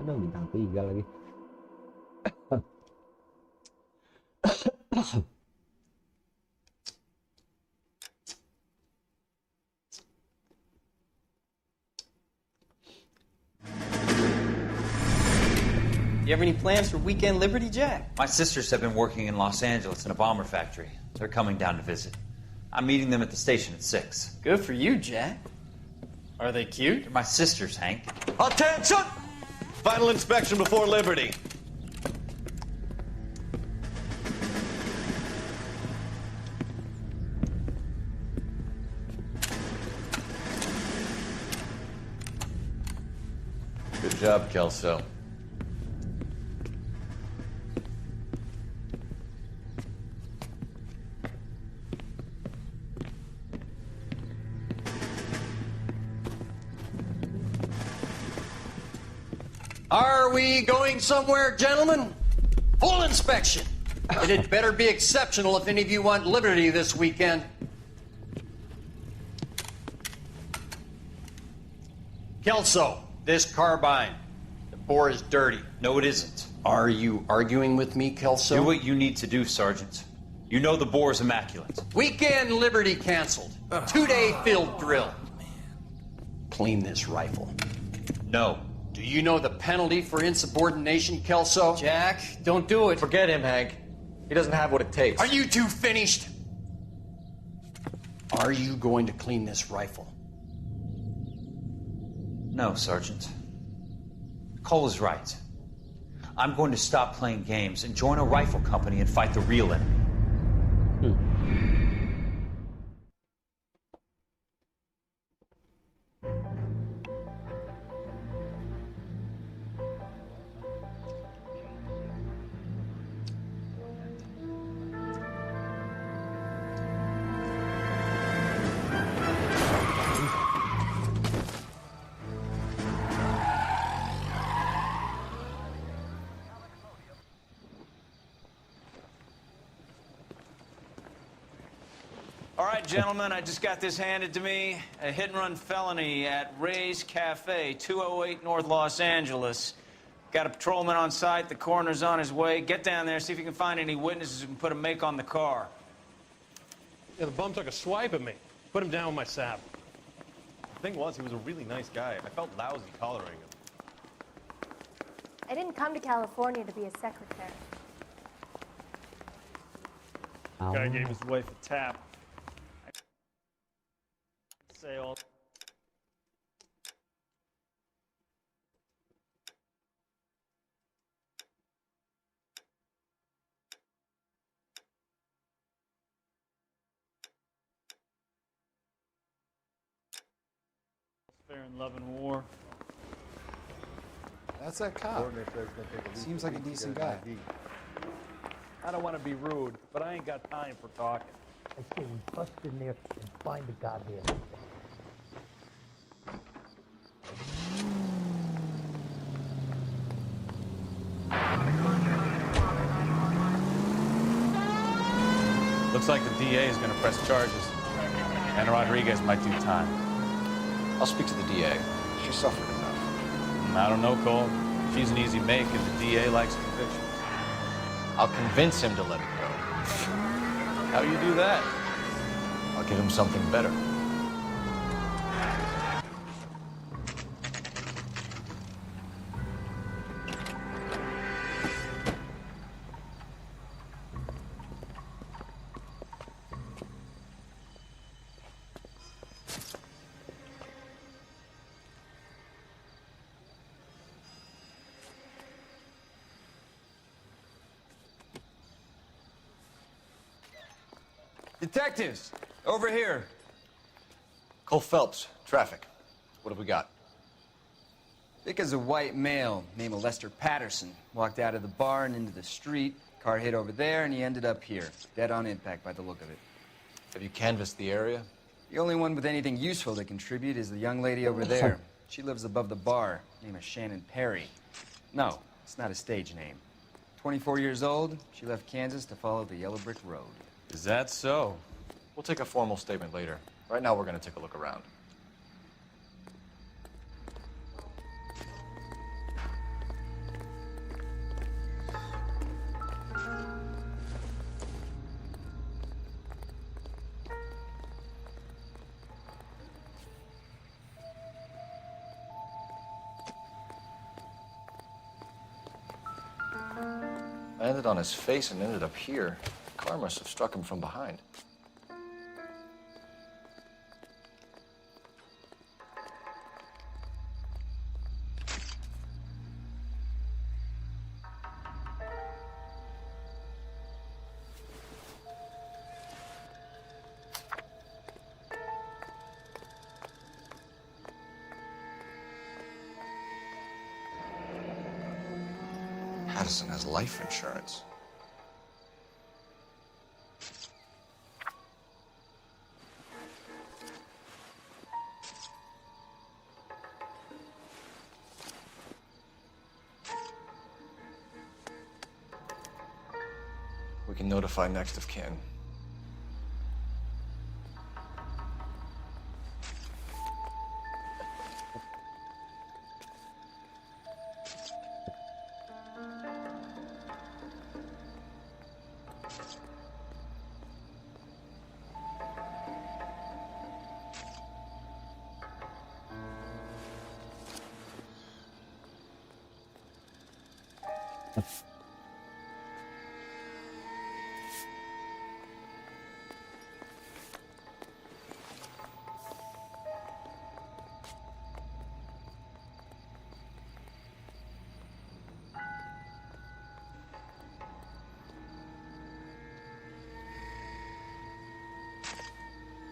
A: Aduh, bintang 3 lagi.
C: You have any plans for weekend Liberty, Jack?
N: My sisters have been working in Los Angeles in a bomber factory. They're coming down to visit. I'm meeting them at the station at 6.
C: Good for you, Jack. Are they cute?
N: They're my sisters, Hank.
X: Attention! Final inspection before Liberty.
G: Good job, Kelso.
I: Are we going somewhere, gentlemen? Full inspection. And it better be exceptional if any of you want liberty this weekend. Kelso, this carbine. The bore is dirty.
N: No, it isn't.
I: Are you arguing with me, Kelso?
N: Do what you need to do, Sergeant. You know the bore is immaculate.
I: Weekend liberty canceled. 2-day field drill. Clean this rifle.
N: No.
I: Do you know the penalty for insubordination, Kelso? Jack, don't do it.
G: Forget him, Hank. He doesn't have what it takes.
I: Are you two finished? Are you going to clean this rifle?
N: No, Sergeant. Cole is right. I'm going to stop playing games and join a rifle company and fight the real enemy.
J: All right, gentlemen, I just got this handed to me. A hit-and-run felony at Ray's Cafe, 208 North Los Angeles. Got a patrolman on site. The coroner's on his way. Get down there, see if you can find any witnesses who can put a make on the car.
X: Yeah, the bum took a swipe at me. Put him down with my saddle.
T: The thing was, he was a really nice guy. I felt lousy collaring him.
H: I didn't come to California to be a secretary.
F: Guy gave his wife a tap. Say all. Fair in love and war.
D: That's that cop. Seems like a decent guy.
F: I don't want to be rude, but I ain't got time for talking.
S: I say we bust in there and find the goddamn thing.
P: Looks like the DA is going to press charges. And Rodriguez might do time.
G: I'll speak to the DA. She suffered enough.
P: I don't know, Cole. She's an easy make, and the DA likes convictions.
G: I'll convince him to let it go.
P: How do you do that?
G: I'll give him something better.
J: Detectives, over here.
G: Cole Phelps, traffic. What have we got?
O: Vic is a white male named Lester Patterson. Walked out of the bar and into the street. Car hit over there, and he ended up here. Dead on impact by the look of it.
G: Have you canvassed the area?
O: The only one with anything useful to contribute is the young lady over there. She lives above the bar. Name is Shannon Perry. No, it's not a stage name. 24 years old, she left Kansas to follow the Yellow Brick Road.
P: Is that so?
G: We'll take a formal statement later. Right now, we're going to take a look around. I landed on his face and ended up here. The car must have struck him from behind. Patterson has life insurance. We can notify next of kin.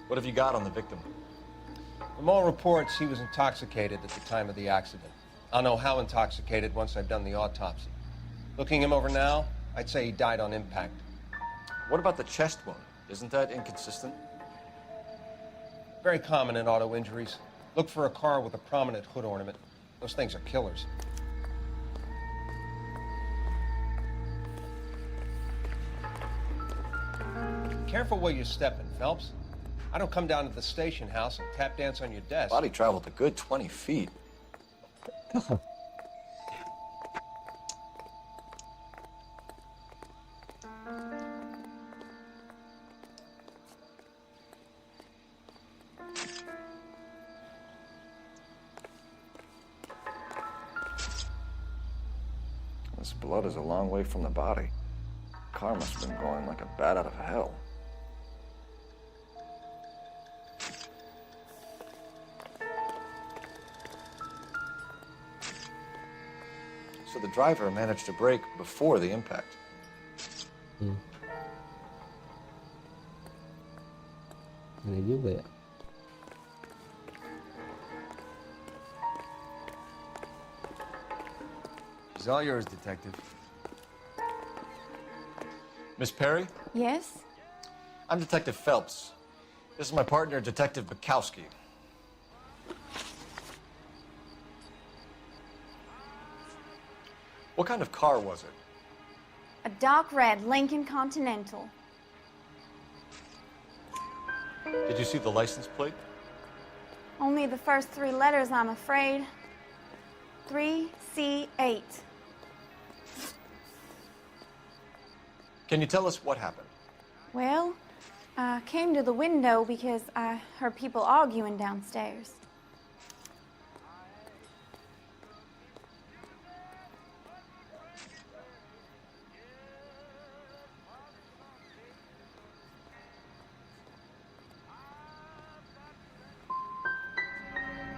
G: What have you got on the victim?
X: From all reports, he was intoxicated at the time of the accident. I'll know how intoxicated once I've done the autopsy. Looking him over now, I'd say he died on impact.
G: What about the chest wound? Isn't that inconsistent?
X: Very common in auto injuries. Look for a car with a prominent hood ornament. Those things are killers. Careful where you're stepping, Phelps.
I: I don't come down to the station house and tap dance on your desk.
G: Body traveled a good 20 feet. This blood is a long way from the body. Car must have been going like a bat out of hell. So the driver managed to brake before the impact.
A: Aneh juga ya.
O: She's all yours, Detective.
G: Miss Perry?
H: Yes?
G: I'm Detective Phelps. This is my partner, Detective Bukowski. What kind of car was it?
H: A dark red Lincoln Continental.
G: Did you see the license plate?
H: Only the first 3 letters, I'm afraid. 3C8.
G: Can you tell us what happened?
H: Well, I came to the window because I heard people arguing downstairs.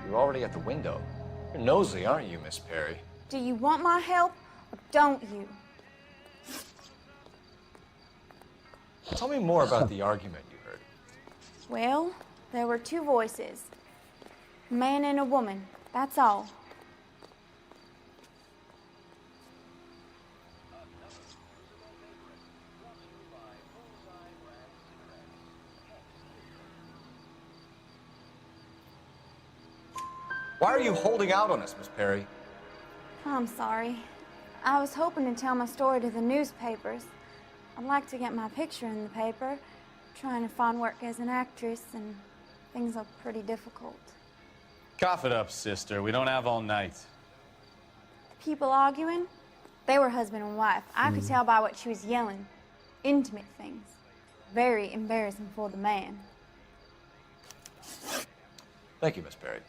G: You're already at the window. You're nosy, aren't you, Miss Perry?
H: Do you want my help or don't you?
G: Tell me more about the argument you heard.
H: Well, there were 2 voices. A man and a woman, that's all.
G: Why are you holding out on us, Miss Perry?
H: I'm sorry. I was hoping to tell my story to the newspapers. I'd like to get my picture in the paper. Trying to find work as an actress, and things look pretty difficult.
P: Cough it up, sister. We don't have all night.
H: People arguing? They were husband and wife. I could tell by what she was yelling. Intimate things. Very embarrassing for the man.
G: Thank you, Miss Perry.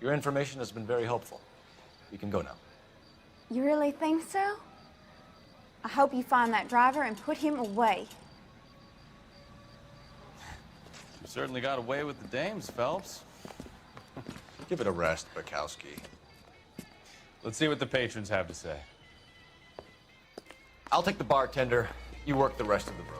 G: Your information has been very helpful. You can go now.
H: You really think so? I hope you find that driver and put him away.
P: You certainly got away with the dames, Phelps.
G: Give it a rest, Bukowski.
P: Let's see what the patrons have to say.
G: I'll take the bartender. You work the rest of the room.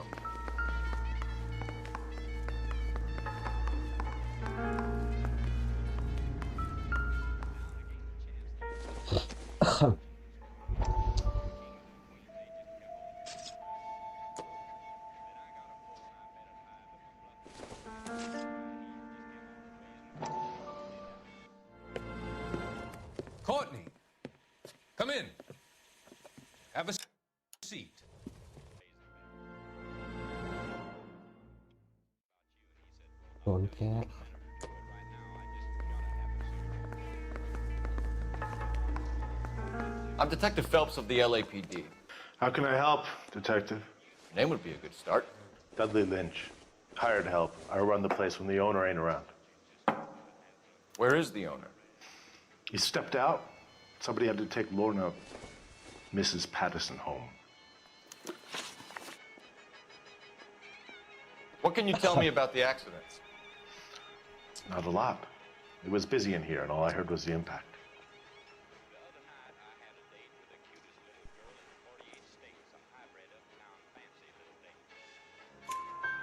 Q: Courtney, come in. Have a seat.
A: Bongkar.
G: I'm Detective Phelps of the LAPD.
R: How can I help, Detective?
G: Your name would be a good start.
R: Dudley Lynch. Hired help. I run the place when the owner ain't around.
G: Where is the owner?
R: He stepped out. Somebody had to take Lorna, Mrs. Patterson, home.
G: What can you tell me about the accidents?
R: Not a lot. It was busy in here, and all I heard was the impact.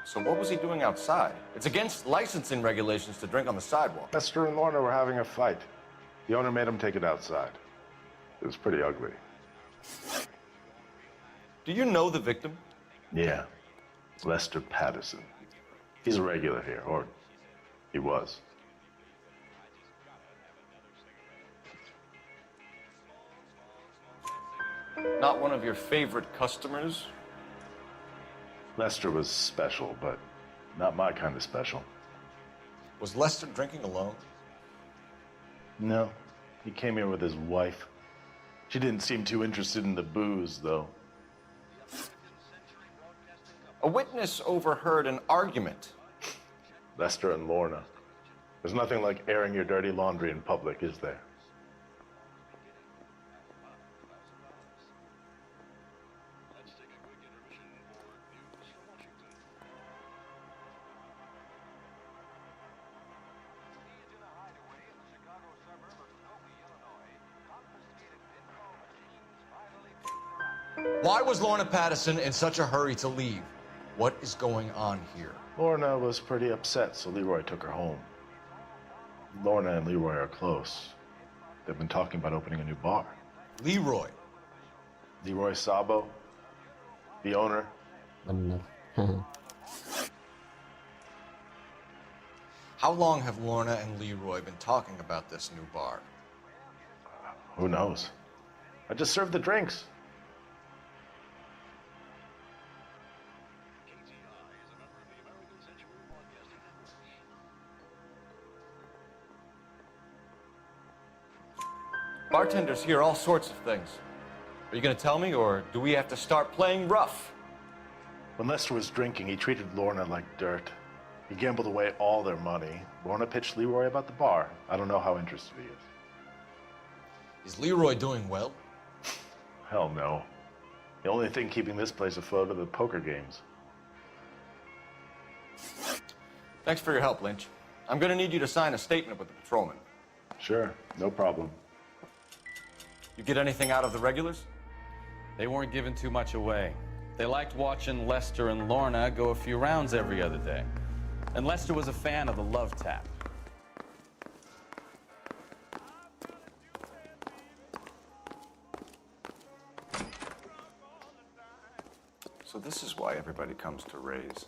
G: So what was he doing outside? It's against licensing regulations to drink on the sidewalk.
R: Lester and Lorna were having a fight. The owner made him take it outside. It was pretty ugly.
G: Do you know the victim?
R: Yeah. Lester Patterson. He's a regular here, or he was.
G: Not one of your favorite customers?
R: Lester was special, but not my kind of special.
G: Was Lester drinking alone?
R: No, he came here with his wife. She didn't seem too interested in the booze, though.
G: A witness overheard an argument.
R: Lester and Lorna. There's nothing like airing your dirty laundry in public, is there?
G: Why was Lorna Patterson in such a hurry to leave? What is going on here?
R: Lorna was pretty upset, so Leroy took her home. Lorna and Leroy are close. They've been talking about opening a new bar.
G: Leroy?
R: Leroy Sabo, the owner.
A: Bener.
G: How long have Lorna and Leroy been talking about this new bar?
R: Who knows? I just served the drinks.
G: Bartenders hear all sorts of things. Are you going to tell me, or do we have to start playing rough?
R: When Lester was drinking, he treated Lorna like dirt. He gambled away all their money. Lorna pitched Leroy about the bar. I don't know how interested he is.
G: Is Leroy doing well?
R: Hell no. The only thing keeping this place afloat are the poker games.
G: Thanks for your help, Lynch. I'm going to need you to sign a statement with the patrolman.
R: Sure, no problem.
G: You get anything out of the regulars?
P: They weren't giving too much away. They liked watching Lester and Lorna go a few rounds every other day. And Lester was a fan of the love tap.
G: So this is why everybody comes to Ray's.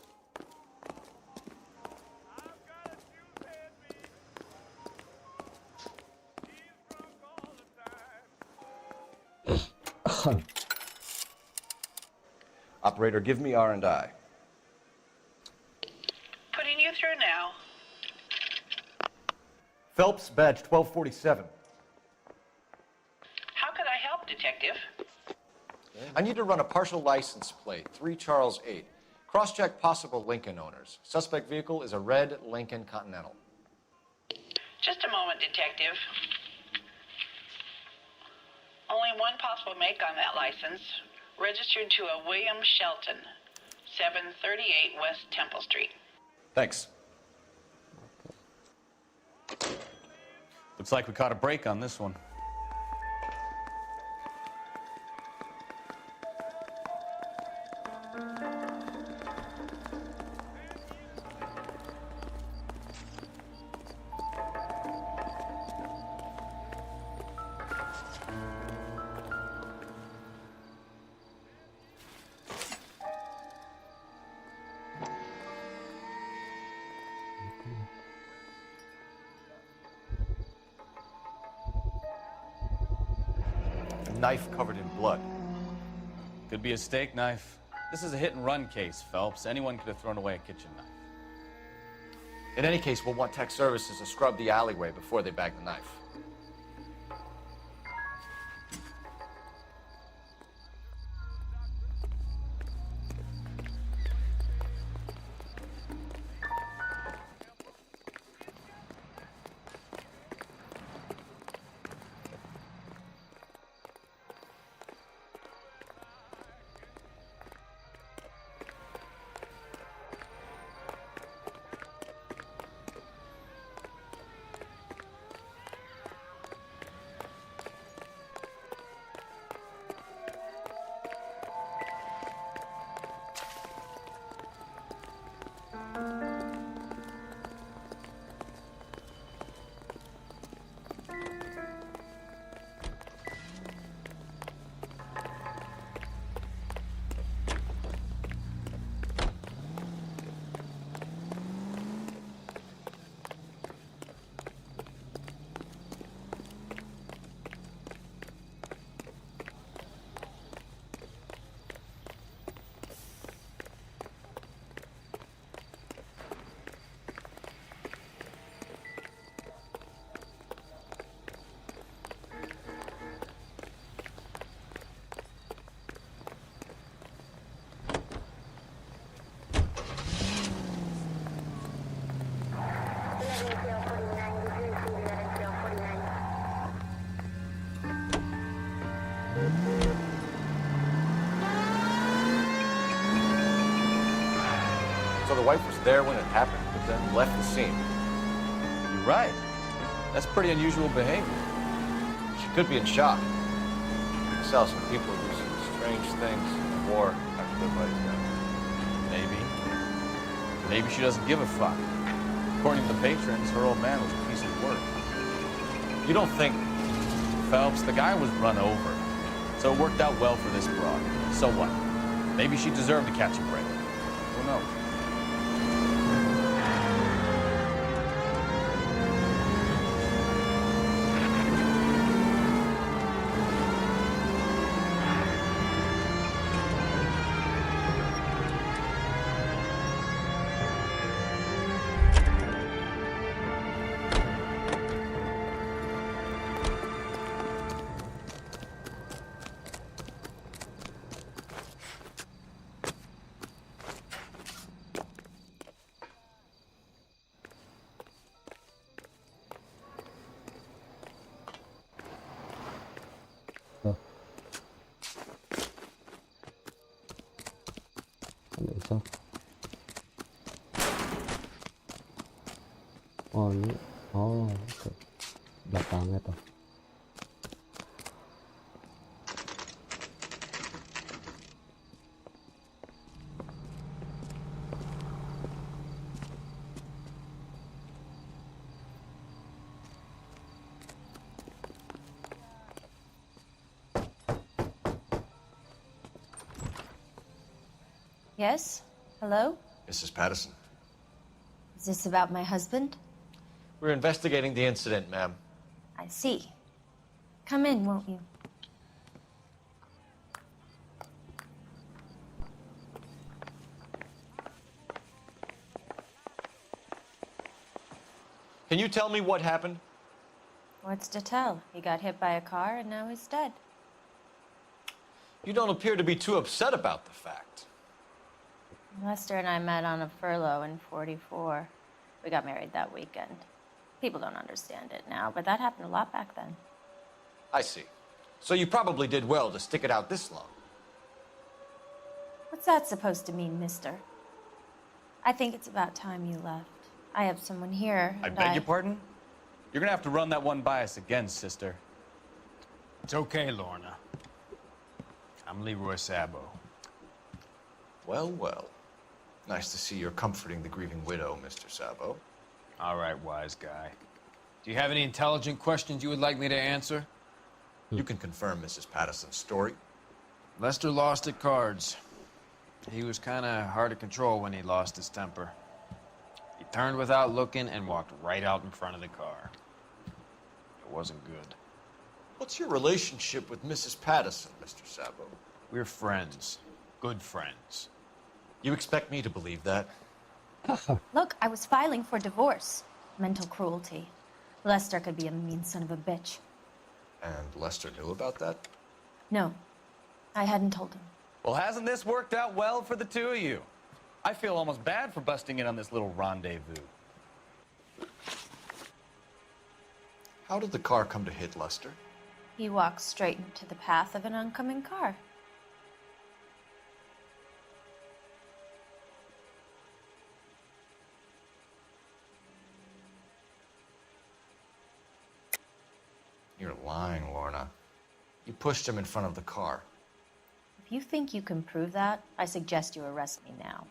G: Operator, give me R&I.
B: Putting you through now.
G: Phelps, badge 1247.
B: How could I help, Detective?
G: I need to run a partial license plate, 3 Charles 8. Cross-check possible Lincoln owners. Suspect vehicle is a red Lincoln Continental.
B: Just a moment, Detective. Only one possible make on that license. Registered to a William Shelton, 738 West Temple Street.
G: Thanks.
P: Looks like we caught a break on this one.
G: Knife covered in blood.
P: Could be a steak knife. This is a hit-and-run case, Phelps. Anyone could have thrown away a kitchen knife.
G: In any case, we'll want tech services to scrub the alleyway before they bag the knife. So the wife was there when it happened, but then left the scene.
P: You're right. That's pretty unusual behavior.
G: She could be in shock. Sal, some people do some strange things in the war after their buddies got.
P: Maybe. Maybe she doesn't give a fuck. According to the patrons, her old man was a piece of work.
G: You don't think...
P: Phelps, the guy was run over. So it worked out well for this broad. So what? Maybe she deserved to catch a break. Who knows?
A: Ada isa. Oh, ini. Oh, oke. Belakangnya tuh.
K: Yes? Hello?
G: Mrs. Patterson.
K: Is this about my husband?
G: We're investigating the incident, ma'am.
K: I see. Come in, won't you?
G: Can you tell me what happened?
K: What's to tell? He got hit by a car and now he's dead.
G: You don't appear to be too upset about the fact.
K: Lester and I met on a furlough in '44. We got married that weekend. People don't understand it now, but that happened a lot back then.
G: I see. So you probably did well to stick it out this long.
K: What's that supposed to mean, mister? I think it's about time you left. I have someone here.
P: I beg your pardon? You're gonna have to run that one by us again, sister.
M: It's okay, Lorna. I'm Leroy Sabo.
G: Well, well. Nice to see you're comforting the grieving widow, Mr. Sabo.
M: All right, wise guy. Do you have any intelligent questions you would like me to answer?
G: You can confirm Mrs. Patterson's story.
M: Lester lost at cards. He was kind of hard to control when he lost his temper. He turned without looking and walked right out in front of the car. It wasn't good.
G: What's your relationship with Mrs. Patterson, Mr. Sabo?
M: We're friends. Good friends.
G: You expect me to believe that?
K: Look, I was filing for divorce. Mental cruelty. Lester could be a mean son of a bitch.
G: And Lester knew about that?
K: No, I hadn't told him.
P: Well, hasn't this worked out well for the two of you? I feel almost bad for busting in on this little rendezvous.
G: How did the car come to hit Lester?
K: He walked straight into the path of an oncoming car.
G: You're lying, Lorna. You pushed him in front of the car.
K: If you think you can prove that, I suggest you arrest me now.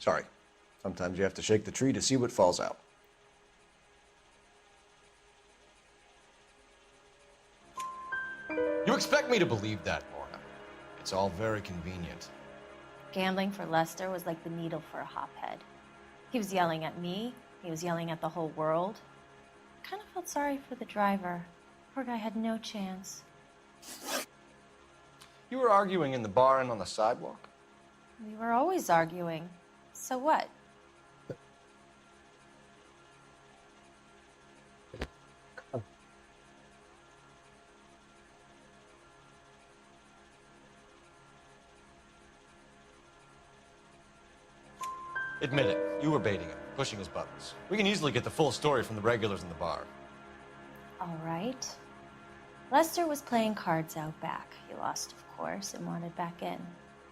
G: Sorry. Sometimes you have to shake the tree to see what falls out. You expect me to believe that, Lorna. It's all very convenient.
K: Gambling for Lester was like the needle for a hophead. He was yelling at me. He was yelling at the whole world. I kind of felt sorry for the driver. Poor guy had no chance.
X: You were arguing in the bar and on the sidewalk?
K: We were always arguing. So what?
X: Admit it, you were baiting him, pushing his buttons. We can easily get the full story from the regulars in the bar.
K: All right. Lester was playing cards out back. He lost, of course, and wanted back in.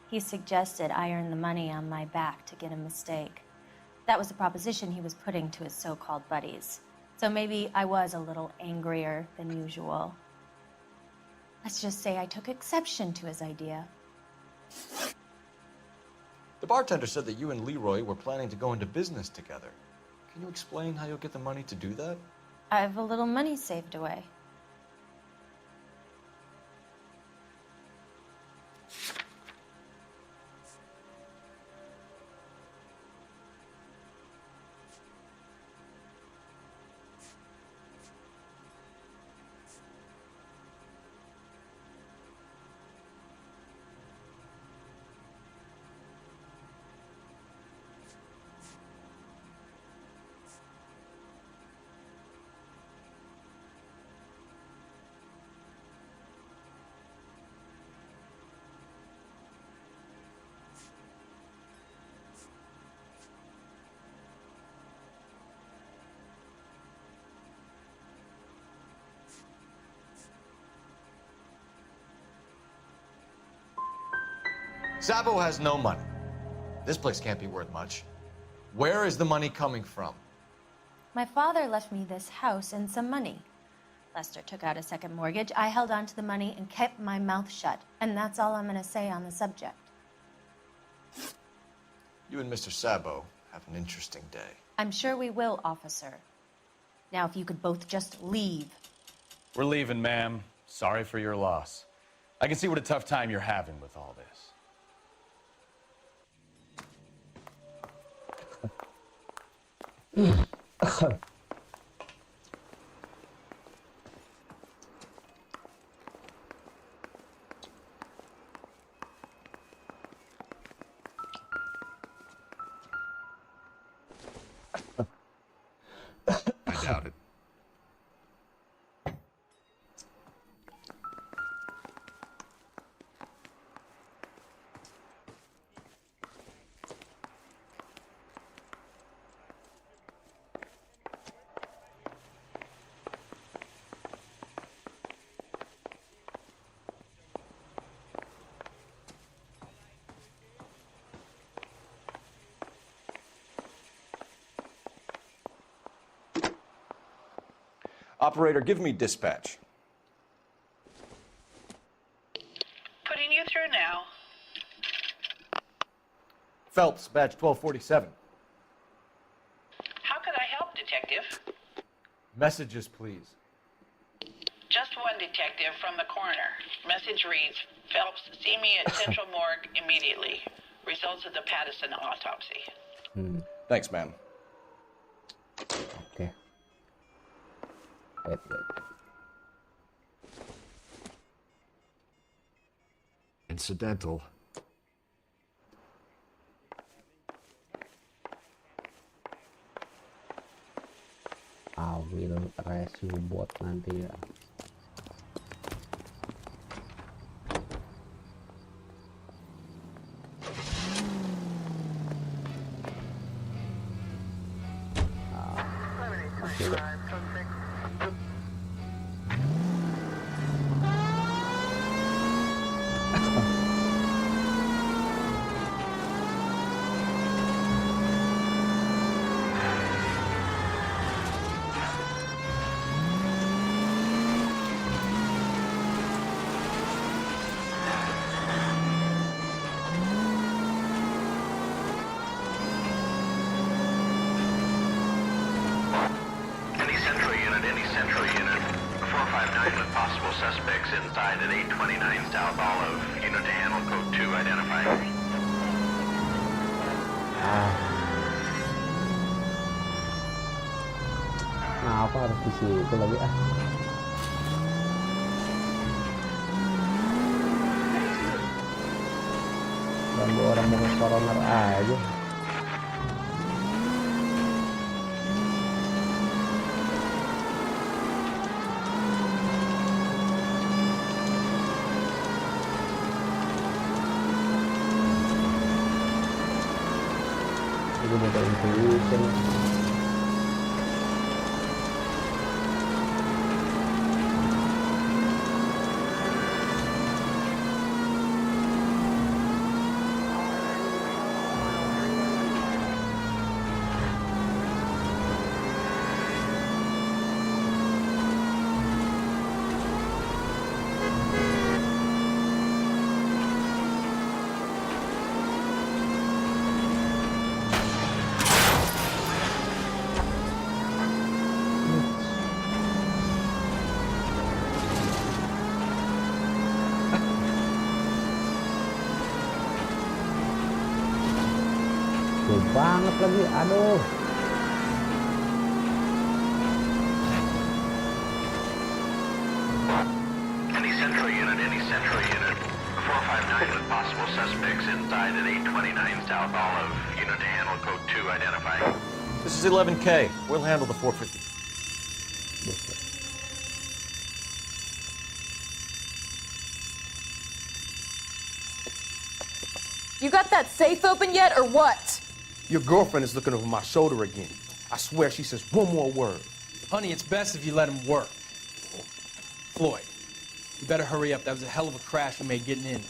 K: He suggested I earn the money on my back to get a mistake. That was the proposition he was putting to his so-called buddies. So maybe I was a little angrier than usual. Let's just say I took exception to his idea.
X: The bartender said that you and Leroy were planning to go into business together. Can you explain how you'll get the money to do that?
K: I have a little money saved away.
X: Sabo has no money. This place can't be worth much. Where is the money coming from?
K: My father left me this house and some money. Lester took out a second mortgage. I held on to the money and kept my mouth shut. And that's all I'm going to say on the subject.
X: You and Mr. Sabo have an interesting day.
K: I'm sure we will, officer. Now, if you could both just leave.
P: We're leaving, ma'am. Sorry for your loss. I can see what a tough time you're having with all this.
G: I doubt it.
X: Operator, give me dispatch.
B: Putting you through now.
X: Phelps, badge 1247.
B: How could I help, Detective?
X: Messages, please.
B: Just one detective from the coroner. Message reads, Phelps, see me at Central Morgue immediately. Results of the Pattison autopsy.
X: Thanks, ma'am.
A: Okay. Wait.
G: Incidental.
A: I will raise you bot nanti ya.
E: Any central unit. 459 with possible suspects inside at 829 South Olive. Unit to handle code 2 identified.
A: Kenapa harus di situ lagi ah? Ganggu orang mau coroner aja. Ini mau intuition. Banget lagi, aduh.
E: Any central unit, 459 with possible suspects inside at 829 South Olive. Unit to handle code 2 identified.
G: This is 11K. We'll handle the 450.
L: You got that safe open yet, or what?
X: Your girlfriend is looking over my shoulder again. I swear she says one more word.
U: Honey, it's best if you let him work. Floyd, you better hurry up. That was a hell of a crash we made getting in.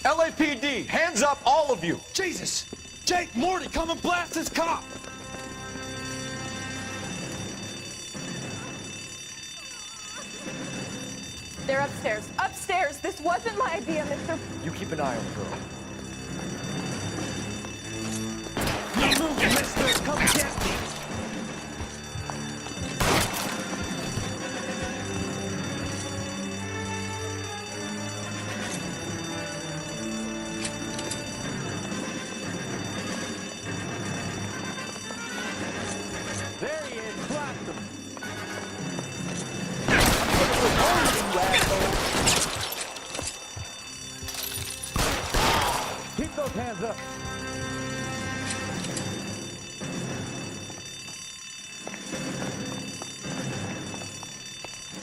X: LAPD, hands up, all of you! Jesus! Jake, Morty, come and blast this cop!
L: They're upstairs. Upstairs! This wasn't my idea, Mr.
X: You keep an eye on the girl. Mister, come get me!
F: There he is. Blast him. Keep those hands up.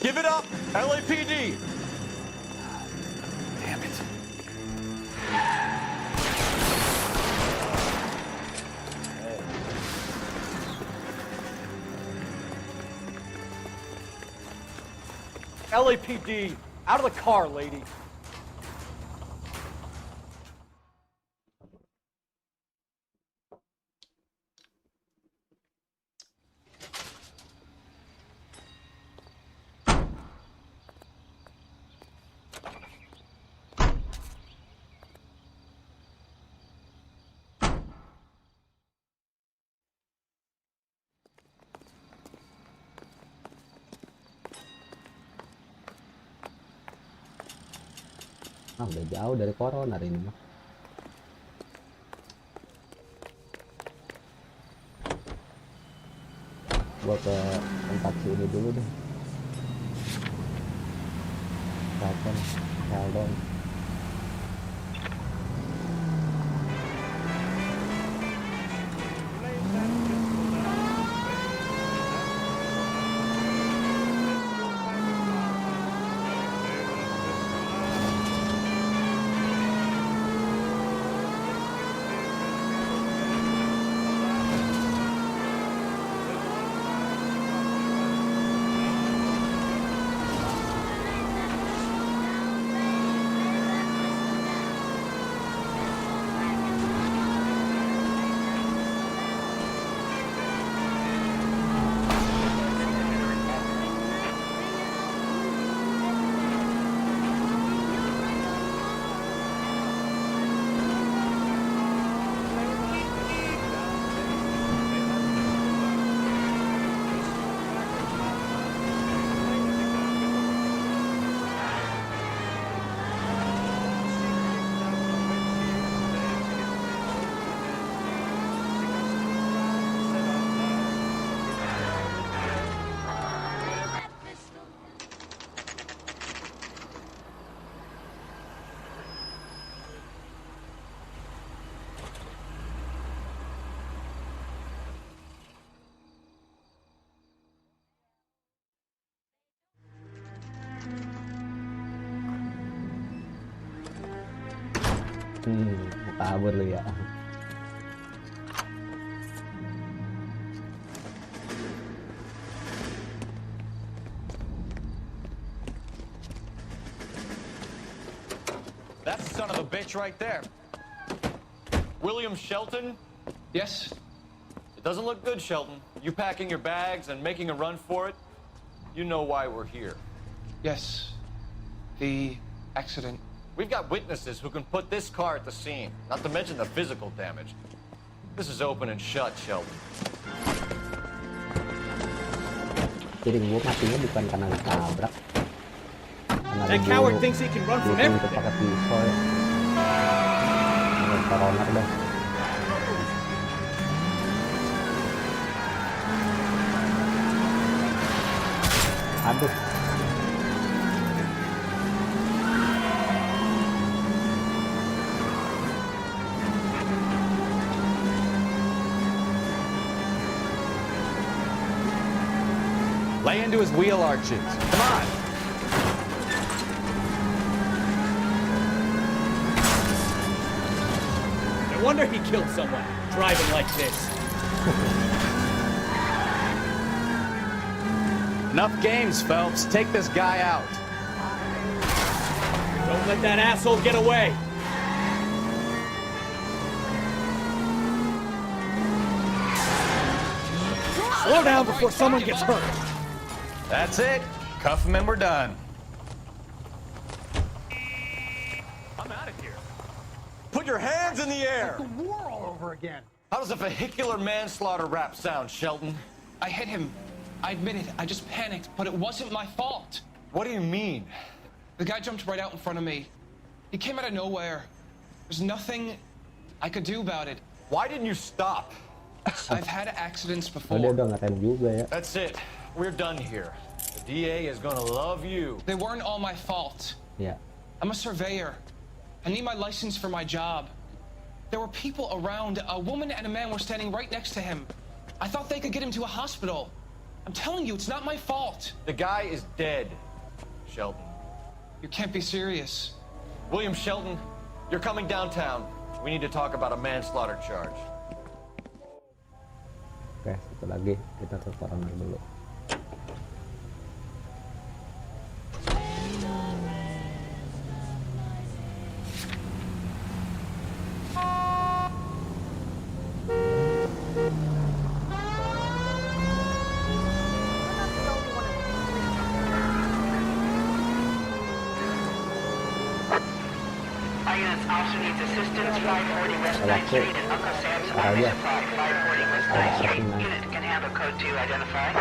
X: Give it up, LAPD!
U: Damn it.
X: LAPD, out of the car, lady.
A: Ah, udah jauh dari corona ini mah. Gua ke tempat sini dulu deh. Sheldon. Mau kabur lu ya.
X: That's the son of a bitch right there. William Shelton?
M: Yes?
X: It doesn't look good, Shelton. You packing your bags and making a run for it? You know why we're here.
M: Yes. The accident.
X: We've got witnesses who can put this car at the scene, not to mention the physical damage. This is open and shut, Shelton.
A: Jadi gue matinya bukan karena ditabrak.
J: That coward thinks he can run from everything.
A: Pakai pisau ya. Coroner dah. Aduh.
P: Lay into his wheel arches. Come on.
J: No wonder he killed someone, driving like this.
P: Enough games, Phelps. Take this guy out.
J: Don't let that asshole get away. Slow down before someone gets hurt.
P: That's it. Cuff him and we're done.
J: I'm out of here.
X: Put your hands in the air!
S: The war all over again.
X: How does a vehicular manslaughter rap sound, Shelton?
M: I hit him. I admit it. I just panicked, but it wasn't my fault.
X: What do you mean?
M: The guy jumped right out in front of me. He came out of nowhere. There's nothing I could do about it.
X: Why didn't you stop?
M: I've had accidents before.
A: Dia udah ngatain juga ya.
X: That's it. We're done here. The DA is gonna love you.
M: They weren't all my fault.
A: Yeah.
M: I'm a surveyor. I need my license for my job. There were people around. A woman and a man were standing right next to him. I thought they could get him to a hospital. I'm telling you, it's not my fault.
X: The guy is dead, Shelton.
M: You can't be serious.
X: William Shelton, you're coming downtown. We need to talk about a manslaughter charge.
A: Oke, satu lagi kita ke coroner dulu.
B: Officer needs assistance, 540 West 9th Street and Uncle Sam's Army Supply, 540 West 9th Street. Unit can handle code 2, identify.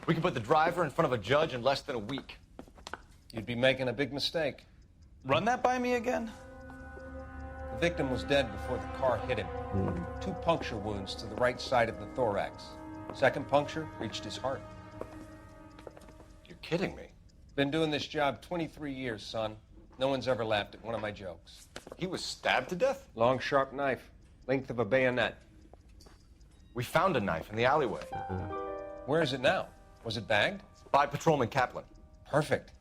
X: We can put the driver in front of a judge in less than a week.
I: You'd be making a big mistake.
P: Run that by me again?
I: The victim was dead before the car hit him. 2 puncture wounds to the right side of the thorax. Second puncture reached his heart.
X: You're kidding me.
I: Been doing this job 23 years, son. No one's ever laughed at one of my jokes.
X: He was stabbed to death?
I: Long, sharp knife. Length of a bayonet.
X: We found a knife in the alleyway.
I: Where is it now? Was it bagged?
X: By Patrolman Kaplan.
I: Perfect.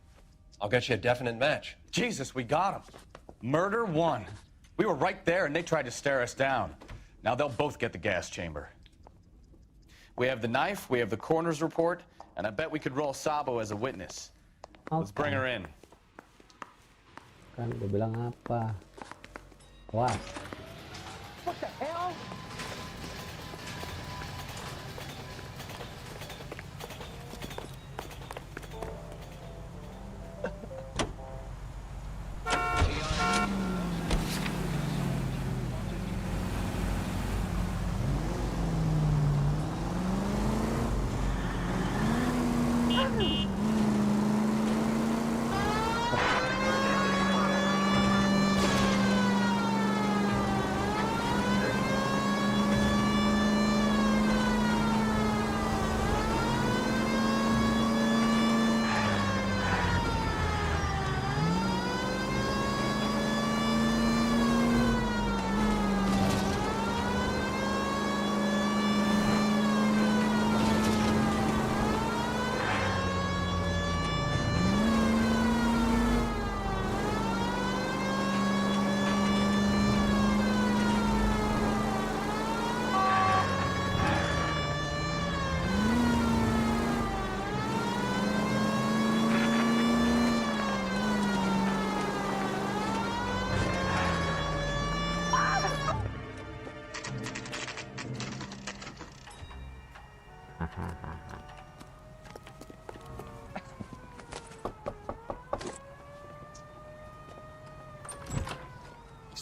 I: I'll get you a definite match.
P: Jesus, we got him. Murder 1. We were right there and they tried to stare us down. Now they'll both get the gas chamber. We have the knife, we have the coroner's report, and I bet we could roll Sabo as a witness. Let's bring her in.
A: Kan dia bilang apa? Wah.
S: What the hell?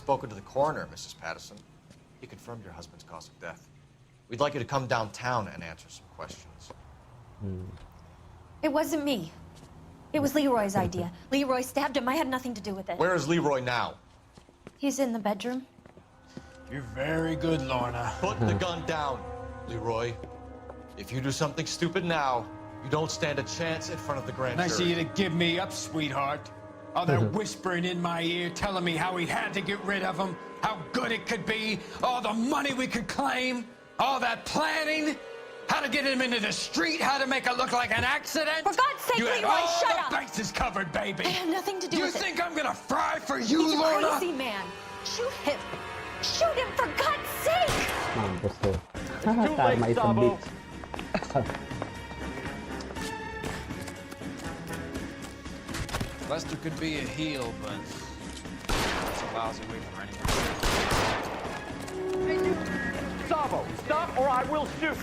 G: spoken to the coroner, Mrs. Patterson. He confirmed your husband's cause of death. We'd like you to come downtown and answer some questions.
K: It wasn't me. It was Leroy's idea. Leroy stabbed him. I had nothing to do with it.
G: Where is Leroy now?
K: He's in the bedroom.
X: You're very good, Lorna.
G: Put the gun down, Leroy. If you do something stupid now, you don't stand a chance in front of the grand jury.
X: Nice of you to give me up, sweetheart. All that whispering in my ear, telling me how we had to get rid of him, how good it could be, all the money we could claim, all that planning, how to get him into the street, how to make it look like an accident.
K: For God's sake,
X: you had
K: Leroy,
X: all
K: shut
X: the
K: up!
X: bases covered, baby.
K: I had nothing to do with it.
X: You think I'm gonna fry for you,
K: He's
X: Lorna?
K: a crazy man. Shoot him. Shoot him, for God's sake!
A: Mampus tuh.
F: It's too late,
A: Karma is a
F: Sabo.
A: bitch.
J: Lester could be a heel, but that's a lousy way for anyone.
F: Sabo, stop or I will shoot.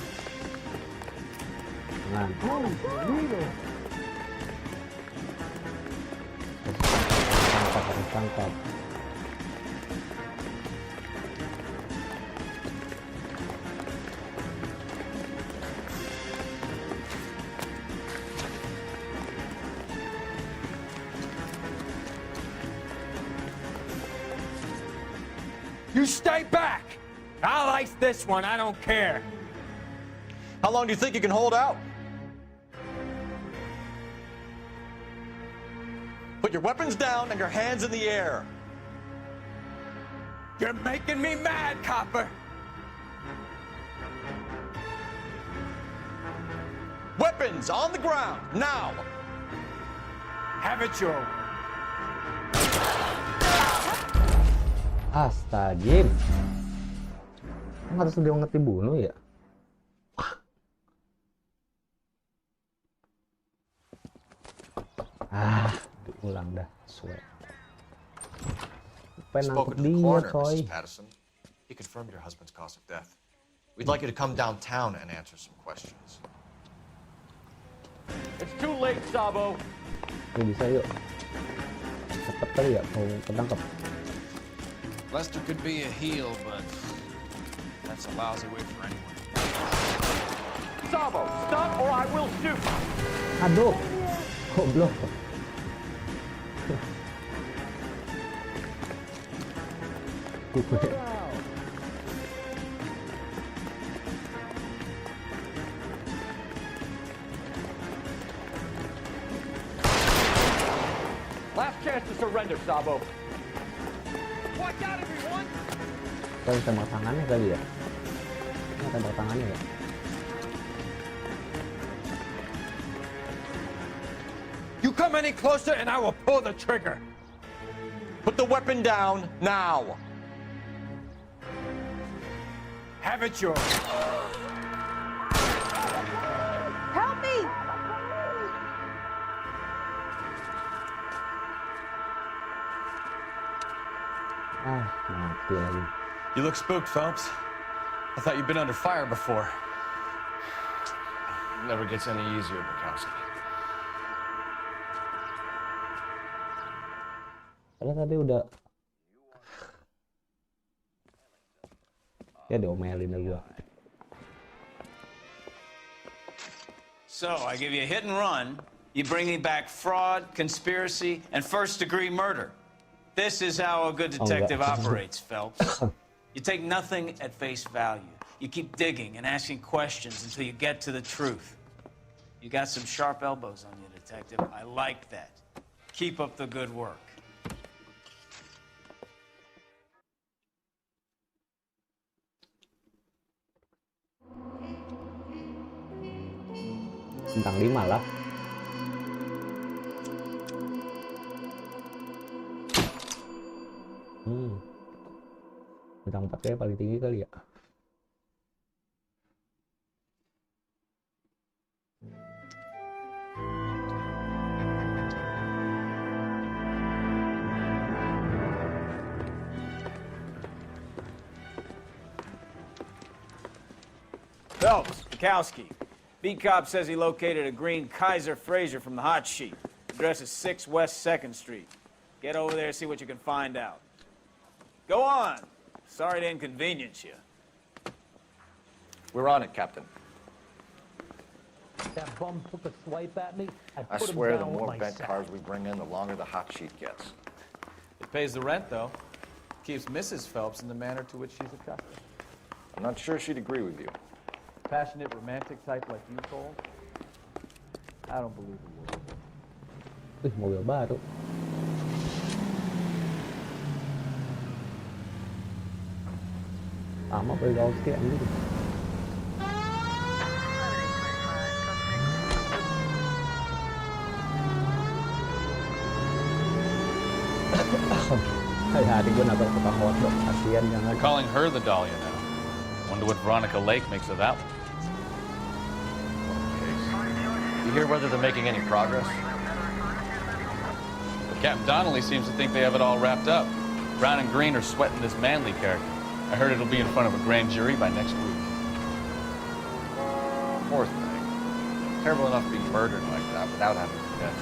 A: Tangkap.
X: You stay back. I'll ice this one. I don't care.
G: How long do you think you can hold out? Put your weapons down and your hands in the air.
X: You're making me mad, copper.
G: Weapons on the ground, now!
X: Have it your way.
A: Astagfirullah. Kan harus dia ngerti bunuh ya? Diulang dah, sweat. Pengen nangkep
G: Spoken to the
A: dia,
G: coroner,
A: coy.
G: Mrs. Patterson. He confirmed your husband's cause of death. We'd like you to come downtown and answer some questions.
F: It's too late, Sabo.
A: Yuk, bisa yuk. Cepet kali ya, mau ketangkep.
J: Lester could be a heel, but that's a lousy way for anyone.
F: Sabo, stop or I will shoot.
A: Aduh, goblok.
F: Last chance to surrender, Sabo. Watch out, everyone!
A: Kau tembak tangannya kali ya? Ini tembak tangannya ya?
X: You come any closer and I will pull the trigger.
G: Put the weapon down, now!
X: Have it your way.
L: Help me!
A: Mati lagi.
P: You look spooked, Phelps. I thought you'd been under fire before.
X: Never gets any easier, Bukowski.
A: Padahal tadi udah ya diomelin lagi gua.
J: So, I give you a hit and run, you bring me back fraud, conspiracy, and first-degree murder. This is how a good detective operates, Phelps. You take nothing at face value. You keep digging and asking questions until you get to the truth. You got some sharp elbows on you, detective. I like that. Keep up the good work.
A: Bintang 5 lah. Bintang 4 kayak paling tinggi kali ya.
J: Phelps, Bukowski. Beat cop says he located a green Kaiser Fraser from the hot sheet. Address is 6 West 2nd Street. Get over there and see what you can find out. Go on. Sorry to inconvenience you.
G: We're on it, Captain.
S: That bum took a swipe at me.
G: I swear the more bent cars we bring in, the longer the hot sheet gets.
P: It pays the rent, though. Keeps Mrs. Phelps in the manner to which she's accustomed.
G: I'm not sure she'd agree with you.
P: Passionate, romantic type like you, Cole? I don't believe a word.
A: Mobil baru. Sama bergaul sekian gitu.
P: They're calling her the Dahlia now. Wonder what Veronica Lake makes of that one.
G: You hear whether they're making any progress?
P: But Captain Donnelly seems to think they have it all wrapped up. Brown and Green are sweating this Manley character. I heard it'll be in front of a grand jury by next week.
G: Poor thing. Terrible enough being murdered like that without having to death.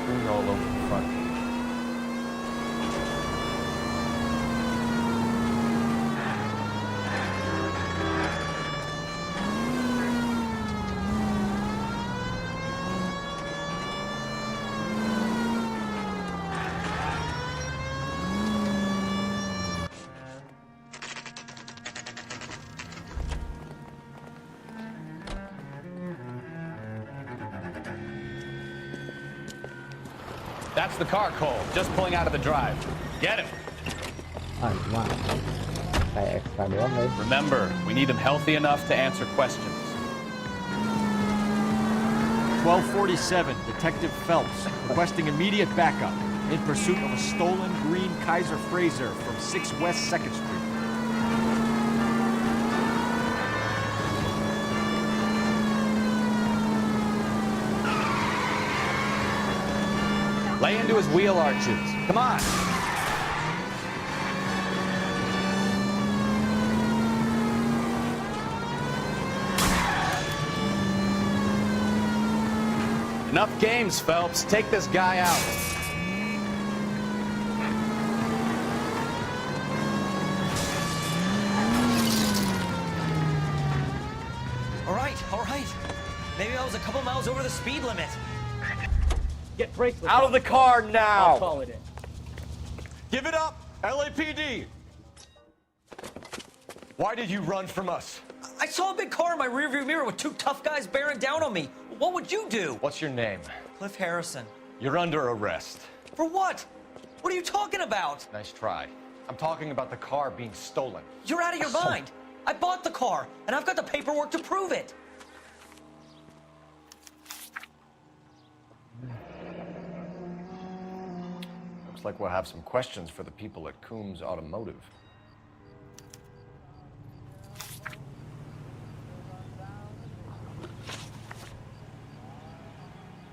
G: Screwed all over the front page.
P: That's the car, Cole. Just pulling out of the drive. Get him. Remember, we need him healthy enough to answer questions.
C: 1247, Detective Phelps, requesting immediate backup in pursuit of a stolen green Kaiser Frazer from 6 West 2nd Street.
P: Lay into his wheel arches. Come on. Enough games, Phelps. Take this guy out.
N: All right. Maybe I was a couple miles over the speed limit.
U: Get bracelets.
X: Out of the car now!
U: I'll call it in.
X: Give it up, LAPD! Why did you run from us?
N: I saw a big car in my rearview mirror with 2 tough guys bearing down on me. What would you do?
X: What's your name?
N: Cliff Harrison.
X: You're under arrest.
N: For what? What are you talking about?
X: Nice try. I'm talking about the car being stolen.
N: You're out of your mind. I bought the car, and I've got the paperwork to prove it.
G: Looks like we'll have some questions for the people at Coombs Automotive.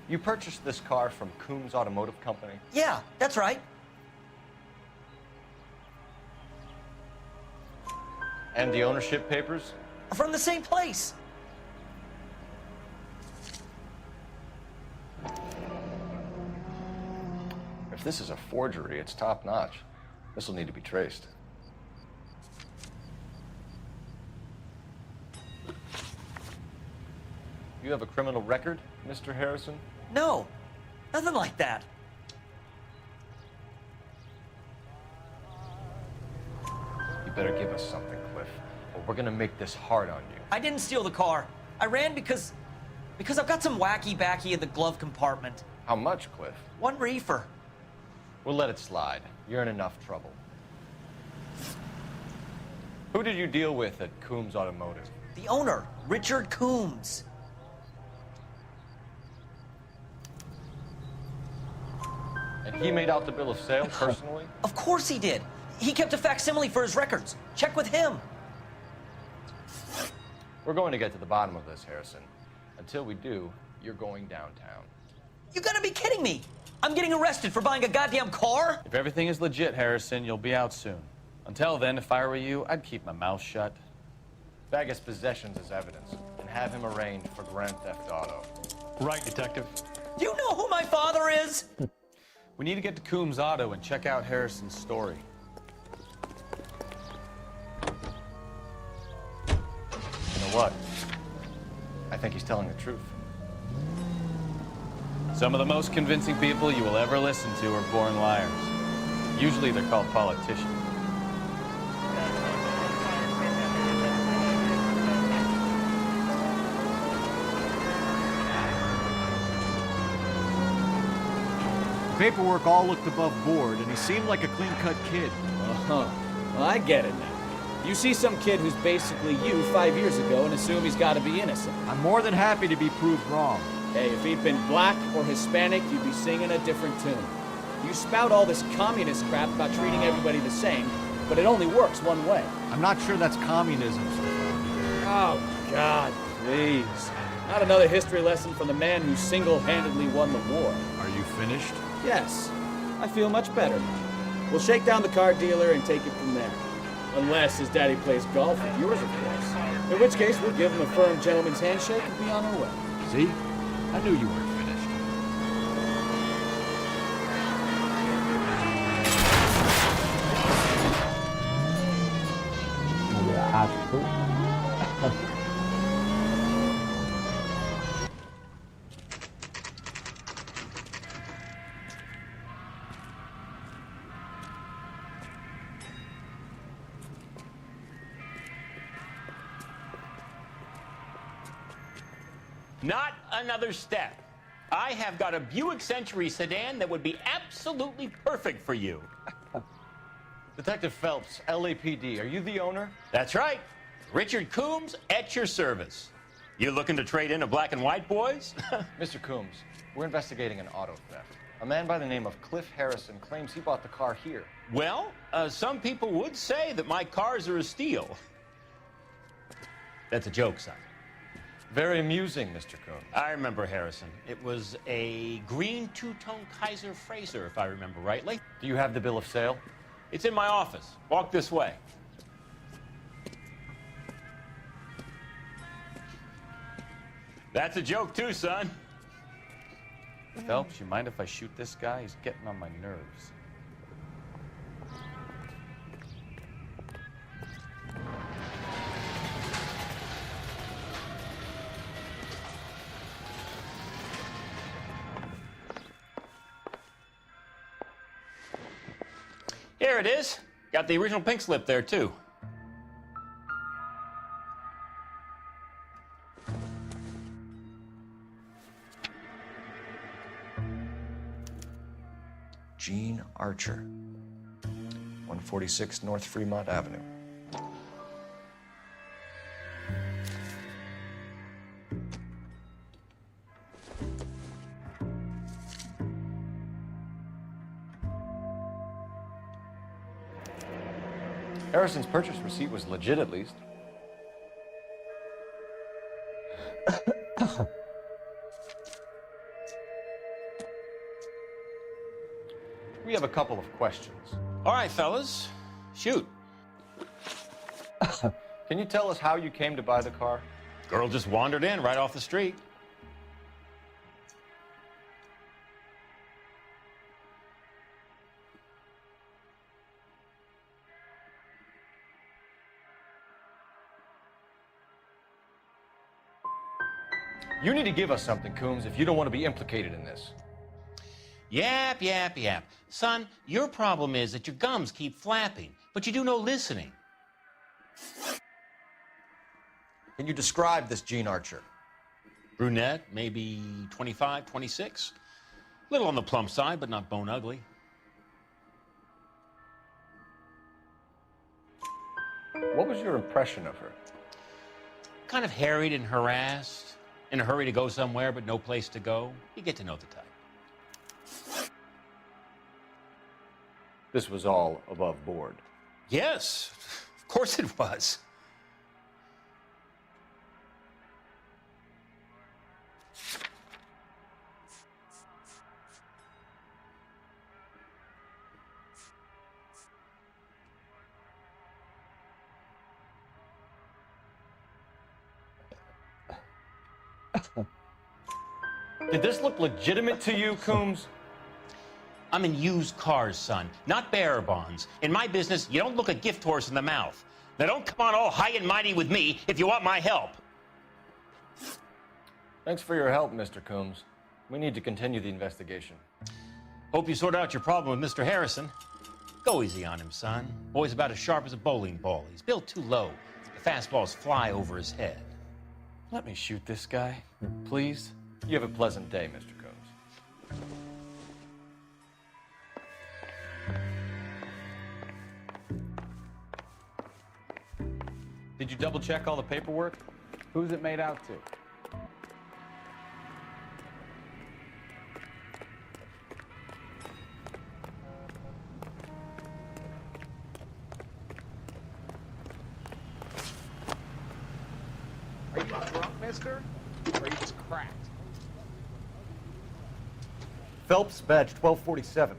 G: You purchased this car from Coombs Automotive Company?
N: Yeah, that's right.
G: And the ownership papers?
N: From the same place.
G: If this is a forgery, it's top-notch. This will need to be traced. You have a criminal record, Mr. Harrison?
N: No, nothing like that.
G: You better give us something, Cliff, or we're gonna make this hard on you.
N: I didn't steal the car. I ran because I've got some wacky backy in the glove compartment.
G: How much, Cliff?
N: 1 reefer.
G: We'll let it slide. You're in enough trouble. Who did you deal with at Coombs Automotive?
N: The owner, Richard Coombs.
G: And he made out the bill of sale personally?
N: Of course he did. He kept a facsimile for his records. Check with him.
G: We're going to get to the bottom of this, Harrison. Until we do, you're going downtown.
N: You gotta be kidding me! I'm getting arrested for buying a goddamn car?
P: If everything is legit, Harrison, you'll be out soon. Until then, if I were you, I'd keep my mouth shut.
G: Bag his possessions as evidence, and have him arraigned for Grand Theft Auto.
X: Right, Detective.
N: Do you know who my father is?
P: We need to get to Coombs Auto and check out Harrison's story.
G: what? I think he's telling the truth.
P: Some of the most convincing people you will ever listen to are born liars. Usually they're called politicians.
C: Paperwork all looked above board, and he seemed like a clean-cut kid.
J: Uh-huh. Well, I get it now. You see some kid who's basically you 5 years ago and assume he's got to be innocent.
C: I'm more than happy to be proved wrong.
J: Hey, if he'd been black or Hispanic, you'd be singing a different tune. You spout all this communist crap about treating everybody the same, but it only works one way.
C: I'm not sure that's communism, Stefan.
J: Oh, God, please. Not another history lesson from the man who single-handedly won the war.
C: Are you finished?
J: Yes. I feel much better now. We'll shake down the car dealer and take it from there. Unless his daddy plays golf with yours, of course. In which case, we'll give him a firm gentleman's handshake and be on our way.
C: See? I knew you weren't finished.
D: Not another step. I have got a Buick Century sedan that would be absolutely perfect for you.
G: Detective Phelps, LAPD, are you the owner?
D: That's right. Richard Coombs at your service. You looking to trade in a black and white, boys?
G: Mr. Coombs, we're investigating an auto theft. A man by the name of Cliff Harrison claims he bought the car here.
D: Well, some people would say that my cars are a steal. That's a joke, son.
G: Very amusing, Mr. Coombs.
D: I remember Harrison. It was a green two-tone Kaiser Frazer, if I remember rightly.
G: Do you have the bill of sale?
D: It's in my office. Walk this way. That's a joke too, son.
P: Phelps, you mind if I shoot this guy? He's getting on my nerves.
D: Here it is. Got the original pink slip there, too.
G: Gene Archer, 146 North Fremont Avenue. Harrison's purchase receipt was legit, at least. We have a couple of questions.
D: All right, fellas. Shoot.
G: Can you tell us how you came to buy the car?
D: Girl just wandered in right off the street.
G: You need to give us something, Coombs, if you don't want to be implicated in this.
D: Yap, yap, yap. Son, your problem is that your gums keep flapping, but you do no listening.
G: Can you describe this Gene Archer?
D: Brunette, maybe 25, 26. Little on the plump side, but not bone ugly.
G: What was your impression of her?
D: Kind of harried and harassed. In a hurry to go somewhere, but no place to go. You get to know the type.
G: This was all above board.
D: Yes, of course it was.
G: Did this look legitimate to you, Coombs?
D: I'm in used cars, son, not bearer bonds. In my business, you don't look a gift horse in the mouth. Now don't come on all high and mighty with me if you want my help.
G: Thanks for your help, Mr. Coombs. We need to continue the investigation.
D: Hope you sort out your problem with Mr. Harrison. Go easy on him, son. Boy's about as sharp as a bowling ball. He's built too low. The fastballs fly over his head.
P: Let me shoot this guy, please.
G: You have a pleasant day, Mr. Coombs.
P: Did you double check all the paperwork?
O: Who's it made out to?
U: Are you drunk, mister? Or are you just cracked?
G: Phelps, badge 1247.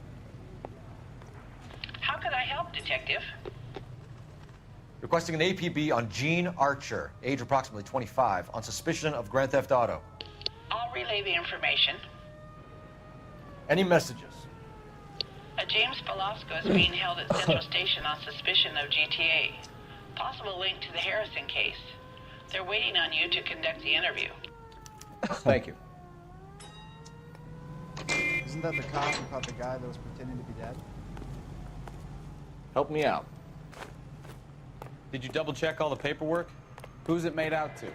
B: How could I help, Detective?
G: Requesting an APB on Gene Archer, age approximately 25, on suspicion of Grand Theft Auto.
B: I'll relay the information.
G: Any messages?
B: A James Velasco is being held at Central Station on suspicion of GTA. Possible link to the Harrison case. They're waiting on you to conduct the interview.
G: Thank you.
F: Isn't that the cop who caught the guy that was pretending to be dead?
G: Help me out.
P: Did you double check all the paperwork?
O: Who's it made out to?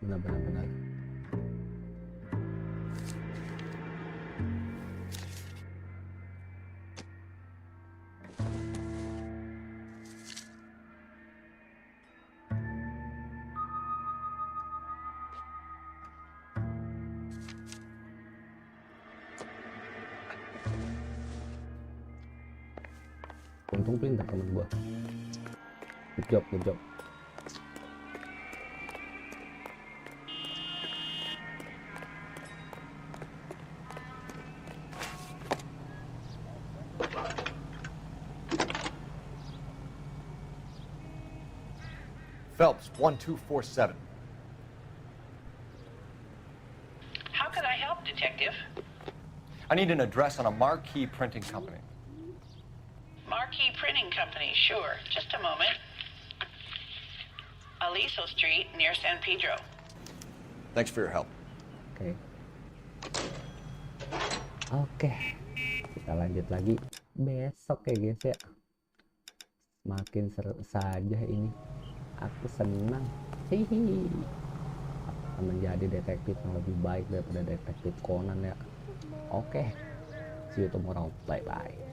A: Benar-benar. Untung pintar temen gua. Good job, good job.
G: Phelps, 1247.
B: How could I help, Detective?
G: I need an address on a marquee printing company.
B: Marquee Printing Company, sure. Just a moment. Aliso Street, near San Pedro.
G: Thanks for your help.
A: Oke. Kita lanjut lagi besok ya guys ya. Makin seru saja ini. Aku senang. Hihi. Akan menjadi detektif yang lebih baik daripada detektif Conan ya. Oke. See you tomorrow. Bye bye.